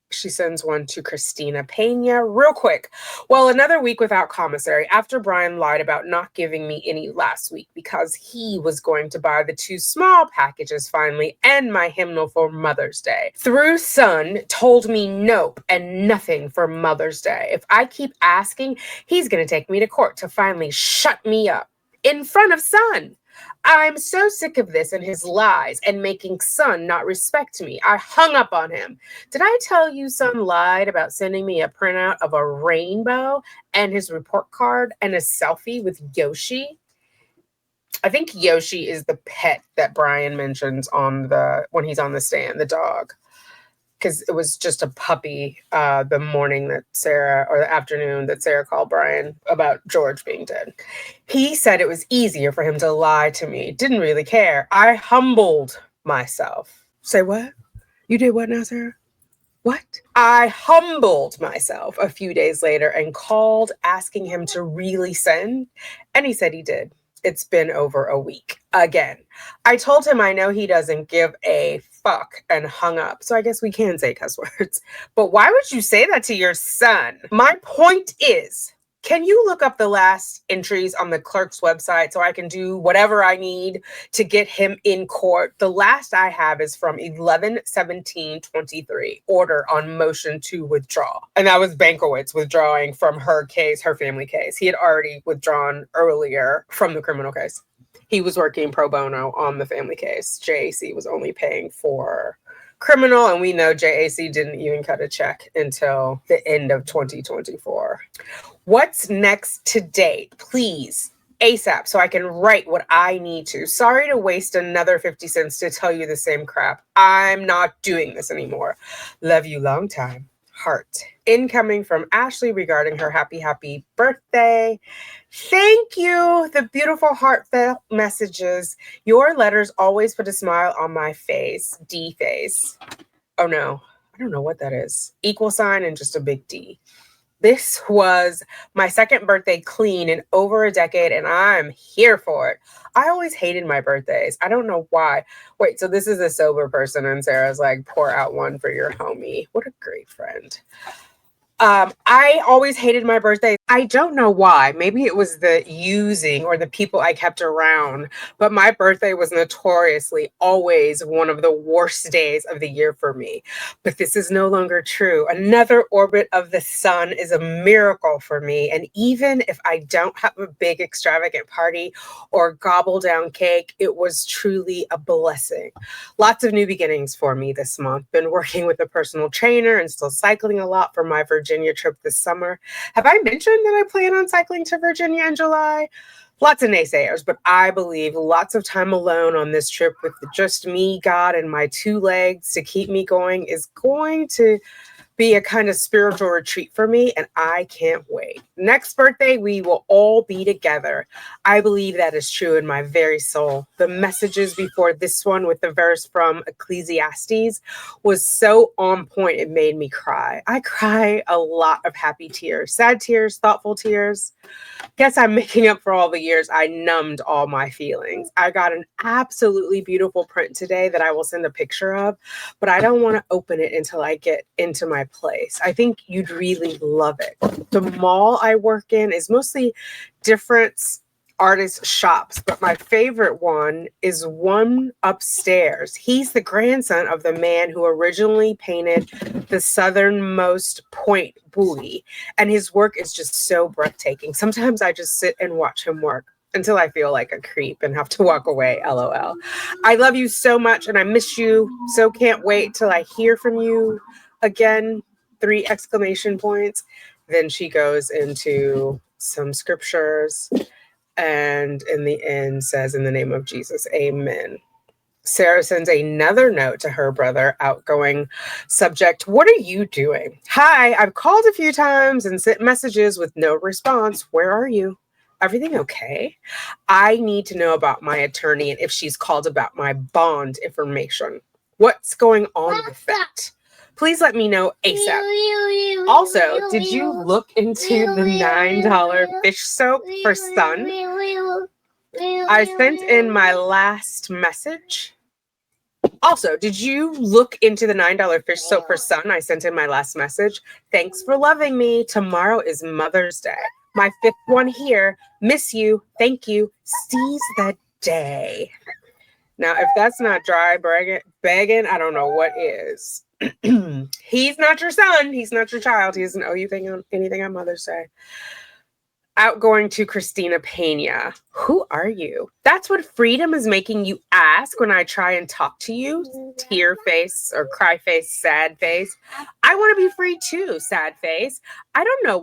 she sends one to Christina Pena real quick. Well, another week without commissary after Brian lied about not giving me any last week because he was going to buy the 2 small packages finally and my hymnal for Mother's Day. Through Son told me nope and nothing for Mother's Day. If I keep asking, he's going to take me to court to finally shut me up in front of Son. I'm so sick of this and his lies and making Son not respect me. I hung up on him. Did I tell you Son lied about sending me a printout of a rainbow and his report card and a selfie with Yoshi? I think Yoshi is the pet that Brian mentions when he's on the stand, the dog. Because it was just a puppy the morning that Sarah, or the afternoon that Sarah called Brian about George being dead. He said it was easier for him to lie to me. Didn't really care. I humbled myself. Say what? You did what now, Sarah? What? I humbled myself a few days later and called asking him to really send. And he said he did. It's been over a week. Again, I told him I know he doesn't give a fuck and hung up. So I guess we can say cuss words. But why would you say that to your son? My point is, can you look up the last entries on the clerk's website so I can do whatever I need to get him in court? The last I have is from 11/17/23, order on motion to withdraw. And that was Bankowitz withdrawing from her case, her family case. He had already withdrawn earlier from the criminal case. He was working pro bono on the family case. JAC was only paying for criminal, and we know JAC didn't even cut a check until the end of 2024. What's next to date? Please, ASAP, so I can write what I need to. Sorry to waste another 50 cents to tell you the same crap. I'm not doing this anymore. Love you long time. heart. Incoming from Ashley regarding her happy birthday. Thank you. The beautiful heartfelt messages. Your letters always put a smile on my face. D face. Oh no, I don't know what that is. Equal sign and just a big D. This was my second birthday clean in over a decade, and I'm here for it. I always hated my birthdays. I don't know why. Wait, so this is a sober person, and Sarah's like, pour out one for your homie. What a great friend. I always hated my birthday. I don't know why. Maybe it was the using or the people I kept around, but my birthday was notoriously always one of the worst days of the year for me. But this is no longer true. Another orbit of the sun is a miracle for me. And even if I don't have a big extravagant party or gobble down cake, it was truly a blessing. Lots of new beginnings for me this month. Been working with a personal trainer and still cycling a lot for my Virginia trip this summer. Have I mentioned that I plan on cycling to Virginia in July? Lots of naysayers, but I believe lots of time alone on this trip with just me, God, and my two legs to keep me going is going to be a kind of spiritual retreat for me, and I can't wait. Next birthday, we will all be together. I believe that is true in my very soul. The messages before this one with the verse from Ecclesiastes was so on point, it made me cry. I cry a lot of happy tears, sad tears, thoughtful tears. Guess I'm making up for all the years I numbed all my feelings. I got an absolutely beautiful print today that I will send a picture of, but I don't want to open it until I get into my place. I think you'd really love it. The mall I work in is mostly different artist shops, but my favorite one is one upstairs. He's the grandson of the man who originally painted the southernmost point buoy, and his work is just so breathtaking. Sometimes I just sit and watch him work until I feel like a creep and have to walk away. LOL. I love you so much and I miss you. So can't wait till I hear from you again. 3 exclamation points. Then she goes into some scriptures and in the end says, in the name of Jesus, amen. Sarah sends another note to her brother, outgoing subject, what are you doing? Hi, I've called a few times and sent messages with no response. Where are you? Everything okay? I need to know about my attorney and if she's called about my bond information. What's going on with that? Please let me know ASAP. Also, did you look into the $9 fish soap for Sun? I sent in my last message. Also, did you look into the $9 fish soap for Sun? I sent in my last message. Thanks for loving me. Tomorrow is Mother's Day. My 5th one here. Miss you. Thank you. Seize the day. Now, if that's not dry begging, I don't know what is. He's not your son. He's not your child. He doesn't owe you anything on Mother's Day. Outgoing to Christina Pena. Who are you? That's what freedom is making you ask when I try and talk to you. Tear face or cry face, sad face. I want to be free too, sad face. I don't know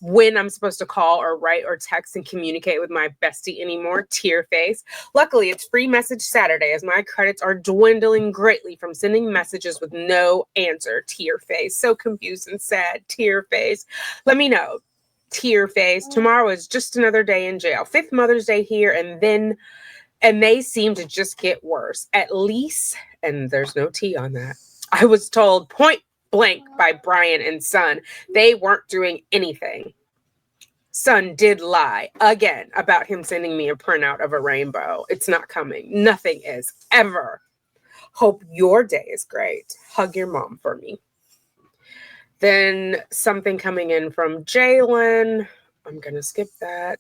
when I'm supposed to call or write or text and communicate with my bestie anymore. Tear face. Luckily, it's free message Saturday as my credits are dwindling greatly from sending messages with no answer. Tear face. So confused and sad. Tear face. Let me know. Tear face. Tomorrow is just another day in jail. 5th Mother's Day here, and they seem to just get worse. At least, and there's no T on that, I was told point blank by Brian and Son they weren't doing anything. Son did lie again about him sending me a printout of a rainbow. It's not coming. Nothing is ever. Hope your day is great. Hug your mom for me. Then something coming in from Jalen. I'm going to skip that.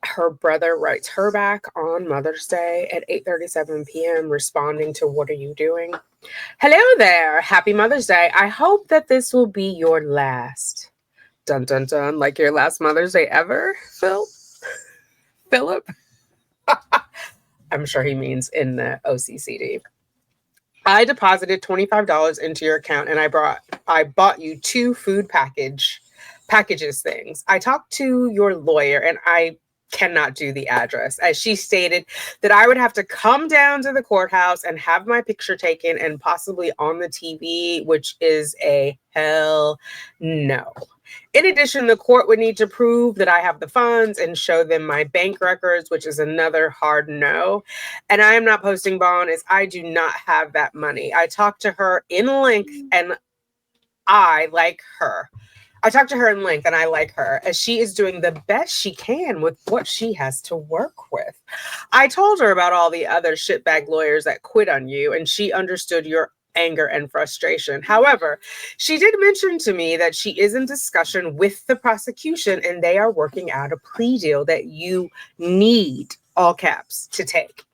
Her brother writes her back on Mother's Day at 8:37 p.m. responding to what are you doing? Hello there. Happy Mother's Day. I hope that this will be your last. Dun, dun, dun. Like your last Mother's Day ever, Phillip? I'm sure he means in the OCCD. I deposited $25 into your account and I bought you 2 food packages things. I talked to your lawyer and I cannot do the address, as she stated that I would have to come down to the courthouse and have my picture taken and possibly on the TV, which is a hell no. In addition, the court would need to prove that I have the funds and show them my bank records, which is another hard no. And I am not posting bond as I do not have that money. I talked to her in length and I like her. I talked to her in length and I like her as she is doing the best she can with what she has to work with. I told her about all the other shitbag lawyers that quit on you and she understood your anger and frustration. However, she did mention to me that she is in discussion with the prosecution and they are working out a plea deal that you need, all caps, to take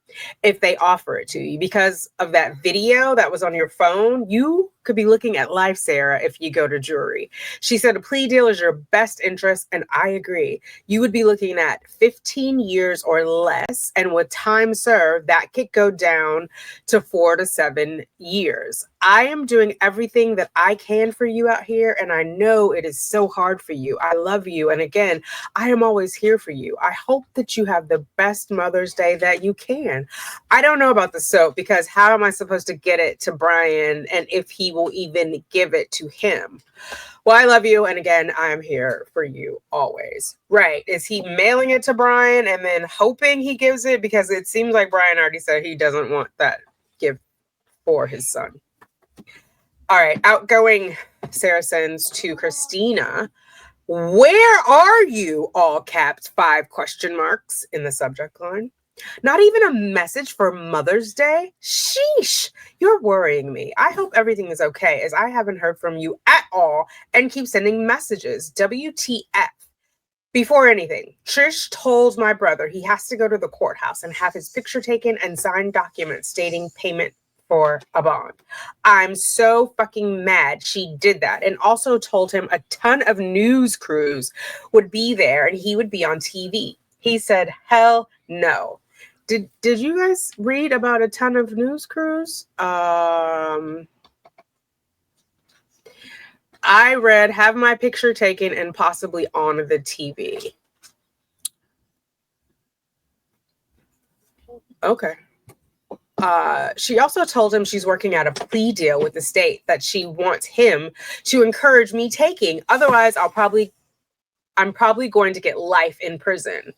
if they offer it to you. Because of that video that was on your phone, you could be looking at life, Sarah, if you go to jury. She said a plea deal is your best interest, and I agree. You would be looking at 15 years or less, and with time served, that could go down to 4 to 7 years. I am doing everything that I can for you out here, and I know it is so hard for you. I love you, and again, I am always here for you. I hope that you have the best Mother's Day that you can. I don't know about the soap because how am I supposed to get it to Brian and if he will even give it to him? Well, I love you. And again, I am here for you always. Right. Is he mailing it to Brian and then hoping he gives it? Because it seems like Brian already said he doesn't want that gift for his son. All right. Outgoing Sarah sends to Christina. Where are you? All caps, 5 question marks in the subject line. Not even a message for Mother's Day? Sheesh, you're worrying me. I hope everything is okay as I haven't heard from you at all and keep sending messages. WTF. Before anything, Trish told my brother he has to go to the courthouse and have his picture taken and sign documents stating payment for a bond. I'm so fucking mad she did that, and also told him a ton of news crews would be there and he would be on TV. He said, hell no. Did you guys read about a ton of news crews? I read have my picture taken and possibly on the TV. Okay. She also told him she's working out a plea deal with the state that she wants him to encourage me taking. Otherwise, I'm probably going to get life in prison.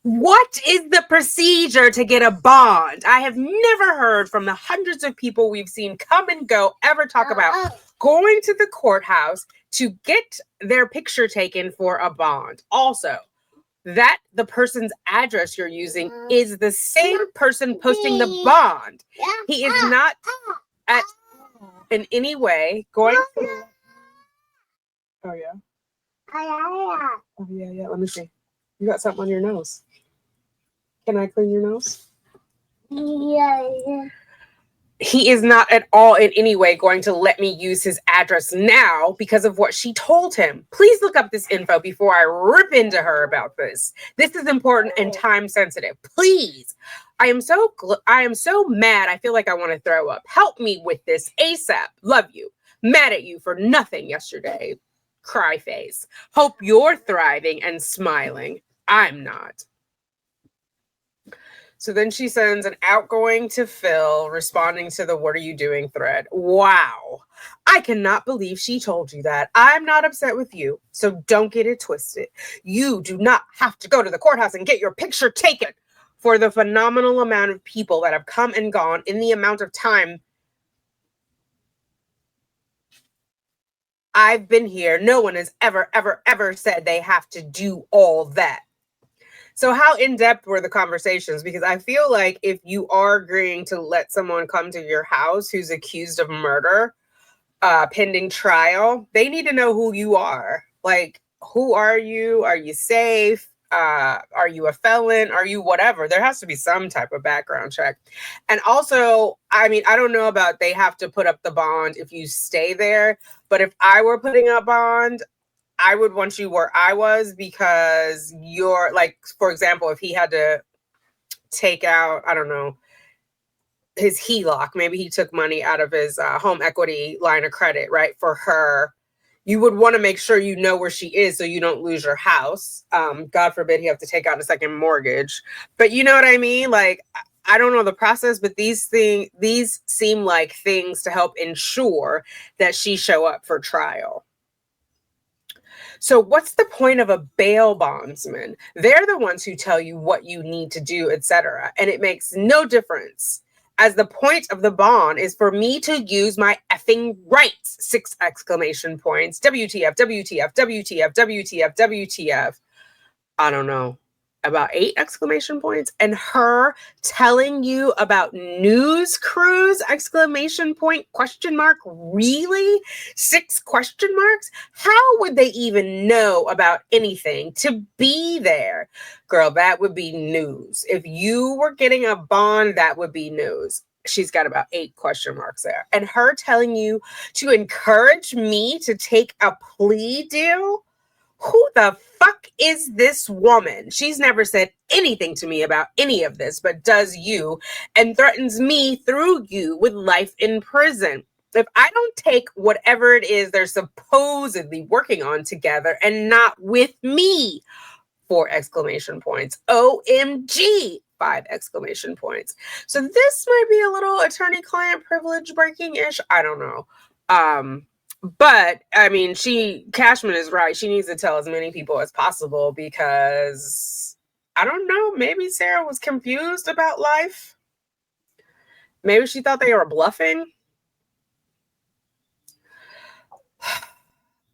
What is the procedure to get a bond? I have never heard from the hundreds of people we've seen come and go ever talk about going to the courthouse to get their picture taken for a bond. Also, that the person's address you're using is the same person posting the bond. He is not in any way going to... Oh, yeah. Oh, yeah. Let me see. You got something on your nose. Can I clean your nose? Yeah. He is not at all in any way going to let me use his address now because of what she told him. Please look up this info before I rip into her about this. This is important and time sensitive. Please. I am so mad. I feel like I want to throw up. Help me with this ASAP. Love you. Mad at you for nothing yesterday. Cry face. Hope you're thriving and smiling. I'm not. So then she sends an outgoing to Phil responding to the what are you doing thread. Wow. I cannot believe she told you that. I'm not upset with you, so don't get it twisted. You do not have to go to the courthouse and get your picture taken. For the phenomenal amount of people that have come and gone in the amount of time I've been here, no one has ever said they have to do all that. So how in-depth were the conversations? Because I feel like if you are agreeing to let someone come to your house who's accused of murder, pending trial, they need to know who you are. Like, who are you? Are you safe? Are you a felon? Are you whatever? There has to be some type of background check. And also, I mean, I don't know about they have to put up the bond if you stay there. But if I were putting up bond, I would want you where I was because you're like, for example, if he had to take out, I don't know, his HELOC, maybe he took money out of his home equity line of credit, right, for her, You would want to make sure you know where she is so you don't lose your house. God forbid you have to take out a second mortgage. But you know what I mean? Like, I don't know the process, but these seem like things to help ensure that she show up for trial. So what's the point of a bail bondsman? They're the ones who tell you what you need to do, etc. And it makes no difference, as the point of the bond is for me to use my effing rights. 6 exclamation points. WTF, WTF, WTF, WTF, WTF. I don't know, about 8 exclamation points. And her telling you about news crews, exclamation point, question mark, really? 6 question marks? How would they even know about anything to be there? Girl, that would be news. If you were getting a bond, that would be news. She's got about 8 question marks there. And her telling you to encourage me to take a plea deal? Who the fuck is this woman? She's never said anything to me about any of this, but does you and threatens me through you with life in prison. If I don't take whatever it is they're supposedly working on together and not with me, 4 exclamation points. OMG, 5 exclamation points. So this might be a little attorney-client privilege breaking-ish. I don't know. But I mean, Cashman is right. She needs to tell as many people as possible because I don't know. Maybe Sarah was confused about life. Maybe she thought they were bluffing.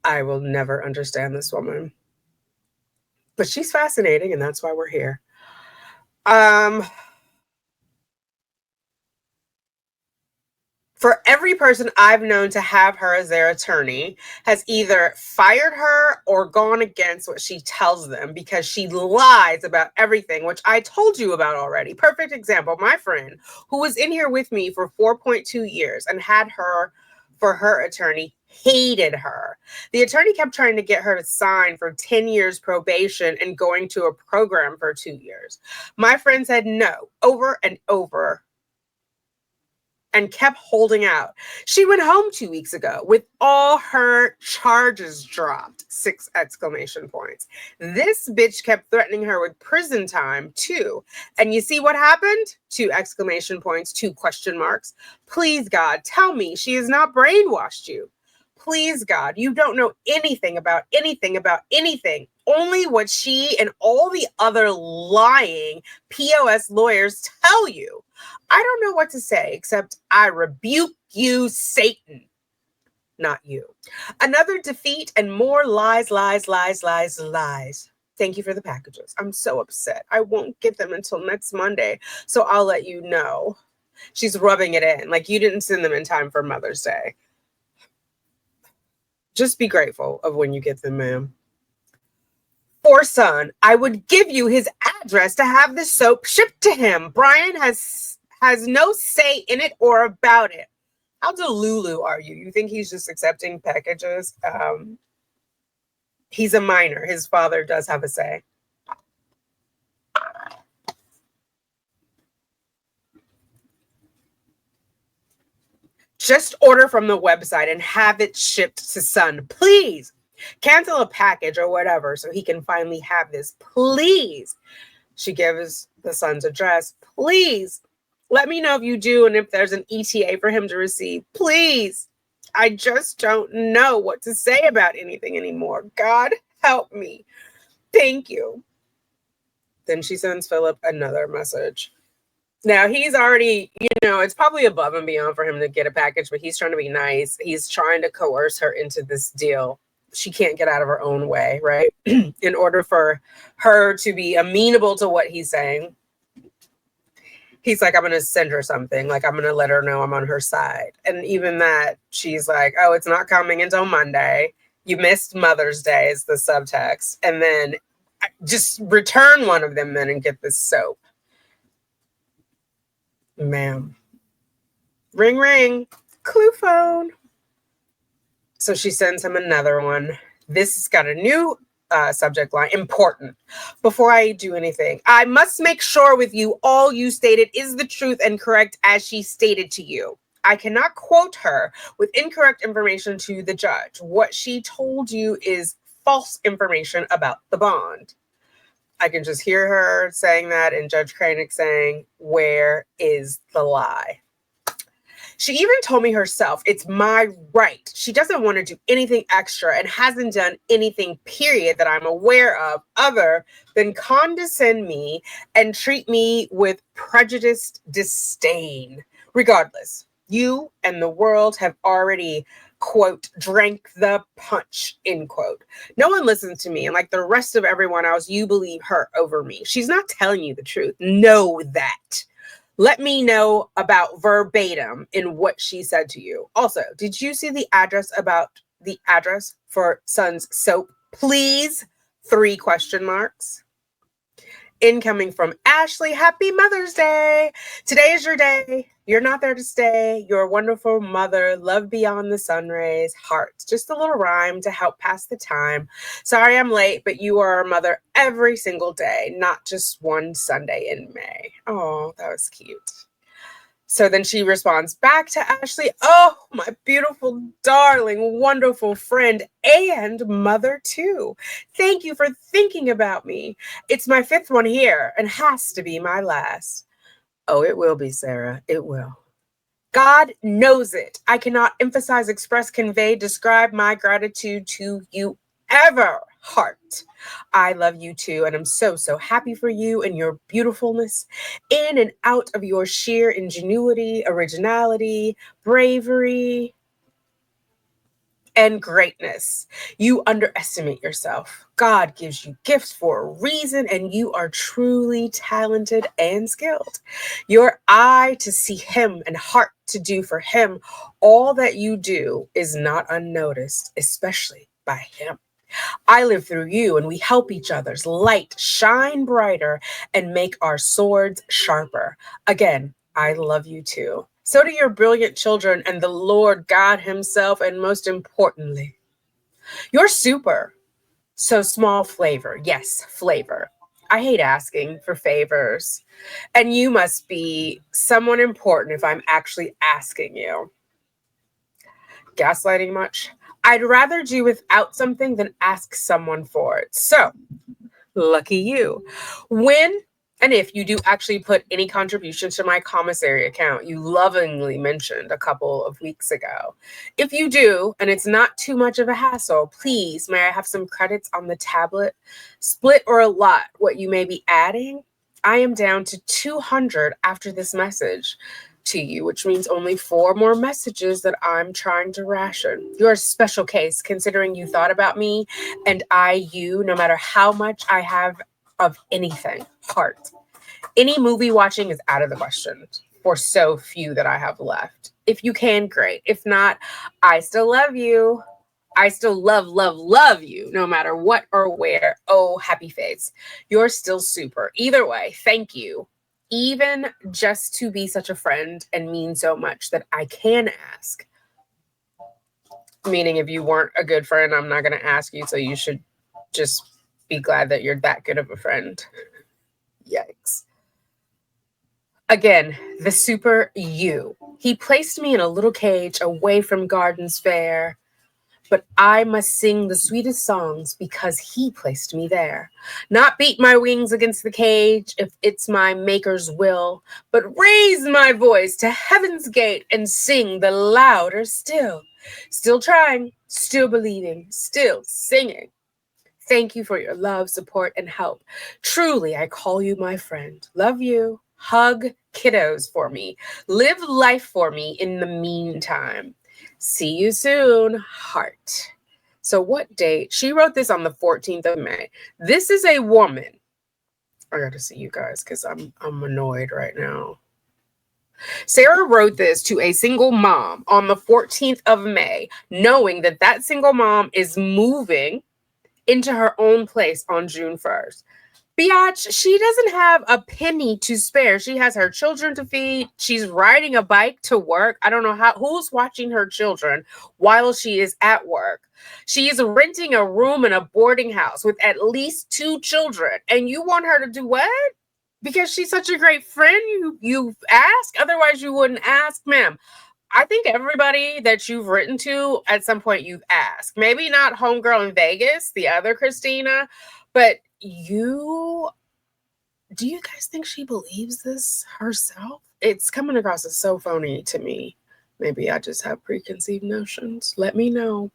I will never understand this woman, but she's fascinating, and that's why we're here. For every person I've known to have her as their attorney has either fired her or gone against what she tells them because she lies about everything, which I told you about already. Perfect example. My friend who was in here with me for 4.2 years and had her for her attorney hated her. The attorney kept trying to get her to sign for 10 years probation and going to a program for 2 years. My friend said no over and over and kept holding out. She went home 2 weeks ago with all her charges dropped. 6 exclamation points. This bitch kept threatening her with prison time too. And you see what happened? 2 exclamation points, 2 question marks. Please, God, tell me she has not brainwashed you. Please, God, you don't know anything about anything. Only what she and all the other lying POS lawyers tell you. I don't know what to say except I rebuke you, Satan. Not you. Another defeat and more lies. Thank you for the packages. I'm so upset. I won't get them until next Monday, so I'll let you know. She's rubbing it in like you didn't send them in time for Mother's Day. Just be grateful of when you get them, ma'am. For son, I would give you his address to have the soap shipped to him. Brian has no say in it or about it. How delulu are you? You think he's just accepting packages? He's a minor. His father does have a say. Just order from the website and have it shipped to son. Please cancel a package or whatever so he can finally have this. Please. She gives the son's address. Please let me know if you do and if there's an ETA for him to receive. Please. I just don't know what to say about anything anymore. God help me. Thank you. Then she sends Phillip another message. Now he's already, it's probably above and beyond for him to get a package, but he's trying to be nice. He's trying to coerce her into this deal. She can't get out of her own way, right? In order for her to be amenable to what he's saying, he's like, I'm going to send her something. Like, I'm going to let her know I'm on her side. And even that, she's like, oh, it's not coming until Monday. You missed Mother's Day is the subtext. And then just return one of them then and get this soap. Ma'am. Ring, ring. Clue phone. So she sends him another one. This has got a new subject line. Important. Before I do anything, I must make sure with you all you stated is the truth and correct as she stated to you. I cannot quote her with incorrect information to the judge. What she told you is false information about the bond. I can just hear her saying that and Judge Cranick saying, where is the lie? She even told me herself, it's my right. She doesn't want to do anything extra and hasn't done anything, period, that I'm aware of other than condescend me and treat me with prejudiced disdain. Regardless, you and the world have already, quote, drank the punch, end quote. No one listens to me. And like the rest of everyone else, you believe her over me. She's not telling you the truth. Know that. Let me know about verbatim in what she said to you. Also, did you see the address for Sun's soap? Please, 3 question marks. Incoming from Ashley. Happy Mother's Day. Today is your day. You're not there to stay. You're a wonderful mother. Love beyond the sun rays. Hearts. Just a little rhyme to help pass the time. Sorry I'm late, but you are a mother every single day, not just one Sunday in May. Oh, that was cute. So then she responds back to Ashley, oh, my beautiful, darling, wonderful friend and mother too. Thank you for thinking about me. It's my 5th one here and has to be my last. Oh, it will be, Sarah. It will. God knows it. I cannot emphasize, express, convey, describe my gratitude to you ever, heart. I love you too, and I'm so, so happy for you and your beautifulness in and out of your sheer ingenuity, originality, bravery, and greatness. You underestimate yourself. God gives you gifts for a reason, and you are truly talented and skilled. Your eye to see him and heart to do for him all that you do is not unnoticed, especially by him. I live through you, and we help each other's light shine brighter and make our swords sharper. Again, I love you too. So do your brilliant children and the Lord God himself, and most importantly, you're super. So small flavor. Yes, flavor. I hate asking for favors. And you must be someone important if I'm actually asking you. Gaslighting much? I'd rather do without something than ask someone for it. So, lucky you. When and if you do actually put any contributions to my commissary account you lovingly mentioned a couple of weeks ago. If you do, and it's not too much of a hassle, please, may I have some credits on the tablet? Split or a lot what you may be adding? I am down to 200 after this message to you, which means only 4 more messages that I'm trying to ration. You're a special case, considering you thought about me and you, no matter how much I have of anything. Heart. Any movie watching is out of the question for so few that I have left. If you can, great. If not, I still love you. I still love you, no matter what or where. Oh, happy face. You're still super. Either way, thank you. Even just to be such a friend and mean so much that I can ask. Meaning if you weren't a good friend, I'm not going to ask you, so you should just be glad that you're that good of a friend. Yikes. Again, the super you. He placed me in a little cage away from gardens fair, but I must sing the sweetest songs because he placed me there. Not beat my wings against the cage if it's my maker's will, but raise my voice to heaven's gate and sing the louder still. Still trying, still believing, still singing. Thank you for your love, support, and help. Truly, I call you my friend. Love you. Hug kiddos for me. Live life for me in the meantime. See you soon, heart. So what date? She wrote this on the 14th of May. This is a woman. I got to see you guys because I'm annoyed right now. Sarah wrote this to a single mom on the 14th of May, knowing that that single mom is moving into her own place on June 1st. Biatch, she doesn't have a penny to spare. She has her children to feed. She's riding a bike to work. I don't know who's watching her children while she is at work. She is renting a room in a boarding house with at least 2 children. And you want her to do what? Because she's such a great friend, you ask? Otherwise, you wouldn't ask, ma'am. I think everybody that you've written to at some point you've asked. Maybe not Homegirl in Vegas, the other Christina, but do you guys think she believes this herself? It's coming across as so phony to me. Maybe I just have preconceived notions. Let me know.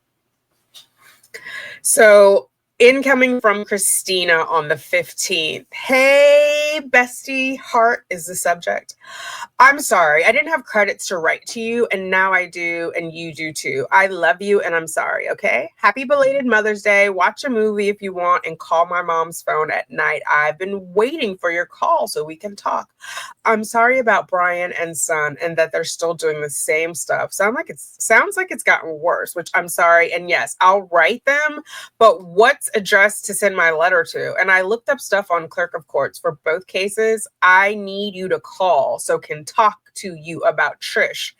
So, incoming from Christina on the 15th. Hey, bestie, heart is the subject. I'm sorry. I didn't have credits to write to you, and now I do, and you do too. I love you, and I'm sorry, okay? Happy belated Mother's Day. Watch a movie if you want, and call my mom's phone at night. I've been waiting for your call so we can talk. I'm sorry about Brian and Son, and that they're still doing the same stuff. Sounds like it's gotten worse, which I'm sorry. And yes, I'll write them, but what's addressed to send my letter to? And I looked up stuff on Clerk of Courts for both cases. I need you to call so can talk to you about Trish.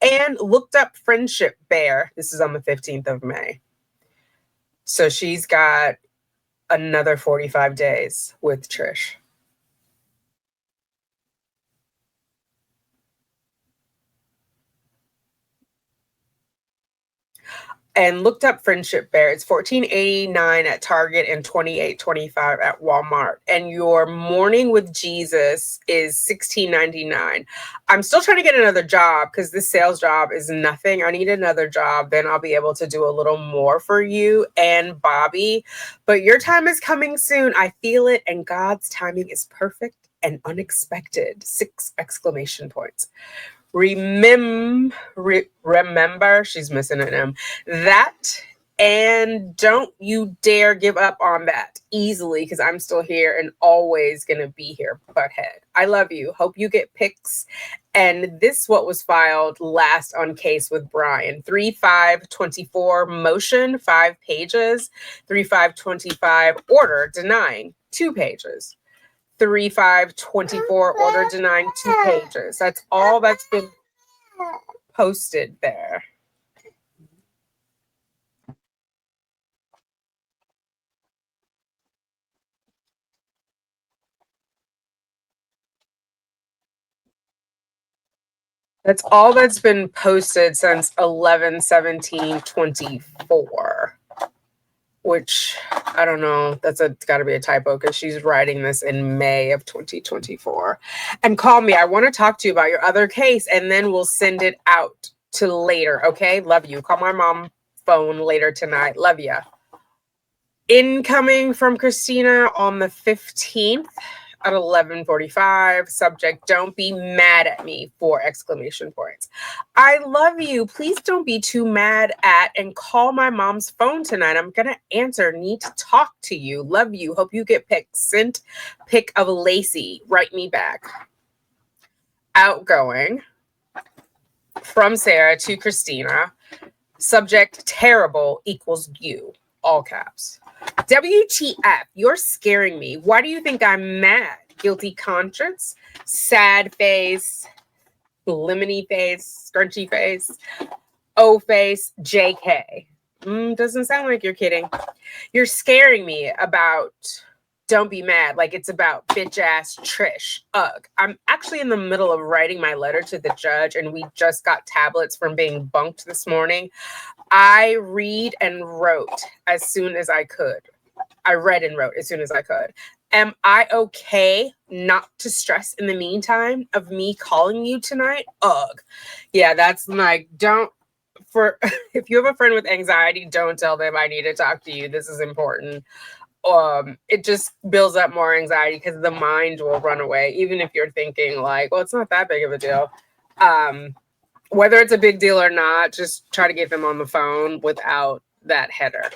And looked up Friendship Bear. This is on the 15th of May. So she's got another 45 days with Trish. And looked up Friendship Bear. It's $14.89 at Target and $28.25 at Walmart. And your Morning with Jesus is $16.99. I'm still trying to get another job because this sales job is nothing. I need another job. Then I'll be able to do a little more for you and Bobby. But your time is coming soon. I feel it. And God's timing is perfect and unexpected. 6 exclamation points. Remember, she's missing an M, that, and don't you dare give up on that easily because I'm still here and always going to be here, butthead. I love you. Hope you get pics. And this what was filed last on case with Brian. 3-5-24 motion, 5 pages. 3-5-25 order denying, 2 pages. 3-5-24 order denying, 2 pages. That's all that's been posted there. That's all that's been posted since 11/17/24, which I don't know. It's got to be a typo because she's writing this in May of 2024. And call me. I want to talk to you about your other case, and then we'll send it out to later. Okay, love you. Call my mom phone later tonight. Love ya. Incoming from Christina on the 15th at 11:45. Subject, don't be mad at me, 4 exclamation points. I love you. Please don't be too mad at and call my mom's phone tonight. I'm going to answer. Need to talk to you. Love you. Hope you get picked. Sent pic of Lacey. Write me back. Outgoing from Sarah to Christina. Subject, terrible equals you. All caps. WTF, you're scaring me. Why do you think I'm mad? Guilty conscience, sad face, lemony face, scrunchy face, O face, JK. Doesn't sound like you're kidding. You're scaring me about don't be mad. Like it's about bitch ass Trish. Ugh. I'm actually in the middle of writing my letter to the judge, and we just got tablets from being bunked this morning. I read and wrote as soon as I could. I read and wrote as soon as I could. Am I okay not to stress in the meantime of me calling you tonight? Ugh. Yeah, that's like, don't, for, if you have a friend with anxiety, don't tell them I need to talk to you. This is important. It just builds up more anxiety because the mind will run away, even if you're thinking like, well, it's not that big of a deal. Whether it's a big deal or not, just try to get them on the phone without that header.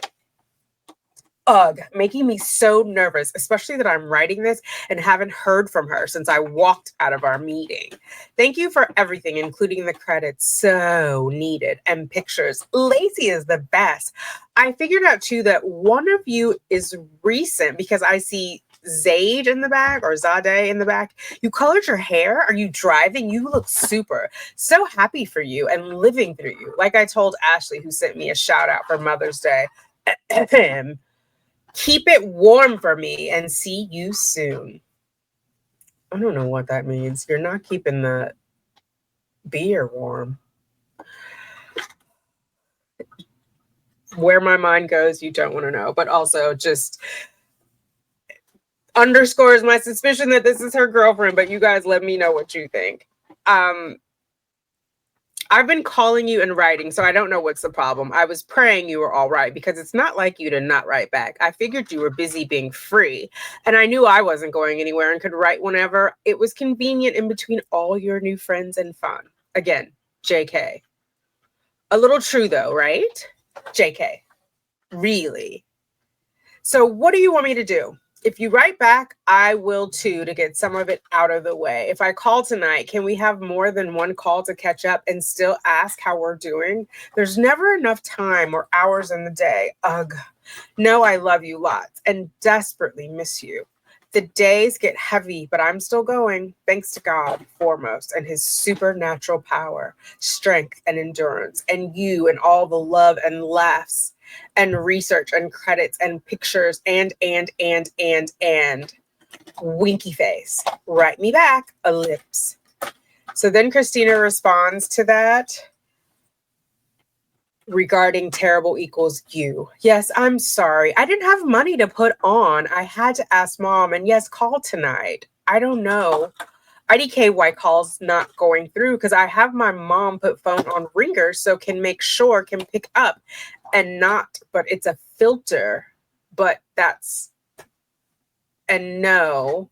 Ugh, making me so nervous, especially that I'm writing this and haven't heard from her since I walked out of our meeting. Thank you for everything, including the credits. So needed. And pictures. Lacey is the best. I figured out too that one of you is recent because I see Zaid in the back or Zade in the back. You colored your hair? Are you driving? You look super. So happy for you and living through you. Like I told Ashley, who sent me a shout out for Mother's Day. Keep it warm for me and see you soon. I don't know what that means. You're not keeping the beer warm. Where my mind goes, you don't want to know. But also just underscores my suspicion that this is her girlfriend. But you guys let me know what you think. I've been calling you and writing, so I don't know what's the problem. I was praying you were all right because it's not like you to not write back. I figured you were busy being free, and I knew I wasn't going anywhere and could write whenever it was convenient in between all your new friends and fun. Again, JK. A little true though, right? JK. Really? So what do you want me to do? If you write back, I will too, to get some of it out of the way. If I call tonight, can we have more than one call to catch up and still ask how we're doing? There's never enough time or hours in the day. Ugh. No, I love you lots and desperately miss you. The days get heavy, but I'm still going, thanks to God foremost and his supernatural power, strength and endurance, and you and all the love and laughs and research and credits and pictures and winky face. Write me back, ellipse. So then Christina responds to that regarding terrible equals you. Yes, I'm sorry. I didn't have money to put on. I had to ask mom, and yes, call tonight. I don't know. IDK why call's not going through because I have my mom put phone on ringer so can make sure can pick up and not, but it's a filter, but that's, and no,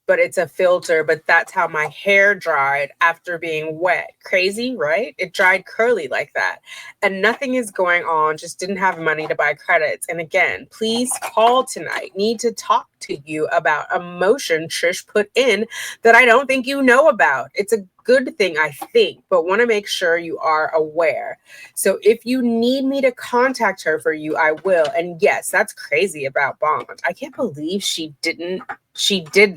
but it's a filter, but that's how my hair dried after being wet. Crazy, right? It dried curly like that. And nothing is going on, just didn't have money to buy credits. And again, please call tonight. Need to talk to you about a motion Trish put in that I don't think you know about. It's a good thing, I think, but want to make sure you are aware. So if you need me to contact her for you, I will. And yes, that's crazy about Bond. I can't believe she did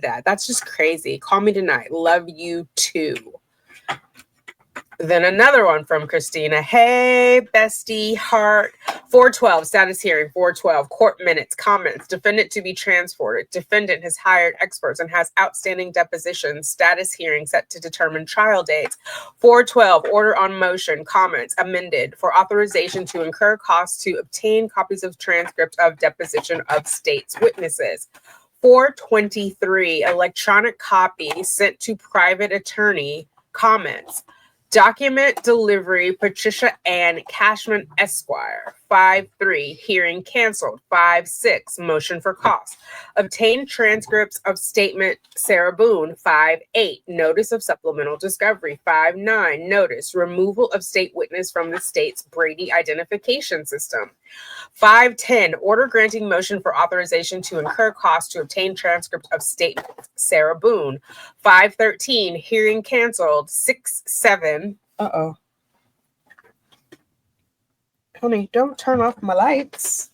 that. That's just crazy. Call me tonight. Love you too. Then another one from Christina. Hey, bestie, heart. 412, status hearing. 412, court minutes, comments. Defendant to be transported. Defendant has hired experts and has outstanding depositions. Status hearing set to determine trial dates. 412, order on motion, comments, amended for authorization to incur costs to obtain copies of transcripts of deposition of state's witnesses. 423, electronic copy sent to private attorney, comments. Document delivery, Patricia Ann Cashman, Esquire. 5-3, hearing canceled. 5-6, motion for cost. Obtain transcripts of statement, Sarah Boone. 5-8, notice of supplemental discovery. 5-9, notice, removal of state witness from the state's Brady identification system. 5-10, order granting motion for authorization to incur costs to obtain transcript of statement, Sarah Boone. 5-13, hearing canceled. 6-7. Uh-oh. Honey, don't turn off my lights.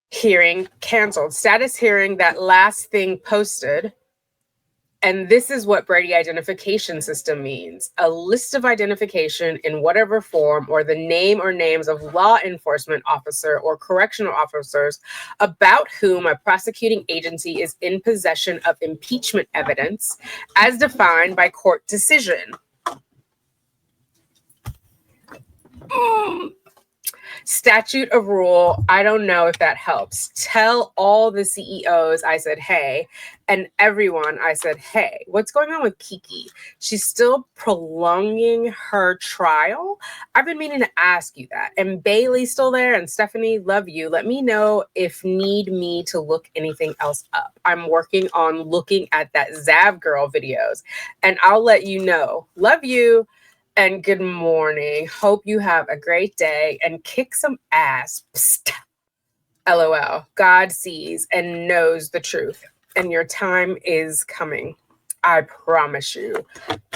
Hearing canceled. Status hearing, that last thing posted. And this is what Brady identification system means. A list of identification in whatever form or the name or names of law enforcement officer or correctional officers about whom a prosecuting agency is in possession of impeachment evidence as defined by court decision. Statute of rule, I don't know if that helps. Tell all the CEOs I said, hey, and everyone I said, hey. What's going on with Kiki? She's still prolonging her trial? I've been meaning to ask you that. And Bailey's still there, and Stephanie, love you. Let me know if need me to look anything else up. I'm working on looking at that Zav Girl videos, and I'll let you know. Love you. And good morning. Hope you have a great day and kick some ass. Psst. LOL. God sees and knows the truth, and your time is coming. I promise you.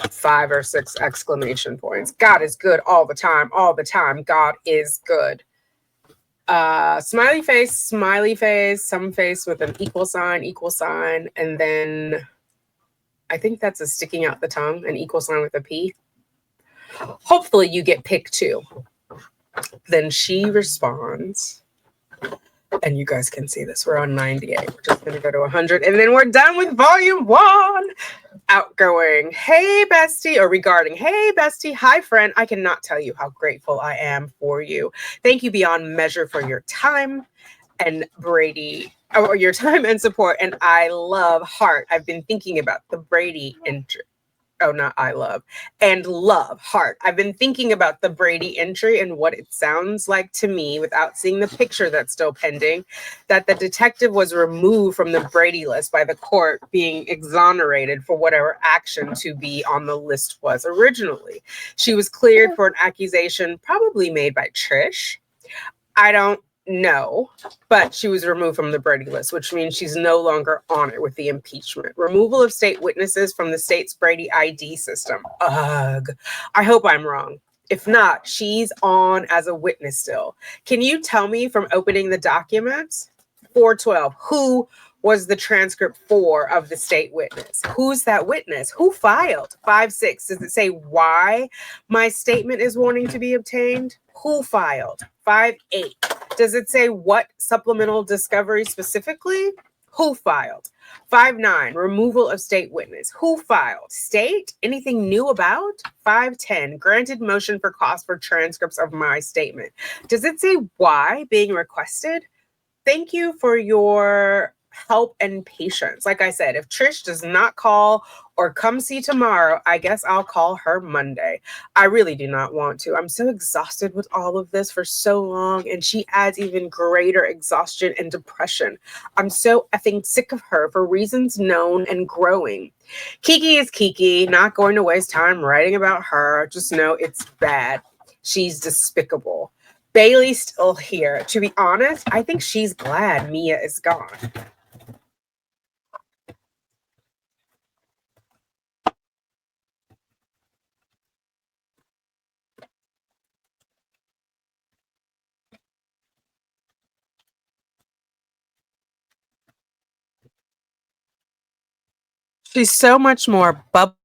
5 or 6 exclamation points. God is good all the time. All the time. God is good. Smiley face, some face with an equal sign, and then I think that's a sticking out the tongue, an equal sign with a P. Hopefully you get picked too. Then she responds, And you guys can see this. We're on 98. We're just going to go to 100. And then we're done with volume 1. Outgoing. Hey, bestie. Or regarding. Hey, bestie. Hi, friend. I cannot tell you how grateful I am for you. Thank you beyond measure for your time and Brady. Or your time and support. And I love heart. I've been thinking about the Brady entry. Oh, not I love. And love, heart. I've been thinking about the Brady entry and what it sounds like to me without seeing the picture that's still pending, that the detective was removed from the Brady list by the court being exonerated for whatever action to be on the list was originally. She was cleared for an accusation probably made by Trish. I don't know, but she was removed from the Brady list, which means she's no longer on it with the impeachment. Removal of state witnesses from the state's Brady ID system. Ugh. I hope I'm wrong. If not, she's on as a witness still. Can you tell me from opening the documents? 412. Who was the transcript for of the state witness? Who's that witness? Who filed? 5-6. Does it say why my statement is wanting to be obtained? Who filed? 5-8. Does it say what supplemental discovery specifically? Who filed? 5-9. Removal of state witness. Who filed? State? Anything new about? 5-10. Granted motion for cost for transcripts of my statement. Does it say why being requested? Thank you for your help and patience. Like I said, if Trish does not call or come see tomorrow, I guess I'll call her Monday. I really do not want to. I'm so exhausted with all of this for so long, and she adds even greater exhaustion and depression. I'm so effing sick of her for reasons known and growing. Kiki is Kiki, not going to waste time writing about her. Just know it's bad. She's despicable. Bailey's still here. To be honest, I think she's glad Mia is gone. She's so much more bubbly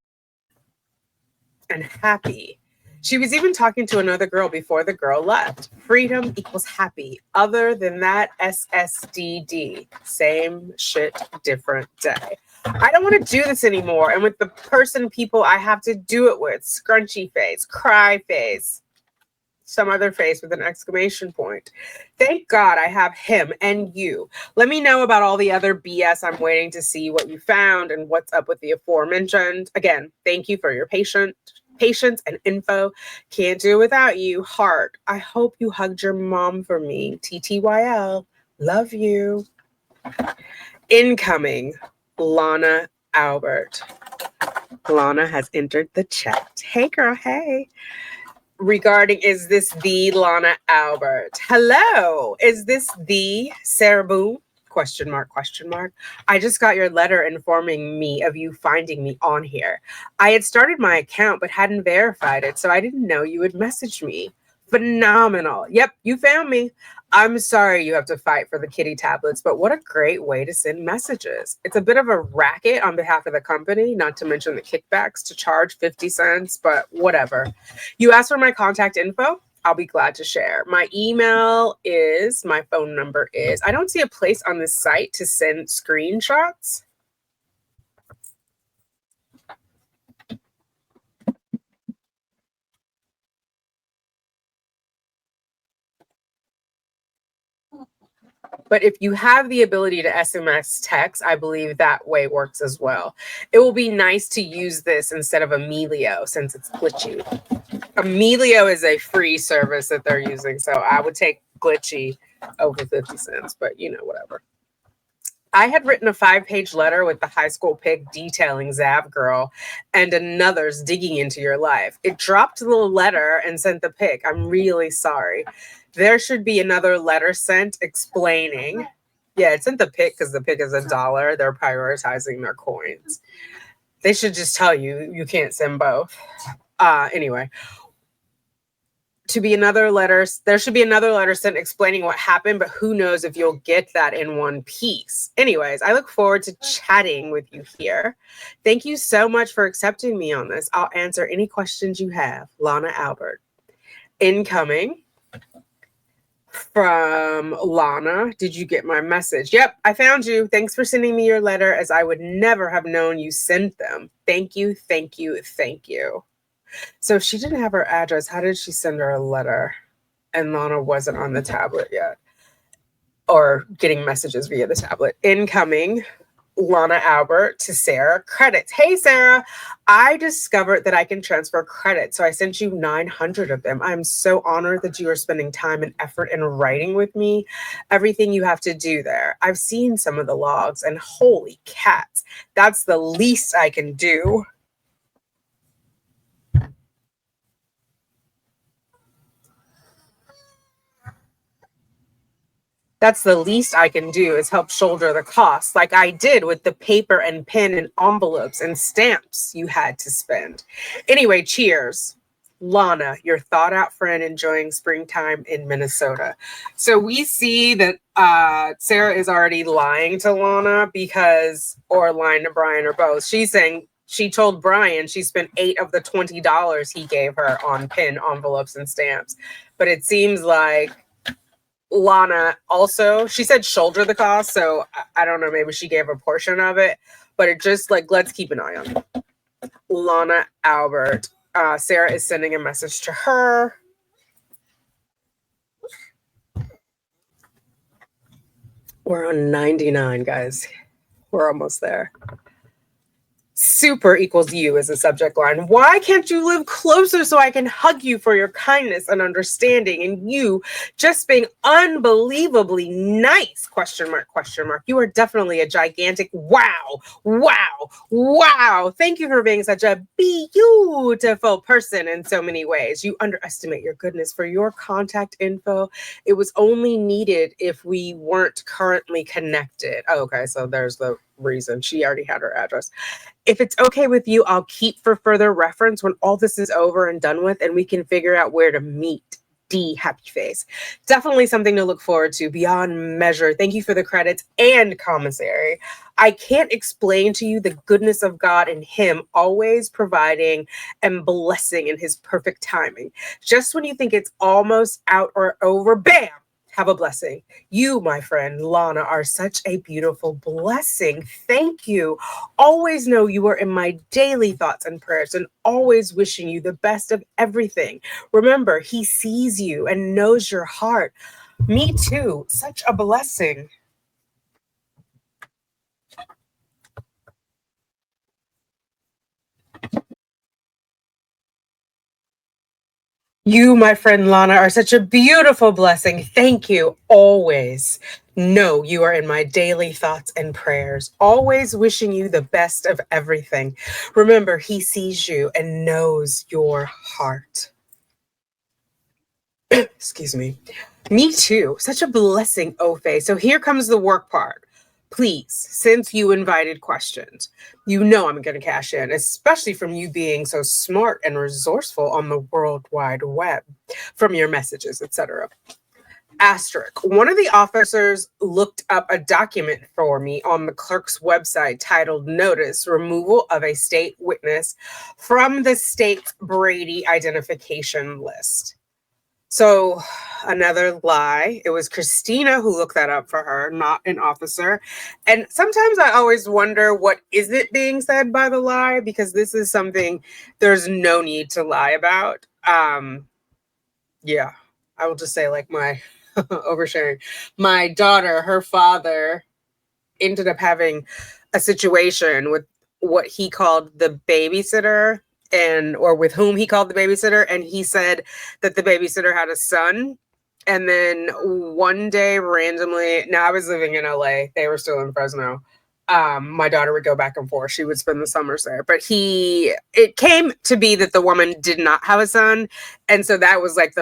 and happy. She was even talking to another girl before the girl left. Freedom equals happy. Other than that, SSDD. Same shit, different day. I don't want to do this anymore. And with the people I have to do it with, scrunchy face, cry face, some other face with an exclamation point. Thank God I have him and you. Let me know about all the other BS. I'm waiting to see what you found and what's up with the aforementioned. Again, thank you for your patience and info. Can't do it without you. Heart. I hope you hugged your mom for me. TTYL. Love you. Incoming. Lana Albert. Lana has entered the chat. Hey girl, hey. Regarding, is this the Lana Albert? Hello, is this the Sarah Boone? Question mark, question mark. I just got your letter informing me of you finding me on here. I had started my account but hadn't verified it, so I didn't know you would message me. Phenomenal. Yep, you found me. I'm sorry you have to fight for the kitty tablets, but what a great way to send messages. It's a bit of a racket on behalf of the company, not to mention the kickbacks to charge 50 cents, but whatever. You asked for my contact info. I'll be glad to share. My email is, my phone number is. I don't see a place on this site to send screenshots. But if you have the ability to SMS text, I believe that way works as well. It will be nice to use this instead of Emilio since it's glitchy. Emilio is a free service that they're using, so I would take glitchy over 50 cents, but whatever. I had written a 5-page letter with the high school pic detailing Zav Girl and another's digging into your life. It dropped the letter and sent the pic. I'm really sorry. There should be another letter sent explaining. Yeah, it sent the pic because the pic is $1. They're prioritizing their coins. They should just tell you you can't send both. Anyway. There should be another letter sent explaining what happened, but who knows if you'll get that in one piece. Anyways, I look forward to chatting with you here. Thank you so much for accepting me on this. I'll answer any questions you have. Lana Albert. Incoming. from Lana. Did you get my message? Yep, I found you. Thanks for sending me your letter, as I would never have known you sent them. Thank you, thank you, thank you. So if she didn't have her address, how did she send her a letter? And Lana wasn't on the tablet yet, or getting messages via the tablet. Incoming. Lana Albert to Sarah. Credits. Hey, Sarah, I discovered that I can transfer credits, so I sent you 900 of them. I'm so honored that you are spending time and effort in writing with me. Everything you have to do there. I've seen some of the logs, and holy cats, that's the least I can do. That's the least I can do, is help shoulder the cost, like I did with the paper and pen and envelopes and stamps you had to spend. Anyway, cheers. Lana, your thought out friend enjoying springtime in Minnesota. So we see that Sarah is already lying to Lana or lying to Brian, or both. She's saying she told Brian she spent $8 of the $20 he gave her on pen, envelopes, and stamps. But it seems like Lana also, she said shoulder the cost, so I don't know, maybe she gave a portion of it, but it just like, let's keep an eye on it. Lana Albert. Sarah is sending a message to her. We're on 99, guys. We're almost there. Super equals you is the subject line. Why can't you live closer so I can hug you for your kindness and understanding, and you just being unbelievably nice? Question mark, question mark. You are definitely a gigantic wow, wow, wow. Thank you for being such a beautiful person in so many ways. You underestimate your goodness. For your contact info, it was only needed if we weren't currently connected. Oh, okay, so there's the reason. She already had her address. If it's okay with you, I'll keep for further reference when all this is over and done with, and we can figure out where to meet. D, happy face. Definitely something to look forward to beyond measure. Thank you for the credits and commissary. I can't explain to you the goodness of God and him always providing and blessing in his perfect timing. Just when you think it's almost out or over, bam! Have a blessing. You, my friend Lana, are such a beautiful blessing. Thank you. Always know you are in my daily thoughts and prayers, and always wishing you the best of everything. Remember, he sees you and knows your heart. Me too. Such a blessing. You, my friend Lana, are such a beautiful blessing. Thank you. Always know you are in my daily thoughts and prayers, always wishing you the best of everything. Remember, he sees you and knows your heart. Excuse me. Me too. Such a blessing, Ofe. So here comes the work part. Please, since you invited questions, you know I'm going to cash in, especially from you being so smart and resourceful on the World Wide Web, from your messages, etc. Asterisk. One of the officers looked up a document for me on the clerk's website titled Notice Removal of a State Witness from the State's Brady Identification List. So another lie. It was Christina who looked that up for her, not an officer. And sometimes I always wonder, what is it being said by the lie? Because this is something there's no need to lie about. Yeah, I will just say, like, my oversharing. My daughter, her father ended up having a situation with what he called the babysitter, or with whom he called the babysitter, and he said that the babysitter had a son. And then one day randomly, now I was living in LA, they were still in Fresno. My daughter would go back and forth. She would spend the summers there. But it came to be that the woman did not have a son. And so that was like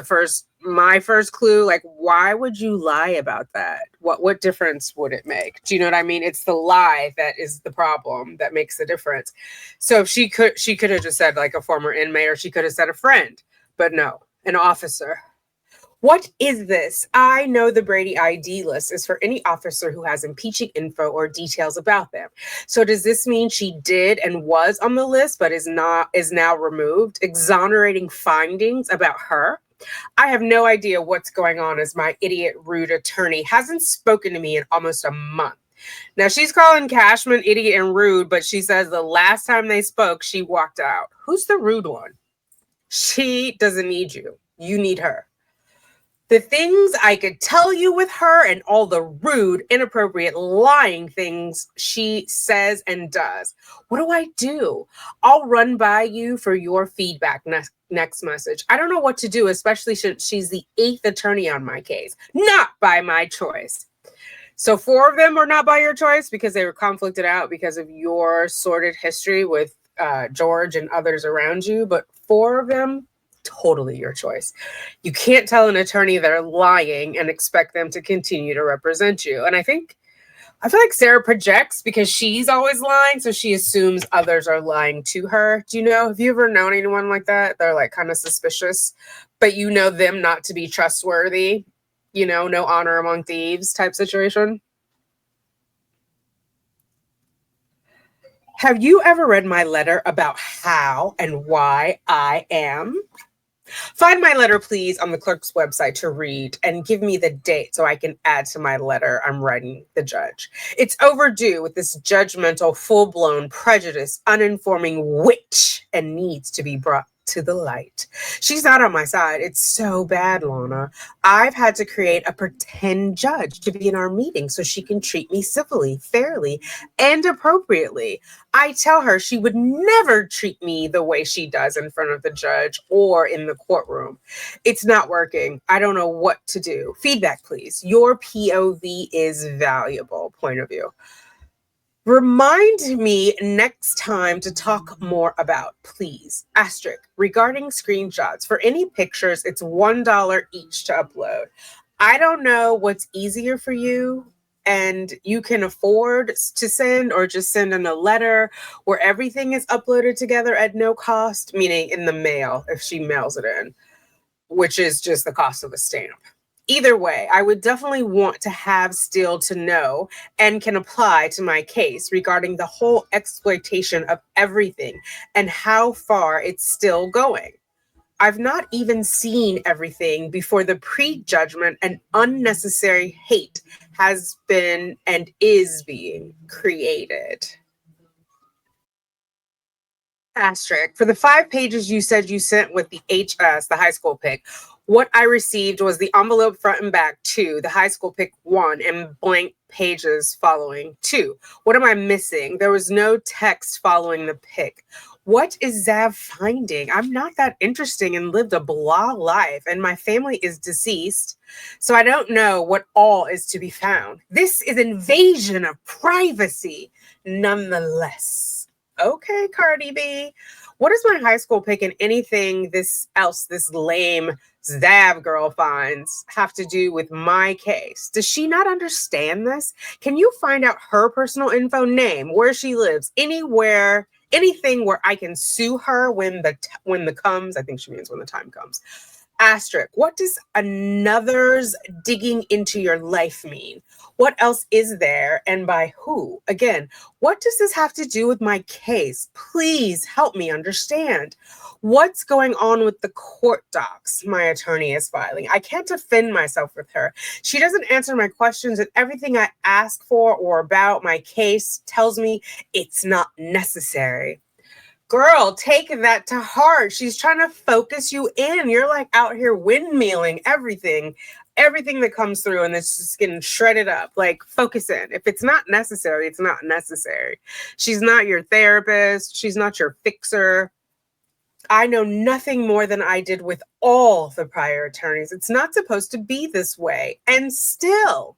my first clue. Like, why would you lie about that? What difference would it make? Do you know what I mean? It's the lie that is the problem that makes the difference. So she could have just said like a former inmate, or she could have said a friend, but no, an officer. What is this? I know the Brady ID list is for any officer who has impeaching info or details about them. So does this mean she did and was on the list but is now removed, exonerating findings about her? I have no idea what's going on as my idiot, rude attorney hasn't spoken to me in almost a month. Now, she's calling Cashman idiot and rude, but she says the last time they spoke, she walked out. Who's the rude one? She doesn't need you. You need her. The things I could tell you with her and all the rude, inappropriate, lying things she says and does. What do I do? I'll run by you for your feedback next message. I don't know what to do, especially since she's the 8th attorney on my case. Not by my choice. So 4 of them were not by your choice because they were conflicted out because of your sordid history with George and others around you. But 4 of them, totally your choice. You can't tell an attorney they're lying and expect them to continue to represent you. And I feel like Sarah projects because she's always lying, so she assumes others are lying to her. Do you know? Have you ever known anyone like that? They're like kind of suspicious, but you know them not to be trustworthy. You know, no honor among thieves type situation. Have you ever read my letter about how and why I am? Find my letter, please, on the clerk's website to read and give me the date so I can add to my letter I'm writing the judge. It's overdue with this judgmental, full-blown, prejudiced, uninforming witch and needs to be brought to the light. She's not on my side. It's so bad, Lana. I've had to create a pretend judge to be in our meeting so she can treat me civilly, fairly, and appropriately. I tell her she would never treat me the way she does in front of the judge or in the courtroom. It's not working. I don't know what to do. Feedback, please. Your POV is valuable. Point of view. Remind me next time to talk more about, please. Asterisk, regarding screenshots. For any pictures, it's $1 each to upload. I don't know what's easier for you and you can afford to send or just send in a letter where everything is uploaded together at no cost, meaning in the mail if she mails it in, which is just the cost of a stamp. Either way, I would definitely want to have still to know and can apply to my case regarding the whole exploitation of everything and how far it's still going. I've not even seen everything before the prejudgment and unnecessary hate has been and is being created. Asterisk. For the 5 pages you said you sent with the HS, the high school pick, what I received was the envelope front and back 2, the high school pick 1, and blank pages following 2. What am I missing? There was no text following the pick. What is Zav finding? I'm not that interesting and lived a blah life, and my family is deceased, so I don't know what all is to be found. This is invasion of privacy, nonetheless. Okay, Cardi B. What does my high school pick and anything this lame Zav girl finds have to do with my case? Does she not understand this? Can you find out her personal info, name, where she lives, anywhere, anything where I can sue her when the comes? I think she means when the time comes. Asterisk. What does another's digging into your life mean? What else is there and by who? Again, what does this have to do with my case? Please help me understand. What's going on with the court docs my attorney is filing? I can't defend myself with her. She doesn't answer my questions, and everything I ask for or about my case tells me it's not necessary. Girl, take that to heart. She's trying to focus you in. You're like out here windmilling everything that comes through, and it's just getting shredded up. Like, focus in. If it's not necessary, it's not necessary. She's not your therapist. She's not your fixer. I know nothing more than I did with all the prior attorneys. It's not supposed to be this way. And still,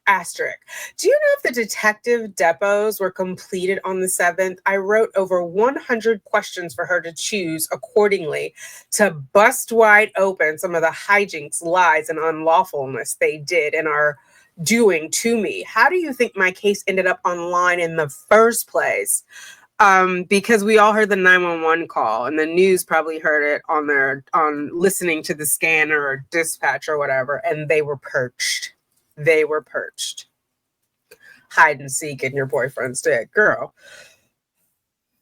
asterisk. Do you know if the detective depots were completed on the 7th? I wrote over 100 questions for her to choose accordingly to bust wide open some of the hijinks, lies, and unlawfulness they did and are doing to me. How do you think my case ended up online in the first place? Because we all heard the 911 call, and the news probably heard it on listening to the scanner or dispatch or whatever, and they were perched. They were perched. Hide and seek in your boyfriend's dick. Girl,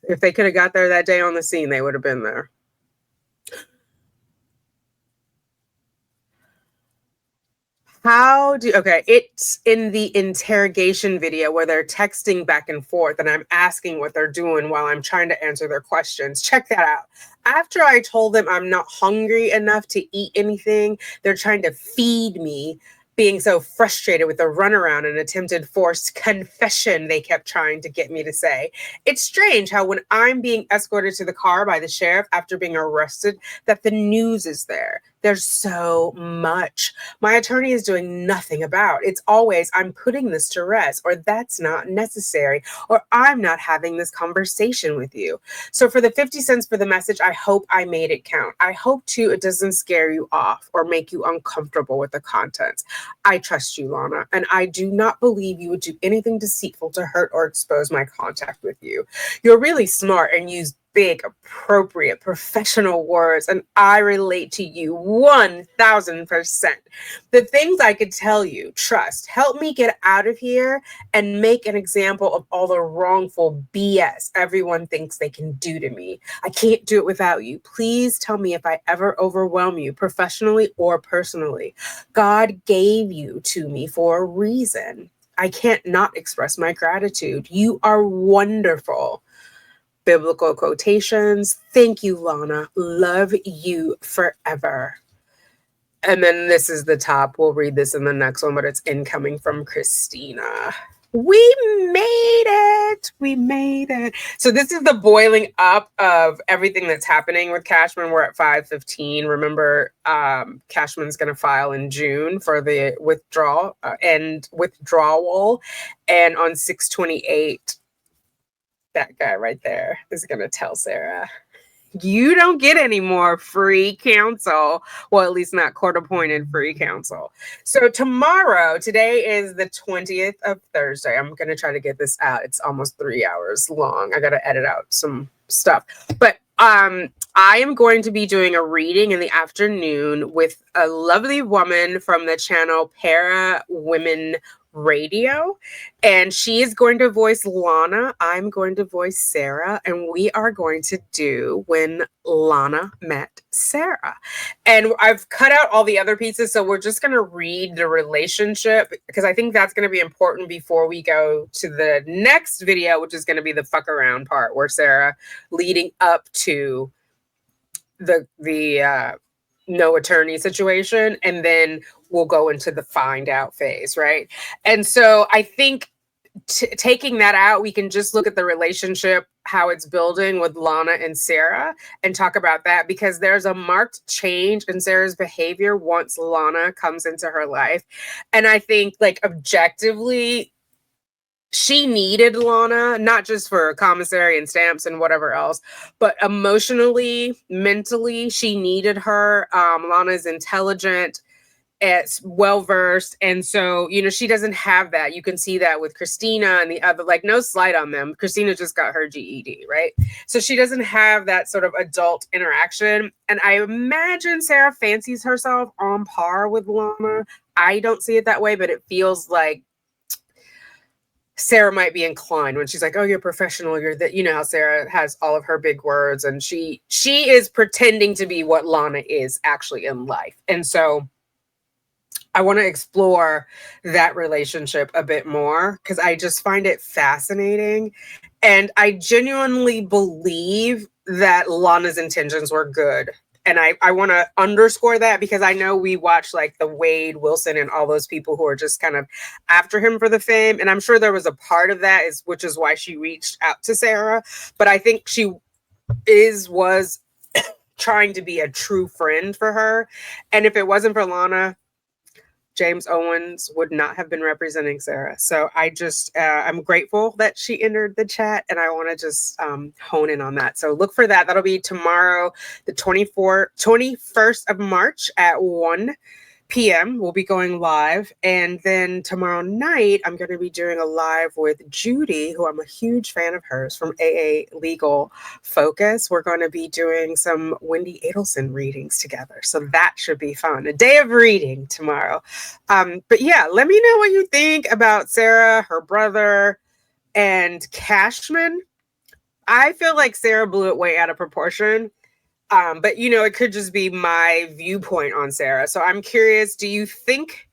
if they could have got there that day on the scene, they would have been there. It's in the interrogation video where they're texting back and forth and I'm asking what they're doing while I'm trying to answer their questions. Check that out. After I told them I'm not hungry enough to eat anything, they're trying to feed me, being so frustrated with the runaround and attempted forced confession they kept trying to get me to say. It's strange how when I'm being escorted to the car by the sheriff after being arrested, that the news is there. There's so much my attorney is doing nothing about. It's always, I'm putting this to rest, or that's not necessary, or I'm not having this conversation with you. So for the 50 cents for the message, I hope I made it count. I hope too it doesn't scare you off or make you uncomfortable with the contents. I trust you, Lana, and I do not believe you would do anything deceitful to hurt or expose my contact with you. You're really smart and use big, appropriate, professional words, and I relate to you 1000%. The things I could tell you, trust, help me get out of here and make an example of all the wrongful BS everyone thinks they can do to me. I can't do it without you. Please tell me if I ever overwhelm you, professionally or personally. God gave you to me for a reason. I can't not express my gratitude. You are wonderful. Biblical quotations. Thank you, Lana. Love you forever. And then this is the top. We'll read this in the next one, but it's incoming from Christina. We made it. We made it. So this is the boiling up of everything that's happening with Cashman. We're at 5:15. Remember, Cashman's going to file in June for the withdrawal. And on 6/28, that guy right there is going to tell Sarah, you don't get any more free counsel. Well, at least not court appointed free counsel. So today is the 20th of Thursday. I'm going to try to get this out. It's almost 3 hours long. I got to edit out some stuff. But I am going to be doing a reading in the afternoon with a lovely woman from the channel Para Women Radio, and she is going to voice Lana. I'm going to voice Sarah, and we are going to do When Lana Met Sarah. And I've cut out all the other pieces, so we're just going to read the relationship because I think that's going to be important before we go to the next video, which is going to be the fuck around part where Sarah leading up to the no attorney situation, and then we'll go into the find out phase, right? And so I think taking that out, we can just look at the relationship, how it's building with Lana and Sarah, and talk about that because there's a marked change in Sarah's behavior once Lana comes into her life. And I think, like, objectively, she needed Lana, not just for commissary and stamps and whatever else, but emotionally, mentally, she needed her. Lana's intelligent, it's well-versed. And so, she doesn't have that. You can see that with Christina and the other, like, no slight on them. Christina just got her GED, right? So she doesn't have that sort of adult interaction. And I imagine Sarah fancies herself on par with Lana. I don't see it that way, but it feels like Sarah might be inclined when she's like, oh, you're professional. You're that, how Sarah has all of her big words and she is pretending to be what Lana is actually in life. And so I want to explore that relationship a bit more because I just find it fascinating. And I genuinely believe that Lana's intentions were good. And I want to underscore that because I know we watch like the Wade Wilson and all those people who are just kind of after him for the fame. And I'm sure there was a part of that which is why she reached out to Sarah. But I think she was trying to be a true friend for her. And if it wasn't for Lana, James Owens would not have been representing Sarah. So I just, I'm grateful that she entered the chat and I want to just hone in on that. So look for that. That'll be tomorrow, the 21st of March at 1 p.m. We'll be going live. And then tomorrow night, I'm going to be doing a live with Judy, who I'm a huge fan of hers from AA Legal Focus. We're going to be doing some Wendy Adelson readings together. So that should be fun. A day of reading tomorrow. But yeah, let me know what you think about Sarah, her brother, and Cashman. I feel like Sarah blew it way out of proportion. But it could just be my viewpoint on Sarah. So I'm curious, do you think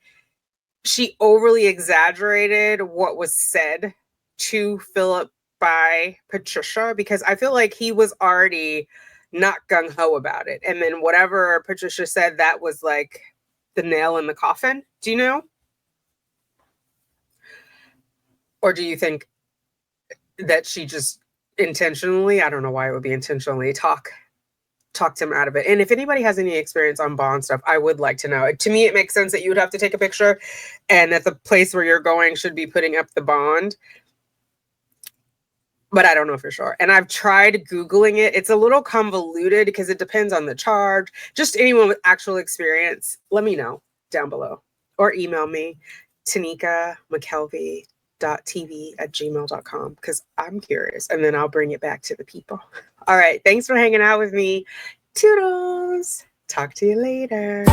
she overly exaggerated what was said to Phillip by Patricia, because I feel like he was already not gung-ho about it. And then whatever Patricia said, that was like the nail in the coffin. Do you know? Or do you think that she just intentionally, I don't know why it would be intentionally, talked him out of it? And if anybody has any experience on bond stuff, I would like to know. To me, it makes sense that you would have to take a picture and that the place where you're going should be putting up the bond. But I don't know for sure. And I've tried Googling it. It's a little convoluted because it depends on the charge. Just anyone with actual experience, let me know down below. Or email me, tanikamakelvey.tv@gmail.com, because I'm curious. And then I'll bring it back to the people. All right. Thanks for hanging out with me. Toodles. Talk to you later.